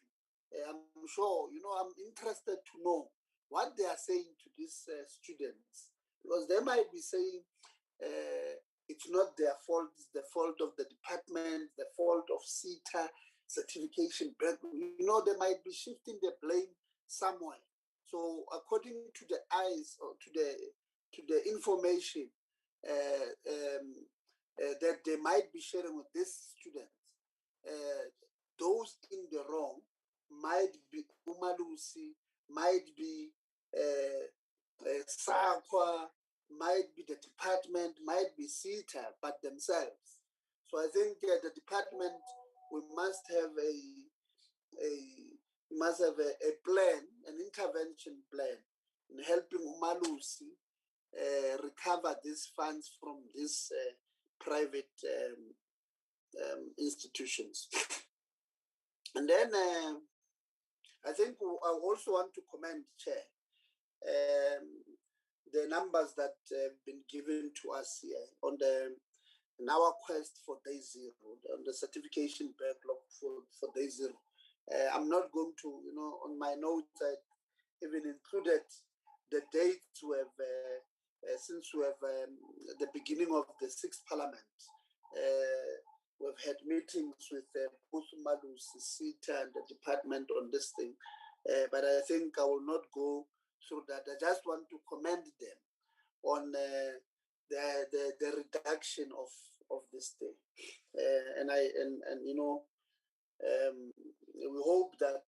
I'm sure, I'm interested to know what they are saying to these students, because they might be saying it's not their fault, it's the fault of the department, the fault of SITA certification. They might be shifting the blame somewhere. So according to the eyes or to the information that they might be sharing with these students, those in the wrong might be UMALUSI, might be SAQA, might be the department, might be SITA, but themselves. So I think the department, we must have a plan, an intervention plan in helping UMALUSI recover these funds from these private institutions. And then I think I also want to commend, Chair, the numbers that have been given to us here in our quest for day zero, on the certification backlog for day zero. I'm not going to, on my notes, I even included the dates we have, since we have the beginning of the 6th Parliament. We've had meetings with both UMALUSI, SITA, and the department on this thing. But I think I will not go through that. I just want to commend them on the reduction of this thing. We hope that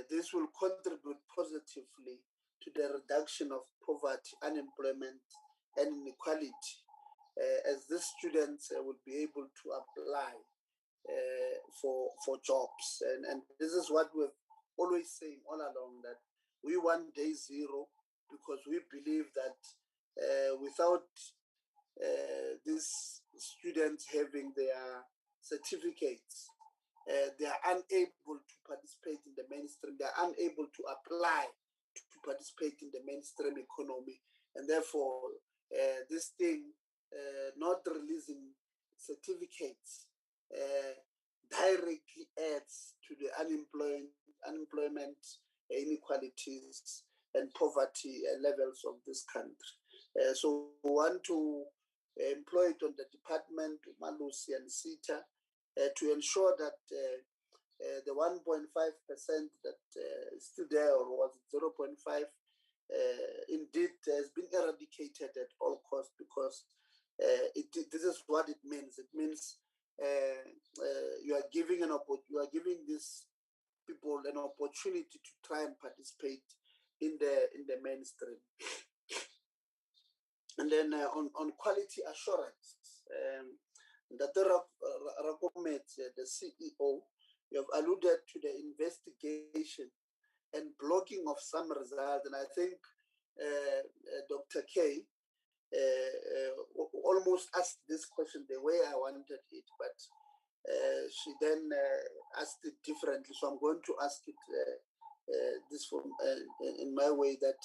this will contribute positively to the reduction of poverty, unemployment, and inequality, as these students will be able to apply for jobs. And this is what we've always saying all along, that we want day zero because we believe that without these students having their certificates, they are unable to participate in the mainstream, they are unable to apply to participate in the mainstream economy. And therefore, this thing, not releasing certificates, directly adds to the unemployment inequalities and poverty levels of this country. So we want to employ it on the department, UMALUSI and SITA, to ensure that the 1.5% that is still there, or was it 0.5, indeed has been eradicated at all costs, because this is what it means. It means you are giving these people an opportunity to try and participate in the mainstream. And then on quality assurance, the CEO, you have alluded to the investigation and blocking of some results, and I think Dr. K almost asked this question the way I wanted it, but she then asked it differently. So I'm going to ask it this from in my way, that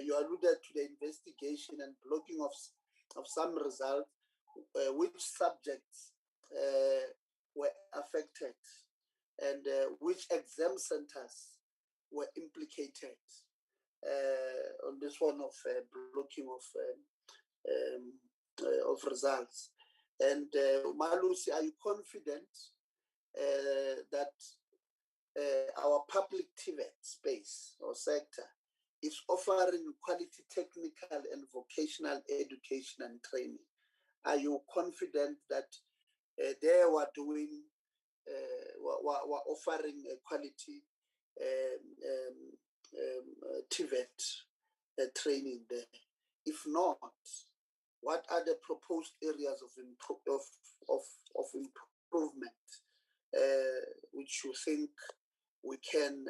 you alluded to the investigation and blocking of some results. Which subjects were affected, and which exam centers were implicated on this one of blocking of results. And UMALUSI, are you confident that our public TVET space or sector is offering quality technical and vocational education and training? Are you confident that they were doing, were offering a quality TVET training there? If not, what are the proposed areas of improvement which you think we can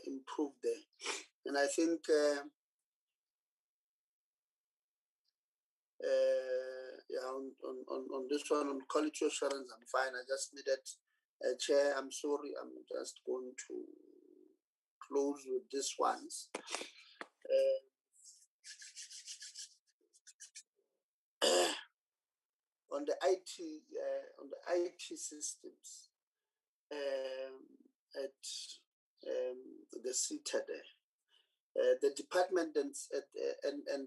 improve there. And I think on this one, on quality assurance, I'm fine. I just needed a chair. I'm sorry. I'm just going to close with this ones. On the IT systems at the SITA there, the department and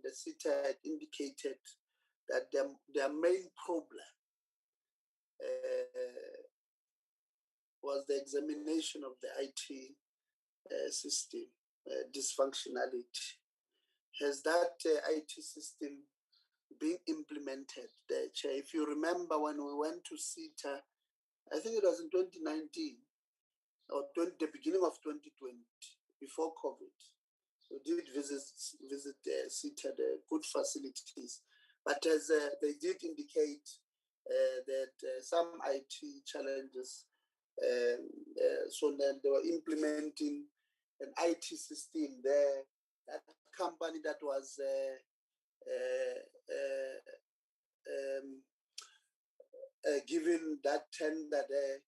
the SITA had indicated that their main problem was the examination of the IT system dysfunctionality. Has that IT system been implemented? If you remember when we went to SITA, I think it was in 2019 or the beginning of 2020, before COVID. We did visit SITA, the good facilities. But as they did indicate that some IT challenges, so then they were implementing an IT system there. That company that was given that tender there,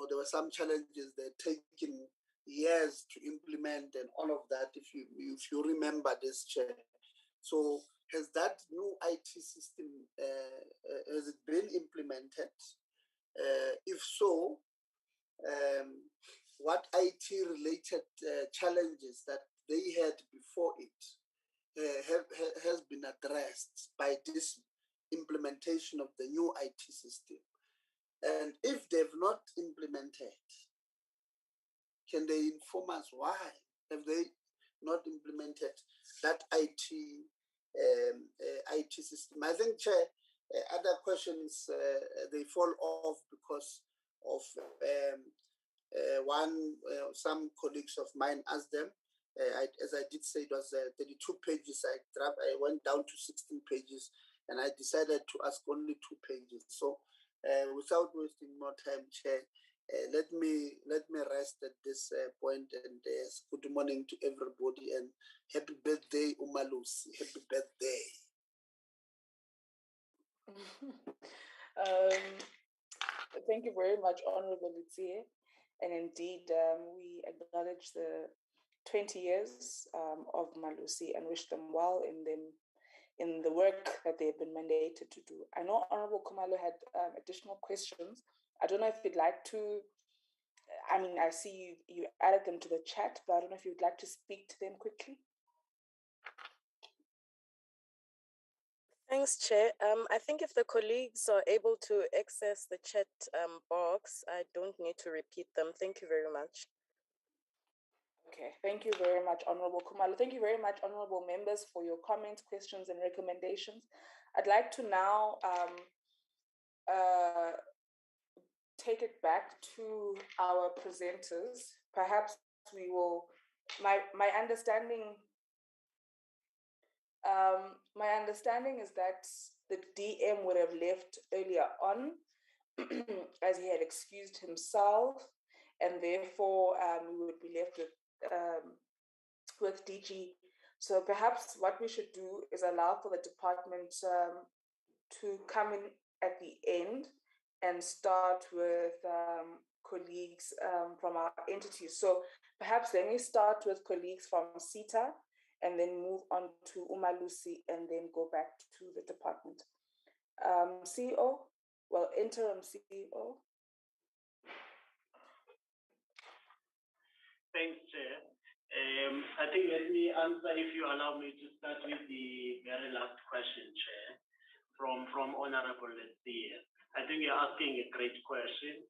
there were some challenges. They're taking years to implement and all of that, if you remember this, Chair. So has that new IT system, has it been implemented? If so, what IT-related challenges that they had before it has been addressed by this implementation of the new IT system? And if they've not implemented, can they inform us why have they not implemented that IT system? I think, Chair, other questions, they fall off because of some colleagues of mine asked them. As I did say, it was 32 pages. I went down to 16 pages, and I decided to ask only 2 pages. So without wasting more time, Chair, let me rest at this point, and good morning to everybody, and happy birthday, UMALUSI. Happy birthday. Thank you very much, Honorable Lutie. And indeed, we acknowledge the 20 years of UMALUSI and wish them well in the work that they've been mandated to do. I know Honorable Khumalo had additional questions. I don't know if you'd like to, I see you added them to the chat, but I don't know if you'd like to speak to them quickly. Thanks, Chair. I think if the colleagues are able to access the chat box, I don't need to repeat them. Thank you very much. Okay, thank you very much, Honorable Khumalo. Thank you very much, honorable members, for your comments, questions, and recommendations. I'd like to now take it back to our presenters. Perhaps we will, my understanding is that the DM would have left earlier on as he had excused himself, and therefore we would be left with DG. So perhaps what we should do is allow for the department to come in at the end and start with colleagues from our entities. So perhaps let me start with colleagues from SITA and then move on to UMALUSI and then go back to the department. CEO, well, interim CEO. Thanks, Chair. I think let me answer, if you allow me to start with the very last question, Chair, from Honorable Lutie. I think you're asking a great question.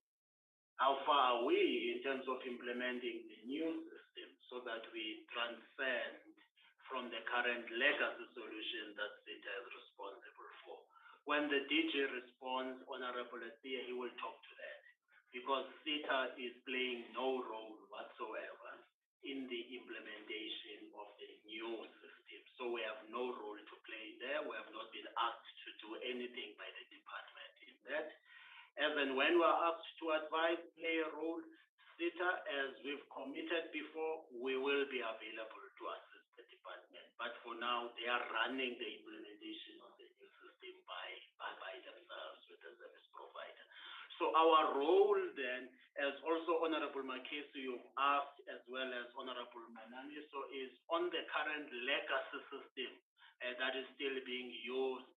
How far are we in terms of implementing the new system so that we transcend from the current legacy solution that SITA is responsible for? When the DG responds, Honorable Lutie, he will talk to that, because SITA is playing no role whatsoever in the implementation of the new system. So we have no role to play there. We have not been asked to do anything by the department in that. As and when we're asked to advise, play a role, SITA, as we've committed before, we will be available to assist the department. But for now, they are running the implementation of the new system by themselves with the service provider. So our role then, as also Honorable Makesi, you've asked, as well as Honorable Mananiso, is on the current legacy system that is still being used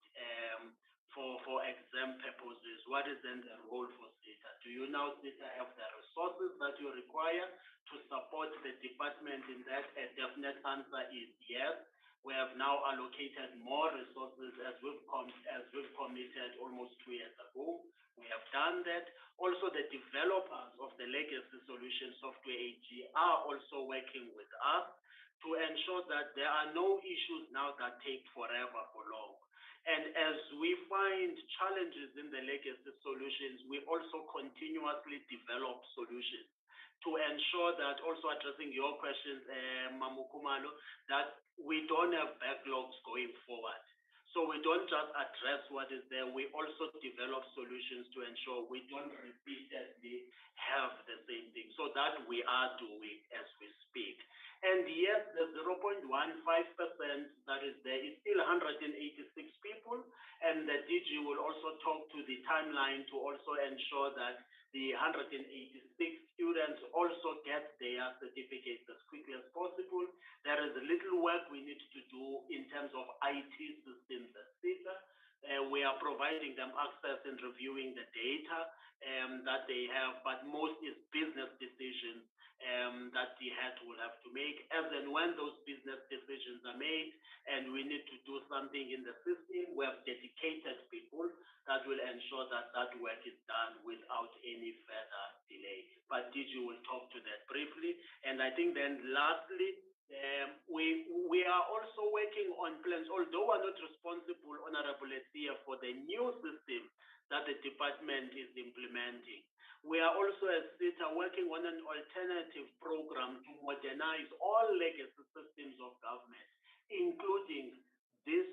for exam purposes. What is then the role for SITA? Do you now, SITA, have the resources that you require to support the department in that? A definite answer is yes. We have now allocated more resources as we've committed almost 2 years ago. We have done that. Also, the developers of the legacy solution software AG are also working with us to ensure that there are no issues now that take forever for long. And as we find challenges in the legacy solutions, we also continuously develop solutions to ensure that, also addressing your questions, Mamukumalo, that we don't have backlogs going forward. So we don't just address what is there, we also develop solutions to ensure we don't repeatedly have the same thing. So that we are doing as we speak. And yes, the 0.15% that is there is still 186 people, and the DG will also talk to the timeline to also ensure that the 186 students also get their certificates as quickly as possible. There is a little work we need to do in terms of IT systems at SITA. We are providing them access and reviewing the data that they have, but most is business decisions that DHET will have to make. As and when those business decisions are made and we need to do something in the system, we have dedicated people that will ensure that that work is done without any further delay. But DG will talk to that briefly. And I think then lastly, we are also working on plans, although we're not responsible, Honorable Etia, for the new system that the department is implementing. We are also, as SITA, working on an alternative program to modernize all legacy systems of government, including this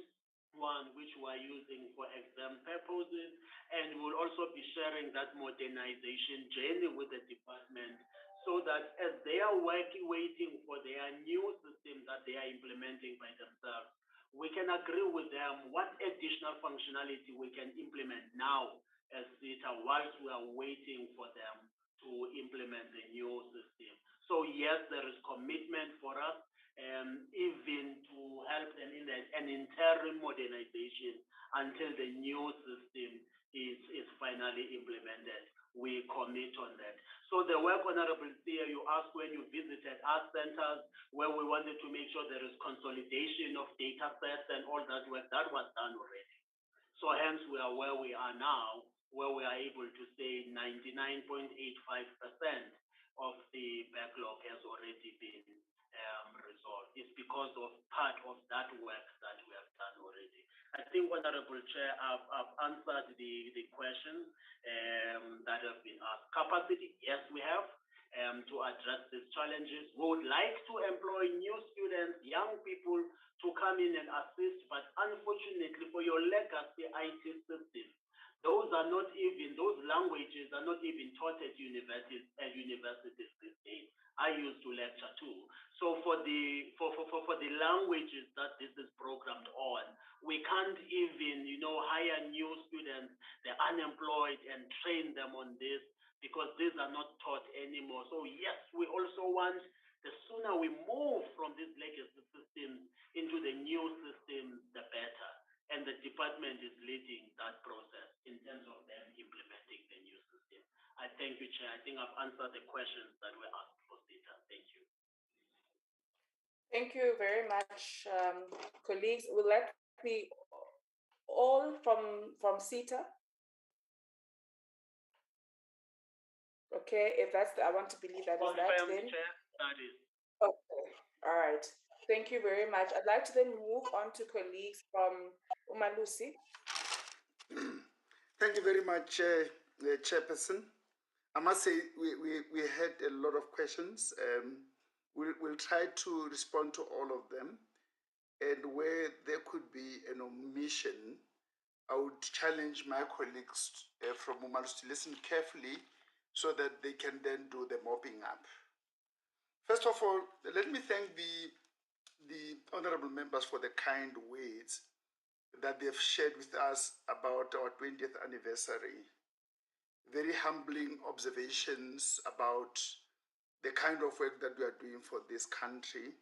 one which we're using for exam purposes, and we'll also be sharing that modernization journey with the department so that as they are waiting for their new system that they are implementing by themselves, we can agree with them what additional functionality we can implement now as SITA whilst we are waiting for them to implement the new system. So yes, there is commitment for us even to help them in an interim modernization until the new system is finally implemented. We commit on that. So the work, Honorable Sia, you asked when you visited our centers where we wanted to make sure there is consolidation of data sets and all that work, that was done already. So hence we are where we are now, where we are able to say 99.85% of the backlog has already been resolved. It's because of part of that work that we have done already. I think, Honorable Chair, I've answered the questions that have been asked. Capacity, yes, we have to address these challenges. We would like to employ new students, young people to come in and assist, but unfortunately for your legacy IT system, those languages are not even taught at universities these days. I used to lecture too. So for the languages that this is programmed on, we can't even, hire new students, they're unemployed, and train them on this because these are not taught anymore. So yes, we also want, the sooner we move from these legacy systems into the new system, the better. And the department is leading that process in terms of them implementing the new system. I thank you, Chair. I think I've answered the questions that were asked for SITA. Thank you. Thank you very much, colleagues. Will that be all from SITA? Okay, if that's I want to believe that is that then. Chair, that is. Okay, all right. Thank you very much. I'd like to then move on to colleagues from UMALUSI. Thank you very much, Chairperson. I must say we had a lot of questions. We'll try to respond to all of them. And where there could be an omission, I would would challenge my colleagues from UMALUSI to listen carefully so that they can then do the mopping up. First of all, let me thank the honorable members for the kind words that they've shared with us about our 20th anniversary. Very humbling observations about the kind of work that we are doing for this country.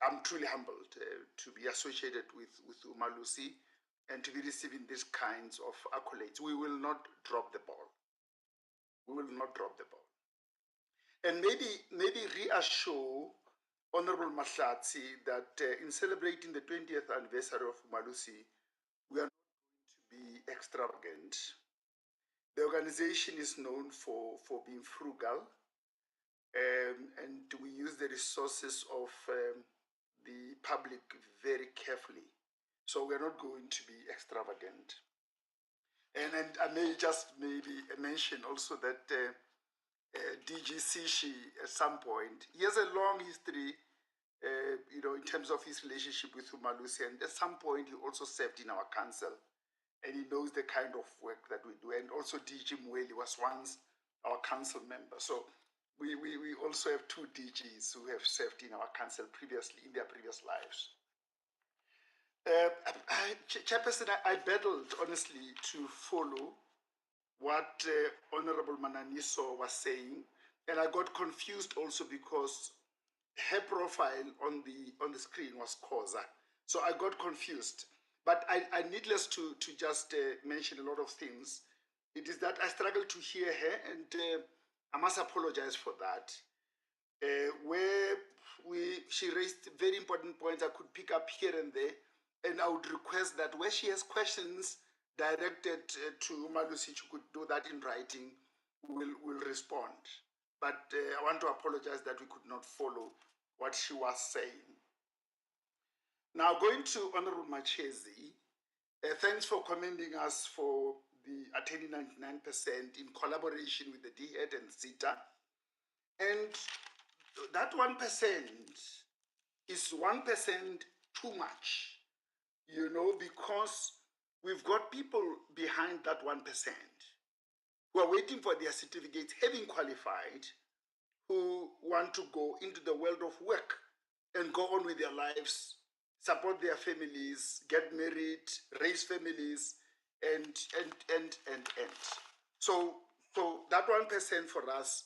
I'm truly humbled to be associated with UMALUSI and to be receiving these kinds of accolades. We will not drop the ball. We will not drop the ball. And maybe reassure Honorable Mahlatsi that in celebrating the 20th anniversary of UMALUSI, we are not going to be extravagant. The organization is known for being frugal, and we use the resources of the public very carefully. So we're not going to be extravagant. And I may just maybe mention also that DG Sishi at some point, he has a long history, in terms of his relationship with UMALUSI, and at some point he also served in our council, and he knows the kind of work that we do. And also DG Mweli was once our council member. So we also have two DGs who have served in our council previously, in their previous lives. Chairperson, I battled, honestly, to follow what Honorable Mananiso was saying, and I got confused also because her profile on the screen was Koza. So I got confused. But I needless to just mention a lot of things. It is that I struggled to hear her, and I must apologize for that. Where she raised very important points I could pick up here and there, and I would request that where she has questions directed to UMALUSI, she could do that in writing, will respond. But I want to apologize that we could not follow what she was saying. Now, going to Honorable Machezi, thanks for commending us for the attaining 99% in collaboration with the DHET and SITA. And that 1% is 1% too much, because we've got people behind that 1% who are waiting for their certificates, having qualified, who want to go into the world of work and go on with their lives, support their families, get married, raise families, and. So that 1% for us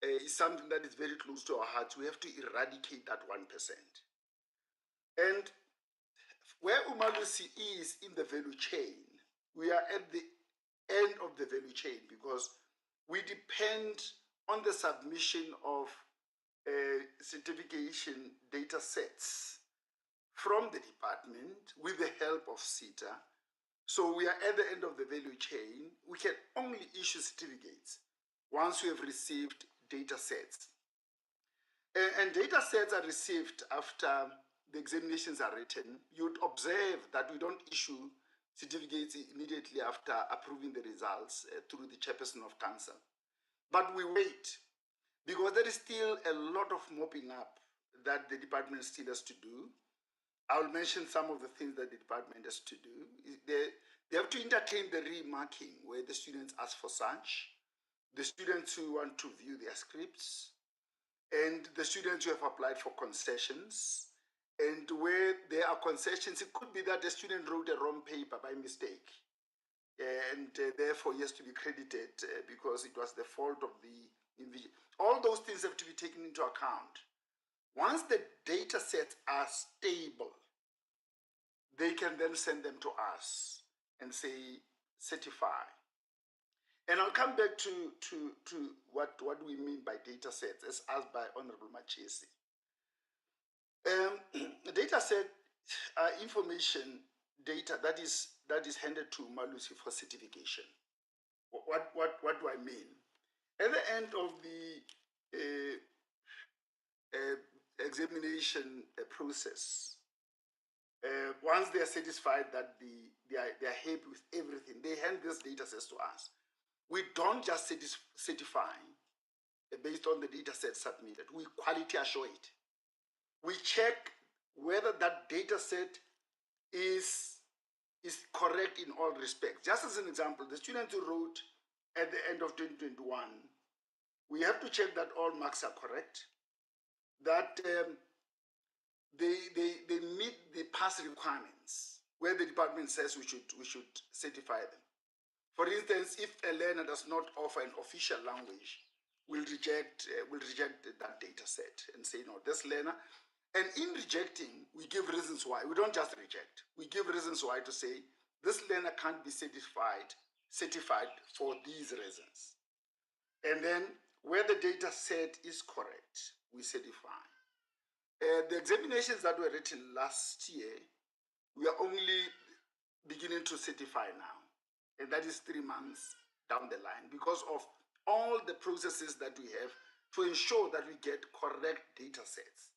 is something that is very close to our hearts. We have to eradicate that 1%. And where UMALUSI is in the value chain, we are at the end of the value chain because we depend on the submission of certification data sets from the department with the help of SITA. So we are at the end of the value chain. We can only issue certificates once we have received data sets. And data sets are received after the examinations are written. You'd observe that we don't issue certificates immediately after approving the results through the chairperson of council. But we wait because there is still a lot of mopping up that the department still has to do. I will mention some of the things that the department has to do. They have to entertain the remarking where the students ask for such, the students who want to view their scripts, and the students who have applied for concessions. And where there are concessions, it could be that the student wrote a wrong paper by mistake, and therefore he has to be credited because it was the fault of the individual. All those things have to be taken into account. Once the data sets are stable, they can then send them to us and say, certify. And I'll come back to what we mean by data sets as asked by Honorable Machesi. Data set information data that is handed to UMALUSI for certification. What do I mean? At the end of the examination process, once they are satisfied that they are happy with everything, they hand this data sets to us. We don't just certify based on the data set submitted. We quality assure it. We check whether that data set is is correct in all respects. Just as an example, the students who wrote at the end of 2021, we have to check that all marks are correct, that they meet the pass requirements where the department says we should certify them. For instance, if a learner does not offer an official language, we'll reject that data set and say, no, this learner. And in rejecting, we give reasons why. We don't just reject. We give reasons why to say, this learner can't be certified for these reasons. And then where the data set is correct, we certify. The examinations that were written last year, we are only beginning to certify now. And that is 3 months down the line because of all the processes that we have to ensure that we get correct data sets.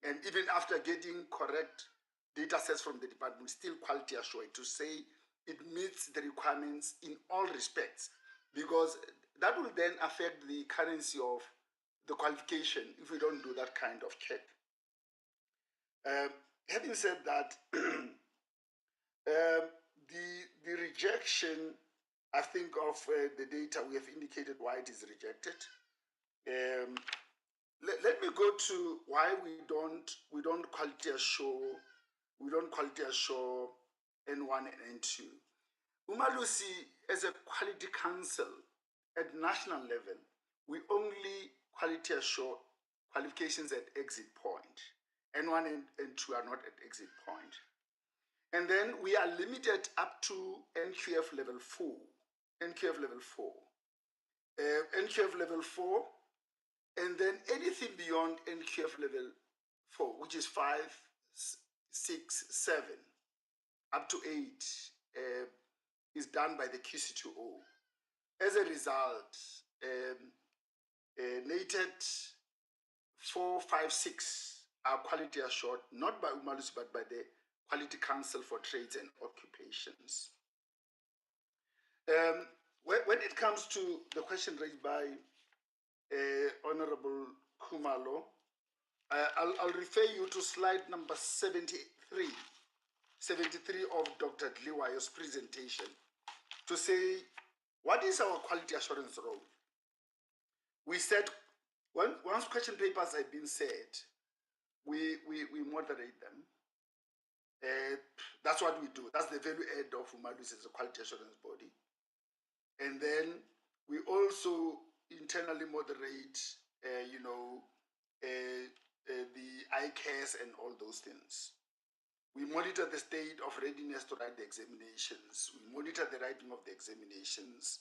And even after getting correct data sets from the department, still quality assured to say it meets the requirements in all respects, because that will then affect the currency of the qualification if we don't do that kind of check. Having said that, the rejection, I think, of the data, we have indicated why it is rejected. Let me go to why we don't quality assure N1 and N2. UMALUSI, as a quality council at national level, we only quality assure qualifications at exit point. N1 and N2 are not at exit point. And then we are limited up to NQF level 4. NQF level 4. NQF level 4, and then anything beyond NQF level 4, which is 5, 6, 7, up to 8, is done by the QC2O. As a result, NATED 4, 5, 6 are quality assured, not by UMALUSI, but by the Quality Council for Trades and Occupations. When it comes to the question raised by Honorable Khumalo, I'll refer you to slide number 73 of Dr. Dliwayo's presentation to say, what is our quality assurance role? We said, once question papers have been said, we moderate them. That's what we do. That's the value add of UMALUSI as a quality assurance body. And then we also internally moderate, the ICAS and all those things. We monitor the state of readiness to write the examinations. We monitor the writing of the examinations.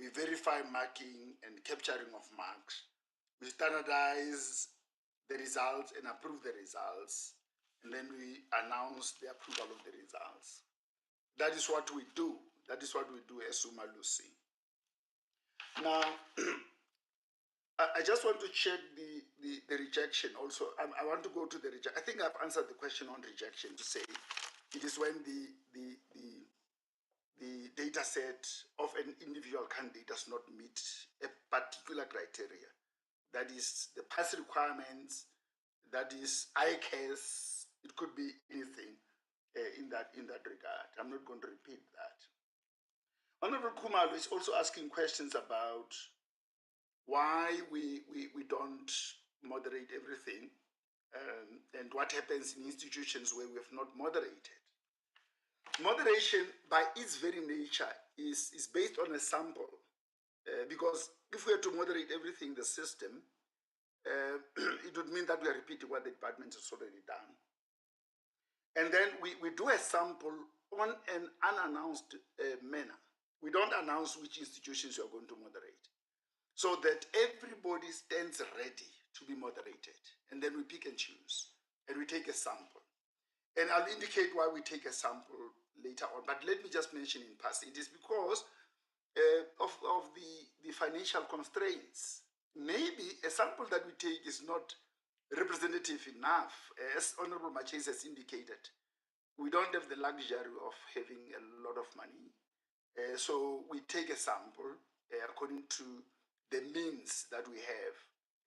We verify marking and capturing of marks. We standardize the results and approve the results. And then we announce the approval of the results. That is what we do. That is what we do as UMALUSI. Now, I just want to check the rejection also. I want to go to the rejection. I think I've answered the question on rejection to say it is when the data set of an individual candidate does not meet a particular criteria. That is the pass requirements, that is ICAS, it could be anything in that regard. I'm not going to repeat that. Honorable Khumalo is also asking questions about why we don't moderate everything and what happens in institutions where we have not moderated. Moderation, by its very nature, is based on a sample because if we are to moderate everything in the system, it would mean that we are repeating what the department has already done. And then we do a sample on an unannounced manner. We don't announce which institutions we are going to moderate, so that everybody stands ready to be moderated. And then we pick and choose, and we take a sample. And I'll indicate why we take a sample later on. But let me just mention in passing, it is because of the financial constraints. Maybe a sample that we take is not representative enough. As Honorable Machis has indicated, we don't have the luxury of having a lot of money. So we take a sample according to the means that we have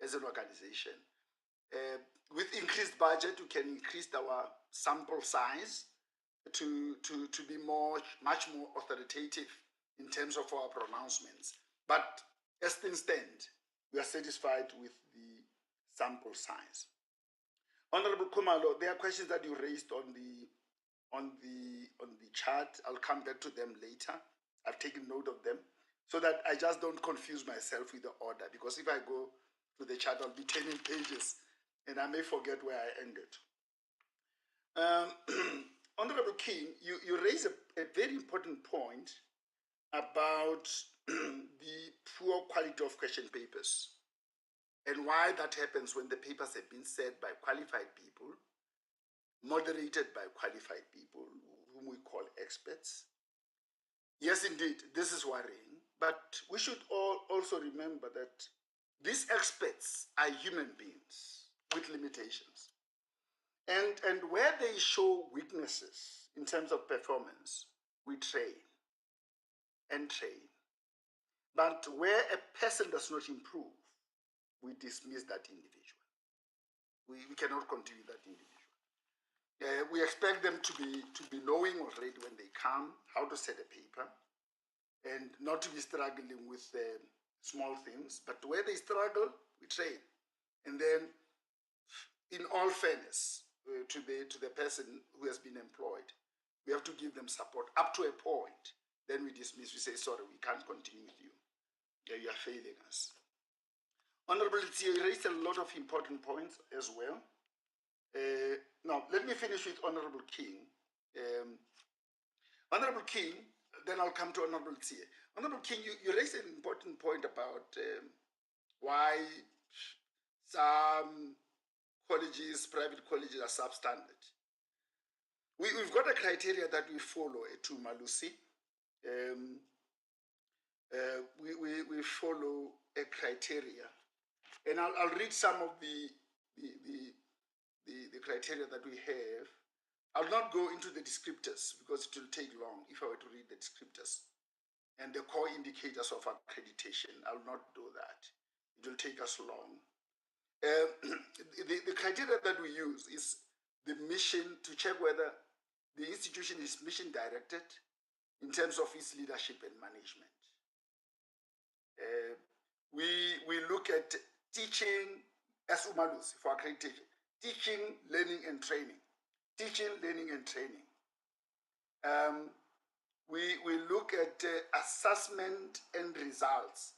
as an organization. With increased budget, we can increase our sample size to be much more authoritative in terms of our pronouncements. But as things stand, we are satisfied with the sample size. Honorable Kumalo, there are questions that you raised on the chart. I'll come back to them later. I've taken note of them so that I just don't confuse myself with the order, because if I go to the chart, I'll be turning pages and I may forget where I ended. Honorable King, you raise a very important point about the poor quality of question papers and why that happens when the papers have been set by qualified people, moderated by qualified people, whom we call experts. Yes, indeed, this is worrying, but we should also remember that these experts are human beings with limitations. And where they show weaknesses in terms of performance, we train and train. But where a person does not improve, we dismiss that individual. We cannot continue that individual. We expect them to be knowing already when they come how to set a paper and not to be struggling with small things. But where they struggle, we train. And then, in all fairness to the person who has been employed, we have to give them support up to a point. Then we dismiss, we say, sorry, we can't continue with you. You are failing us. Honorable Tia, you raised a lot of important points as well. Now, let me finish with Honorable King. Honorable King, then I'll come to Honorable Tia. Honorable King, you raised an important point about why some colleges, private colleges, are substandard. We've got a criteria that we follow at UMALUSI. We follow a criteria, and I'll read some of the criteria that we have. I'll not go into the descriptors because it will take long if I were to read the descriptors and the core indicators of accreditation. I'll not do that. It will take us long. The criteria that we use is the mission, to check whether the institution is mission directed in terms of its leadership and management. We look at teaching as UMALUSI for accreditation, teaching, learning and training. Teaching, learning and training. We look at assessment and results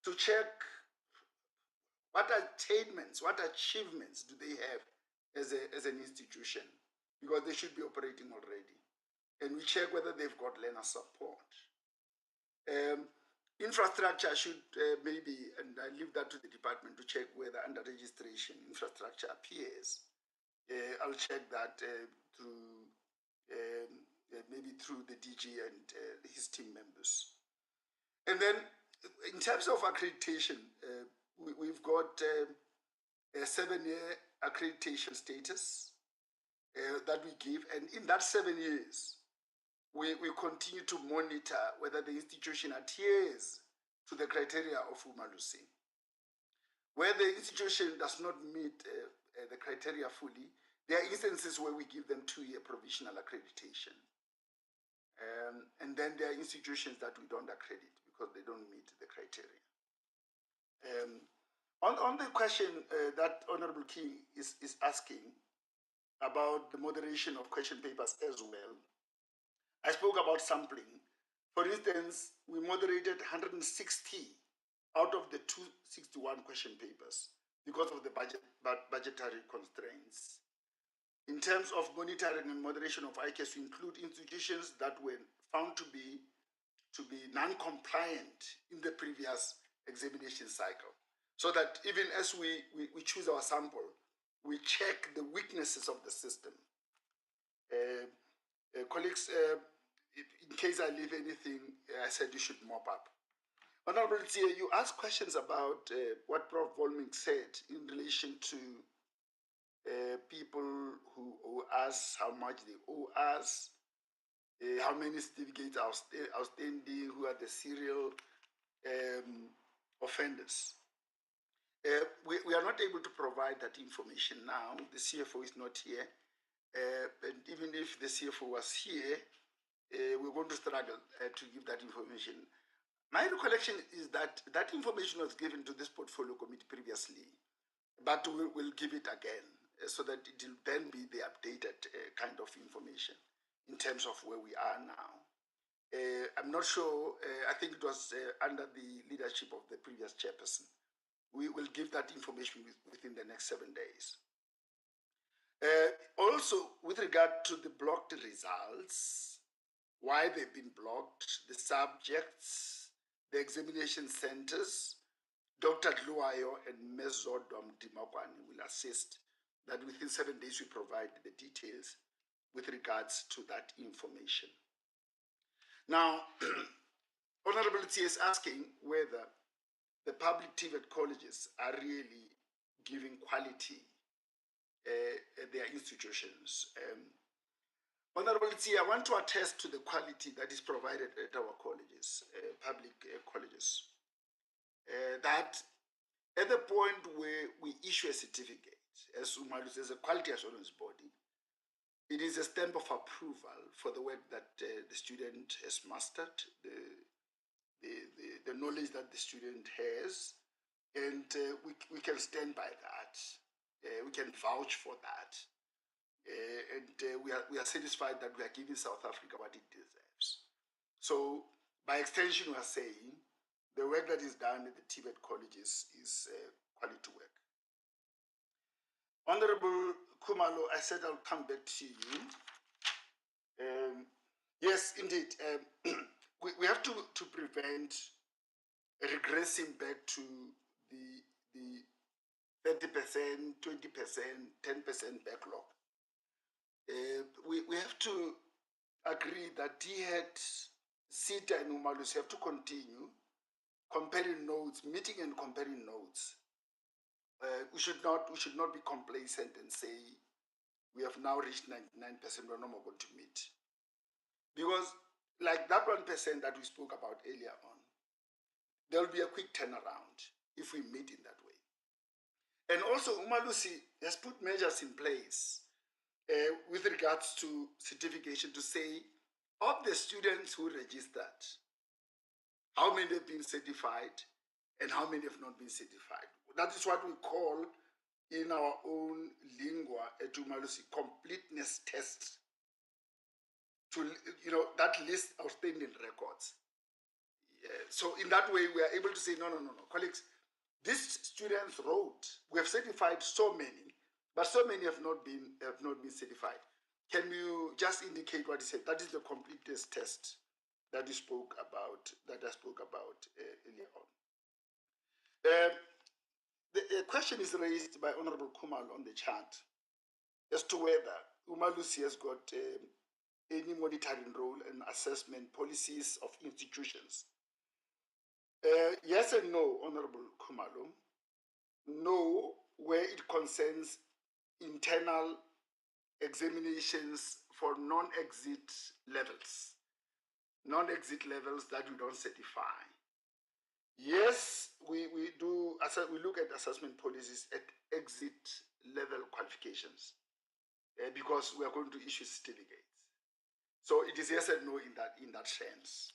to check what attainments, what achievements do they have as an institution, because they should be operating already. And we check whether they've got learner support. Infrastructure should maybe, and I leave that to the department to check whether under registration infrastructure appears. I'll check that through maybe through the DG and his team members. And then in terms of accreditation, we've got a 7-year accreditation status that we give, and in that 7 years, we continue to monitor whether the institution adheres to the criteria of UMALUSI. Where the institution does not meet the criteria fully, there are instances where we give them 2-year provisional accreditation. And then there are institutions that we don't accredit because they don't meet the criteria. On the question that Honorable King is asking about the moderation of question papers as well, I spoke about sampling. For instance, we moderated 160 out of the 261 question papers because of the budgetary constraints. In terms of monitoring and moderation of ICAS, we include institutions that were found to be non-compliant in the previous examination cycle, so that even as we choose our sample, we check the weaknesses of the system. Colleagues, in case I leave anything, I said you should mop up. Honorable Tia, you asked questions about what Prof. Volming said in relation to people who owe us, how much they owe us, how many certificates are outstanding, who are the serial offenders. We are not able to provide that information now. The CFO is not here. And even if the CFO was here, we're going to struggle to give that information. My recollection is that that information was given to this portfolio committee previously, but we'll give it again so that it will then be the updated kind of information in terms of where we are now. I'm not sure, I think it was under the leadership of the previous chairperson. We will give that information within the next 7 days. Also, with regard to the blocked results, why they've been blocked, the subjects, the examination centers, Dr. Dluayo and Ms. Zodom Dimakwani will assist that within 7 days we provide the details with regards to that information. Now, Honorability is asking whether the public TVET colleges are really giving quality at their institutions. Honorability, I want to attest to the quality that is provided at our colleges, public colleges. That at the point where we issue a certificate, as UMALUSI, as a quality assurance body, it is a stamp of approval for the work that the student has mastered, the knowledge that the student has, and we can stand by that. We can vouch for that. We are satisfied that we are giving South Africa what it deserves. So, by extension, we are saying the work that is done at the TVET colleges is quality work. Honorable Khumalo, I said I'll come back to you. Yes, indeed. We have to prevent regressing back to the 30%, 20%, 10% backlog. We have to agree that DHET, SITA, and UMALUSI have to continue comparing notes, meeting and comparing notes. We should not be complacent and say we have now reached 99%, we're no more going to meet. Because like that 1% that we spoke about earlier on, there will be a quick turnaround if we meet in that way. And also UMALUSI has put measures in place with regards to certification to say, of the students who registered, how many have been certified and how many have not been certified. That is what we call in our own lingua at UMALUSI completeness test. To, that lists outstanding records. So in that way, we are able to say, no, colleagues, these students wrote, we have certified so many, but so many have not been certified. Can you just indicate what you said? That is the completeness test that you spoke about, that I spoke about earlier on. The question is raised by Honorable Kumal on the chat as to whether UMALUSI has got any monitoring role and assessment policies of institutions. Yes and no, Honorable Khumalo. No, where it concerns internal examinations for non-exit levels. Non-exit levels that we don't certify. Yes, we look at assessment policies at exit level qualifications because we are going to issue certificates. So it is yes and no in that sense.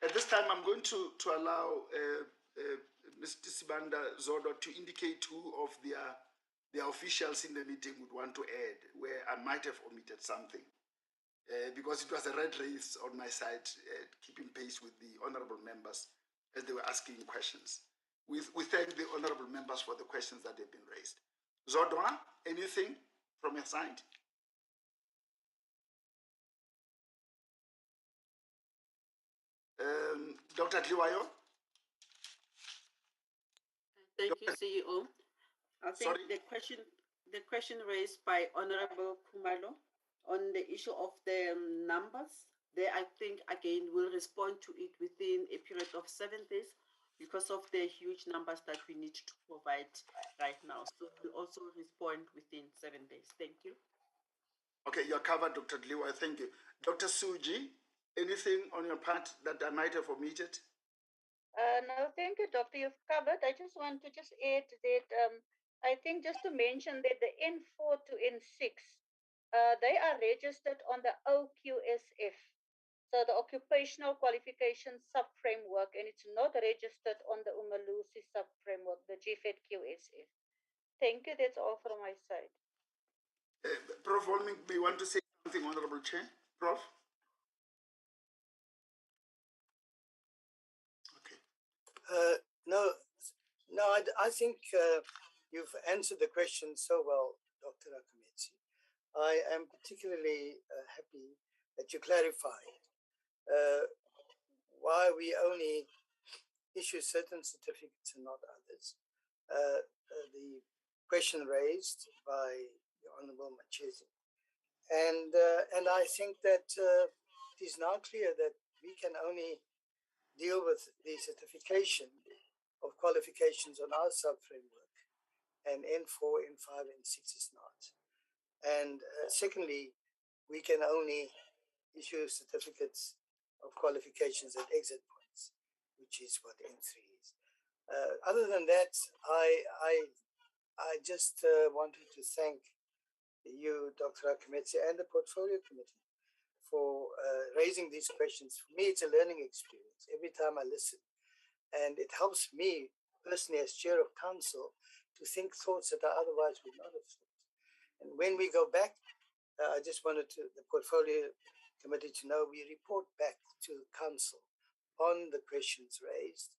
At this time, I'm going to allow Mr. Sibanda Zodo to indicate who of their officials in the meeting would want to add, where I might have omitted something. Because it was a red race on my side, keeping pace with the honorable members as they were asking questions. We thank the honorable members for the questions that have been raised. Zodwa, anything from your side? Dr. Dluayo? Thank you, CEO. I think the question raised by Honorable Khumalo on the issue of the numbers, there I think again we'll respond to it within a period of 7 days because of the huge numbers that we need to provide right now. So we'll also respond within 7 days. Thank you. Okay, you're covered, Dr. Dluayo. Thank you. Dr. Suji, anything on your part that I might have omitted? No, thank you, Doctor. You've covered. I just want to add that I think just to mention that the N4 to N6, they are registered on the OQSF, so the Occupational Qualification Sub-Framework, and it's not registered on the UMALUSI sub-framework, the DHET QSF. Thank you, that's all from my side. Prof. Volmink, may you want to say something, Honorable Chair? Prof? Okay. No, I think you've answered the question so well, Dr. Akametsi. I am particularly happy that you clarified why we only issue certain certificates and not others. The question raised by the Honorable Machezi. And I think that it is now clear that we can only deal with the certification of qualifications on our sub-framework, and N4, N5, N6 is not. And secondly, we can only issue certificates of qualifications at exit points, which is what N3 is. Other than that, I just wanted to thank you, Dr. Akametsi, and the Portfolio Committee for raising these questions. For me, it's a learning experience every time I listen. And it helps me personally as chair of council to think thoughts that I otherwise would not have thought. And when we go back, I just wanted the Portfolio Committee to know we report back to council on the questions raised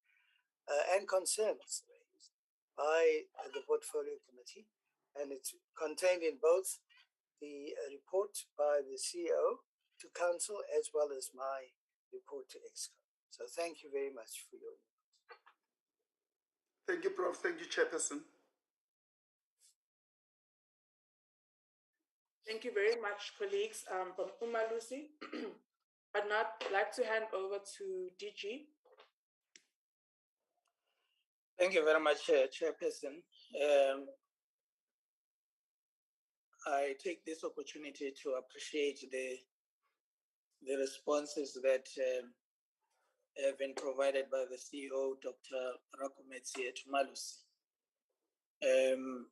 and concerns raised by the Portfolio Committee. And it's contained in both the report by the CEO to council as well as my report to EXCO. So thank you very much for your input. Thank you, Prof. Thank you, Chairperson. Thank you very much, colleagues from UMALUSI. I'd now like to hand over to DG. Thank you very much, Chairperson. I take this opportunity to appreciate the responses that have been provided by the CEO, Dr. Rakometsi at UMALUSI.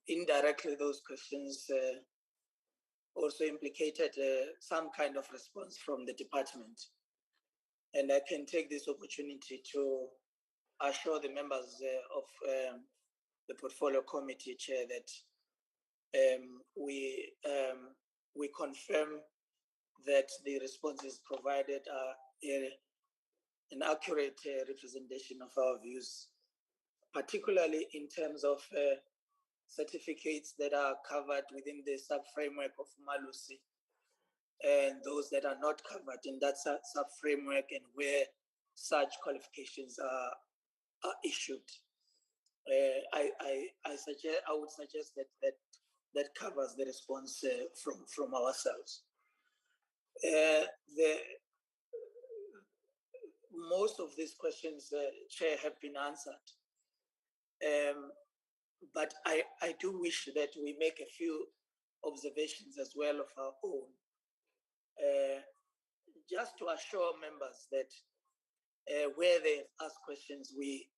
Indirectly, those questions also implicated some kind of response from the department. And I can take this opportunity to assure the members of the Portfolio Committee Chair that we confirm that the responses provided are an accurate representation of our views, particularly in terms of certificates that are covered within the sub-framework of UMALUSI and those that are not covered in that sub-framework and where such qualifications are issued. I would suggest that covers the response from ourselves. Most of these questions, Chair, have been answered. But I do wish that we make a few observations as well of our own, just to assure members that where they ask questions, we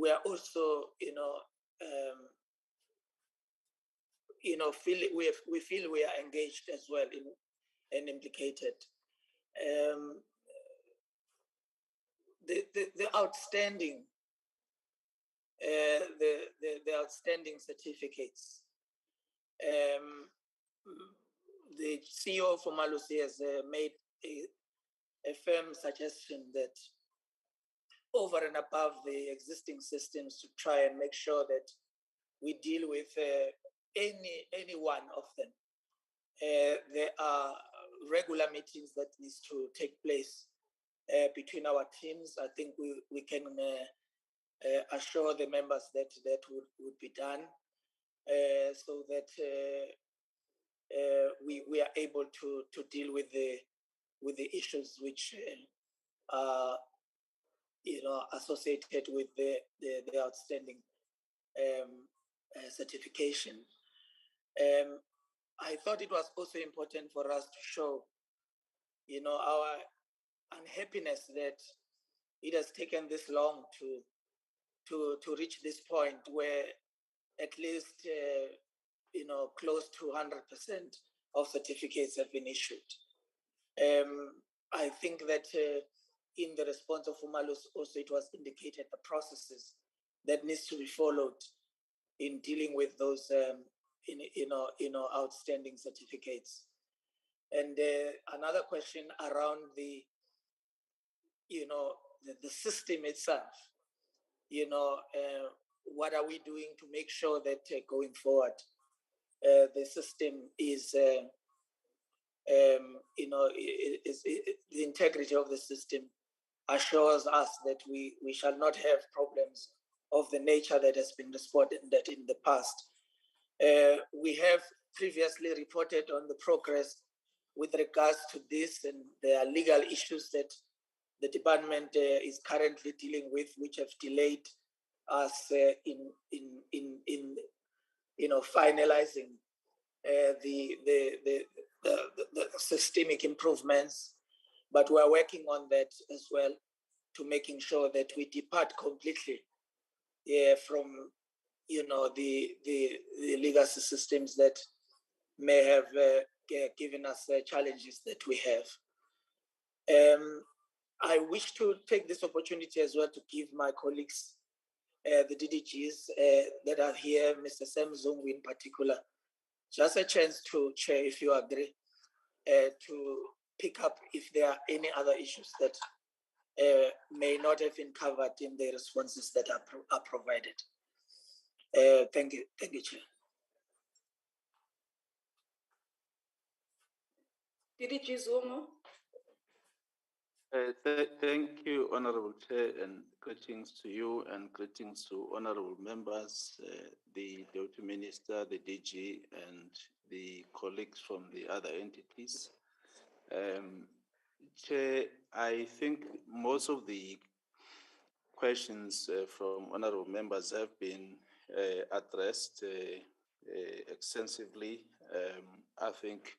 are also, we feel we are engaged as well and implicated. The outstanding. The outstanding certificates. The CEO for UMALUSI has made a firm suggestion that over and above the existing systems to try and make sure that we deal with any one of them. There are regular meetings that needs to take place between our teams. I think we can assure the members that would be done so that we are able to deal with the issues which are associated with the outstanding certification. I thought it was also important for us to show our unhappiness that it has taken this long to reach this point where at least close to 100% of certificates have been issued. I think that in the response of UMALUSI also it was indicated the processes that needs to be followed in dealing with those outstanding certificates. And another question around the system itself. What are we doing to make sure that going forward the system is the integrity of the system assures us that we shall not have problems of the nature that has been reported in the past. We have previously reported on the progress with regards to this, and there are legal issues that the department is currently dealing with, which have delayed us in finalizing the systemic improvements, but we're working on that as well to making sure that we depart completely from the legacy systems that may have given us challenges that we have. I wish to take this opportunity as well to give my colleagues, the DDGs that are here, Mr. Sam Zungu in particular, just a chance to chair, if you agree, to pick up if there are any other issues that may not have been covered in the responses that are provided. Thank you, Chair. DDG Zungu. Thank you, Honorable Chair, and greetings to you and greetings to honorable members, the Deputy Minister, the DG, and the colleagues from the other entities. Chair, I think most of the questions from honorable members have been addressed extensively. I think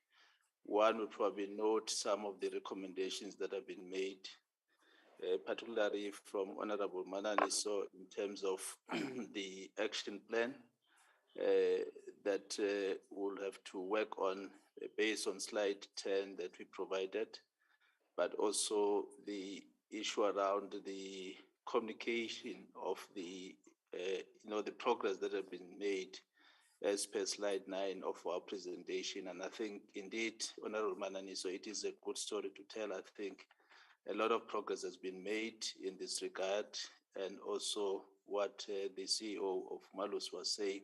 one would probably note some of the recommendations that have been made, particularly from Honorable Mananiso in terms of the action plan that we'll have to work on based on slide 10 that we provided, but also the issue around the communication of the the progress that have been made as per slide 9 of our presentation. And I think indeed, Honorable Mananiso, it is a good story to tell. I think a lot of progress has been made in this regard, and also what the CEO of UMALUSI was saying,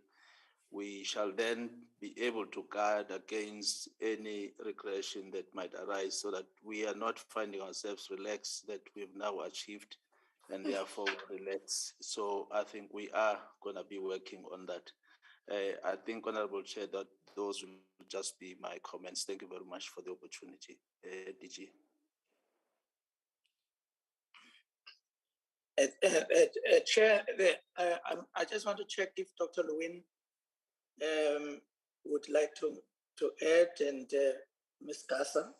we shall then be able to guard against any regression that might arise so that we are not finding ourselves relaxed that we've now achieved and therefore relax. So I think we are going to be working on that. I think, Honorable Chair, that those will just be my comments. Thank you very much for the opportunity, DG. Chair, I just want to check if Dr. Lewin would like to add, and Ms. Kasa.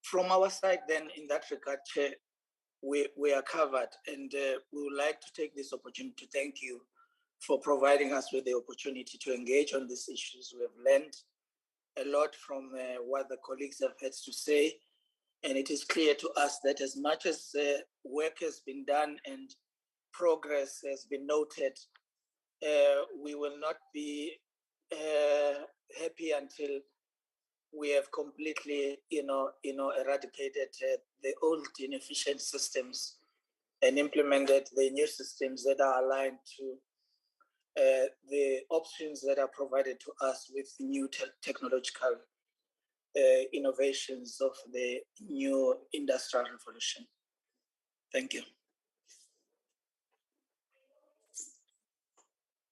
From our side then, in that regard, Chair, we are covered, and we would like to take this opportunity to thank you for providing us with the opportunity to engage on these issues. We have learned a lot from what the colleagues have had to say, and it is clear to us that as much as work has been done and progress has been noted, we will not be happy until we have completely, eradicated the old inefficient systems and implemented the new systems that are aligned to the options that are provided to us with new technological innovations of the new industrial revolution. Thank you.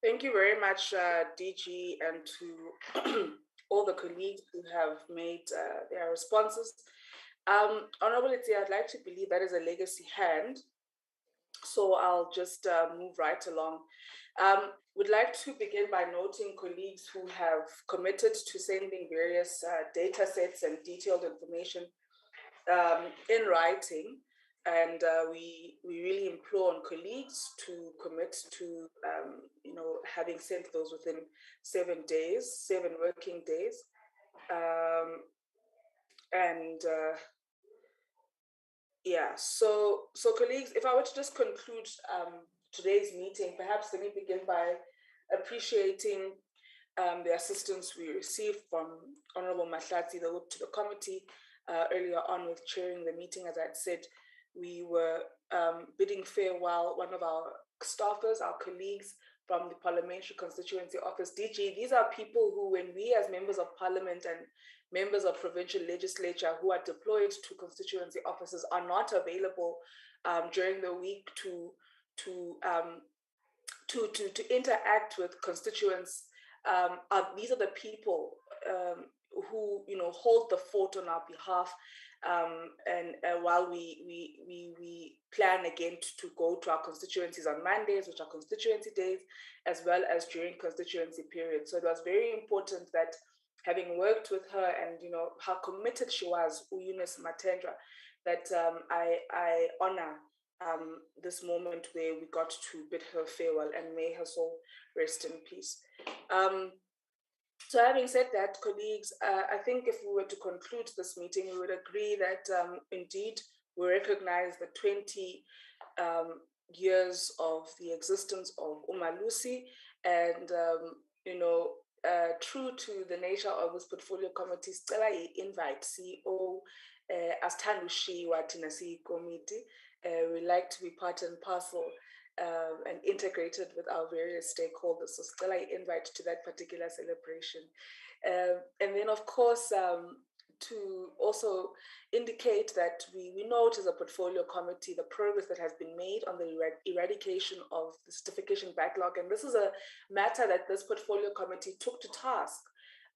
Thank you very much, DG, and to all the colleagues who have made their responses. Honorability, I'd like to believe that is a legacy hand, so I'll just move right along. Would like to begin by noting colleagues who have committed to sending various data sets and detailed information in writing. And we really implore on colleagues to commit to, having sent those within 7 days, 7 working days. Yeah, so colleagues, if I were to just conclude today's meeting, perhaps let me begin by appreciating the assistance we received from Honorable Mahlatsi, the whip to the committee, earlier on with chairing the meeting. As I had said, we were bidding farewell one of our staffers, our colleagues from the Parliamentary Constituency Office, DG. These are people who, when we as members of Parliament and members of provincial legislature who are deployed to constituency offices are not available during the week to interact with constituents, these are the people who hold the fort on our behalf, and while we plan again to go to our constituencies on Mondays, which are constituency days, as well as during constituency periods. So it was very important that, having worked with her and how committed she was, Eunice Matendra, that I honor this moment where we got to bid her farewell, and may her soul rest in peace. So having said that, colleagues, I think if we were to conclude this meeting, we would agree that indeed we recognize the 20 years of the existence of UMALUSI, and true to the nature of this portfolio committee, still I invite CEO Asithandwa ushiywa thina siyi-committee. We like to be part and parcel and integrated with our various stakeholders. So still I invite to that particular celebration. And then of course, to also indicate that we note as a portfolio committee the progress that has been made on the eradication of the certification backlog. And this is a matter that this portfolio committee took to task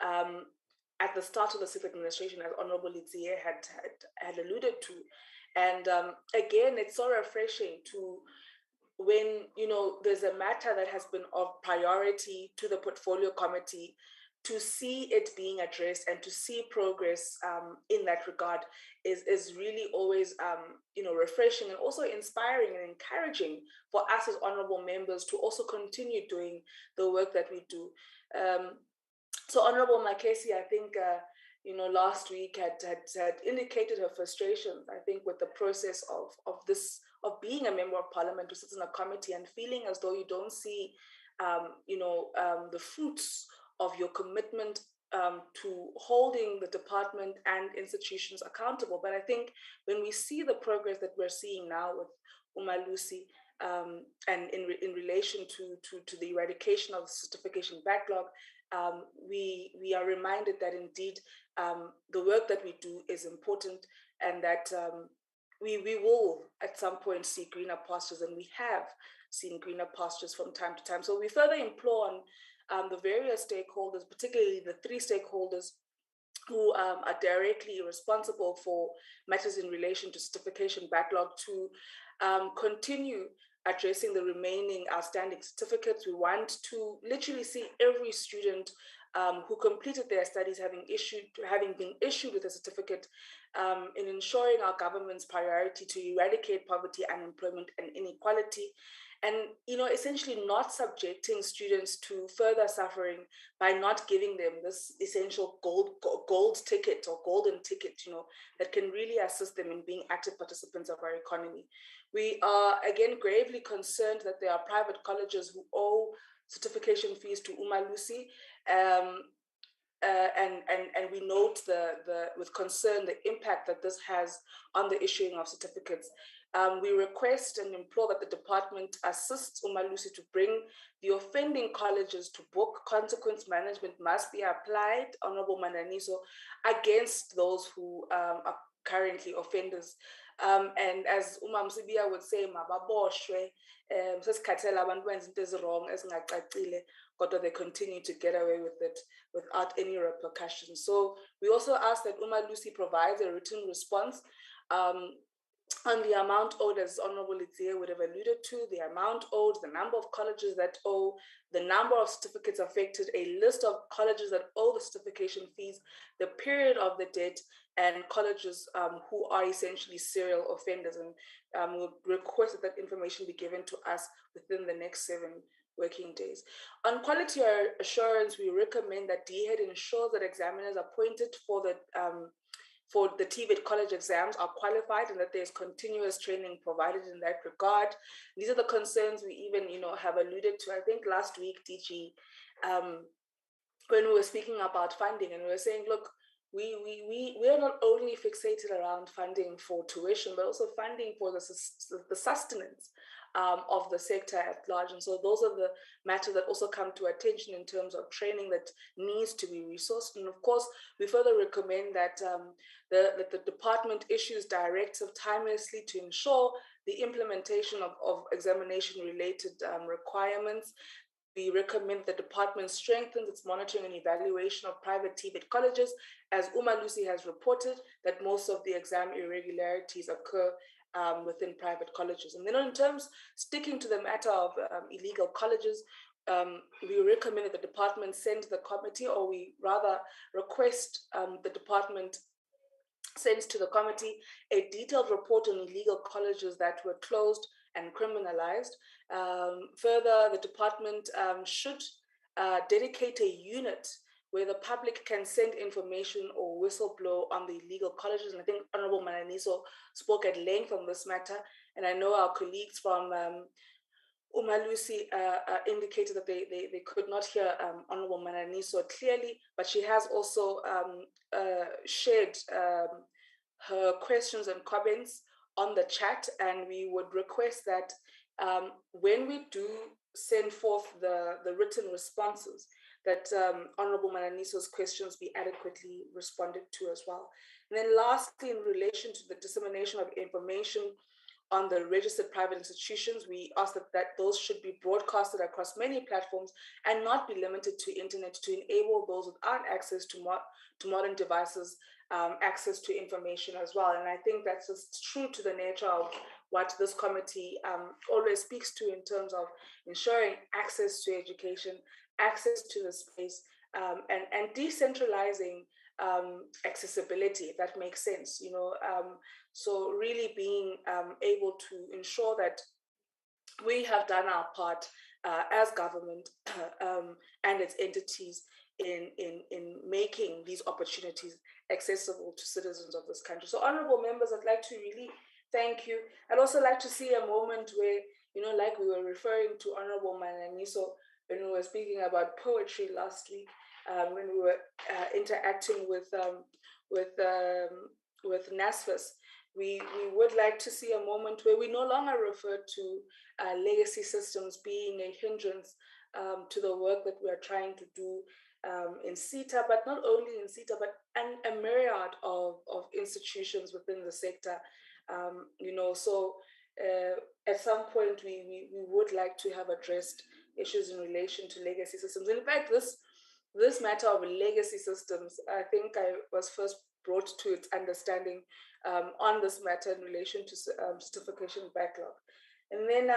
at the start of the SITA administration, as Honorable Litsie had alluded to. And again, it's so refreshing to, when there's a matter that has been of priority to the portfolio committee, to see it being addressed and to see progress in that regard is really always refreshing, and also inspiring and encouraging for us as honorable members to also continue doing the work that we do. So Honorable Makesi, I think last week had indicated her frustrations, I think, with the process of being a member of parliament who sits in a committee and feeling as though you don't see the fruits of your commitment to holding the department and institutions accountable. But I think when we see the progress that we're seeing now with UMALUSI, and in relation to the eradication of the certification backlog, we are reminded that indeed the work that we do is important, and that we will at some point see greener pastures, and we have seen greener pastures from time to time. So we further implore on the various stakeholders, particularly the 3 stakeholders who are directly responsible for matters in relation to certification backlog, to continue addressing the remaining outstanding certificates. We want to literally see every student who completed their studies having been issued with a certificate, in ensuring our government's priority to eradicate poverty, unemployment, and inequality, and essentially not subjecting students to further suffering by not giving them this essential gold ticket or golden ticket, that can really assist them in being active participants of our economy. We are again gravely concerned that there are private colleges who owe certification fees to UMALUSI, and we note with concern the impact that this has on the issuing of certificates. We request and implore that the department assists UMALUSI to bring the offending colleges to book. Consequence management must be applied, Honorable Mananiso, against those who are currently offenders. And as Umam Sibia would say, mababoshwe, sesikhathele abantu benza into ezirong ezingacacile, kodwa they continue to get away with it without any repercussions. So we also ask that UMALUSI provides a written response on the amount owed, as Honorable Litzia would have alluded to, the amount owed, the number of colleges that owe, the number of certificates affected, a list of colleges that owe the certification fees, the period of the debt, and colleges who are essentially serial offenders. And we'll request that information be given to us within the next 7 working days. On quality assurance, we recommend that DHET ensures that examiners appointed for the TVET college exams are qualified and that there's continuous training provided in that regard. These are the concerns we even, have alluded to. I think last week, DG, when we were speaking about funding, and we were saying, look, we are not only fixated around funding for tuition, but also funding for the sustenance of the sector at large. And so those are the matters that also come to attention in terms of training that needs to be resourced. And of course, we further recommend that the department issues directive timelessly to ensure the implementation of examination-related requirements. We recommend the department strengthens its monitoring and evaluation of private TVET colleges, as UMALUSI has reported that most of the exam irregularities occur within private colleges. And then in terms, sticking to the matter of illegal colleges, we recommend that the department send the committee, or we rather request the department sends to the committee a detailed report on illegal colleges that were closed and criminalized. Further, the department should dedicate a unit where the public can send information or whistleblow on the illegal colleges. And I think Honorable Mananiso spoke at length on this matter. And I know our colleagues from UMALUSI indicated that they could not hear Honorable Mananiso clearly, but she has also shared her questions and comments on the chat, and we would request that when we do send forth the written responses, that Honorable Mananiso's questions be adequately responded to as well. And then lastly, in relation to the dissemination of information on the registered private institutions, we ask that those should be broadcasted across many platforms and not be limited to internet, to enable those without access to modern devices access to information as well. And I think that's just true to the nature of what this committee always speaks to in terms of ensuring access to education, access to the space, and decentralizing accessibility, if that makes sense, so really being able to ensure that we have done our part as government and its entities in making these opportunities accessible to citizens of this country. So honorable members, I'd like to really thank you. I'd also like to see a moment where, like we were referring to Honorable Mananiso when we were speaking about poetry last week, when we were interacting with NASFAS, we would like to see a moment where we no longer refer to legacy systems being a hindrance to the work that we are trying to do in SITA, but not only in SITA, but a myriad of institutions within the sector. So at some point we would like to have addressed issues in relation to legacy systems. In fact, this matter of legacy systems, I think I was first brought to its understanding on this matter in relation to certification backlog. And then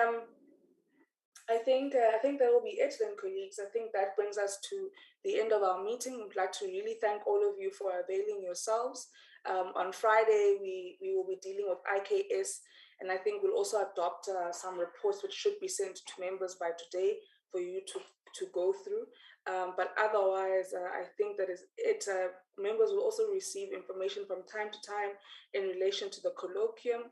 I think that will be it then, colleagues. I think that brings us to the end of our meeting. We'd like to really thank all of you for availing yourselves. On Friday, we will be dealing with IKS, and I think we'll also adopt some reports which should be sent to members by today for you to go through. But otherwise, I think that is it. Members will also receive information from time to time in relation to the colloquium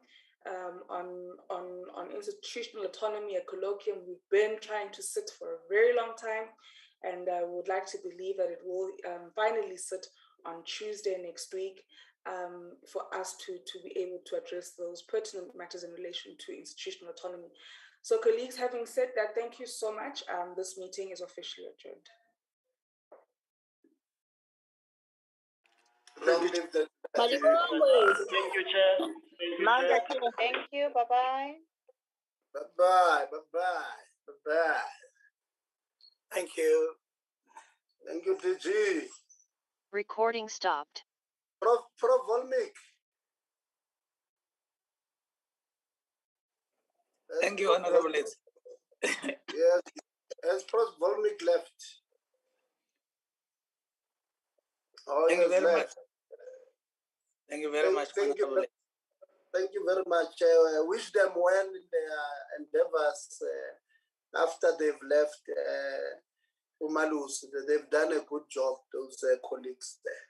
on institutional autonomy, a colloquium we've been trying to sit for a very long time, and would like to believe that it will finally sit on Tuesday next week for us to be able to address those pertinent matters in relation to institutional autonomy. So colleagues, having said that, thank you so much. This meeting is officially adjourned. Thank you. Thank you, Chair. Thank you. Bye-bye. Bye-bye. Bye-bye. Bye-bye. Thank you. Thank you, DG. Recording stopped. Prof Volmic. Thank you, Honorable. Yes, as Prof. Volnik left. Oh, Thank you very left. much. Thank you very much, Honorable. Thank you very much. I wish them well in their endeavors after they've left UMALUSI. They've done a good job, those colleagues there.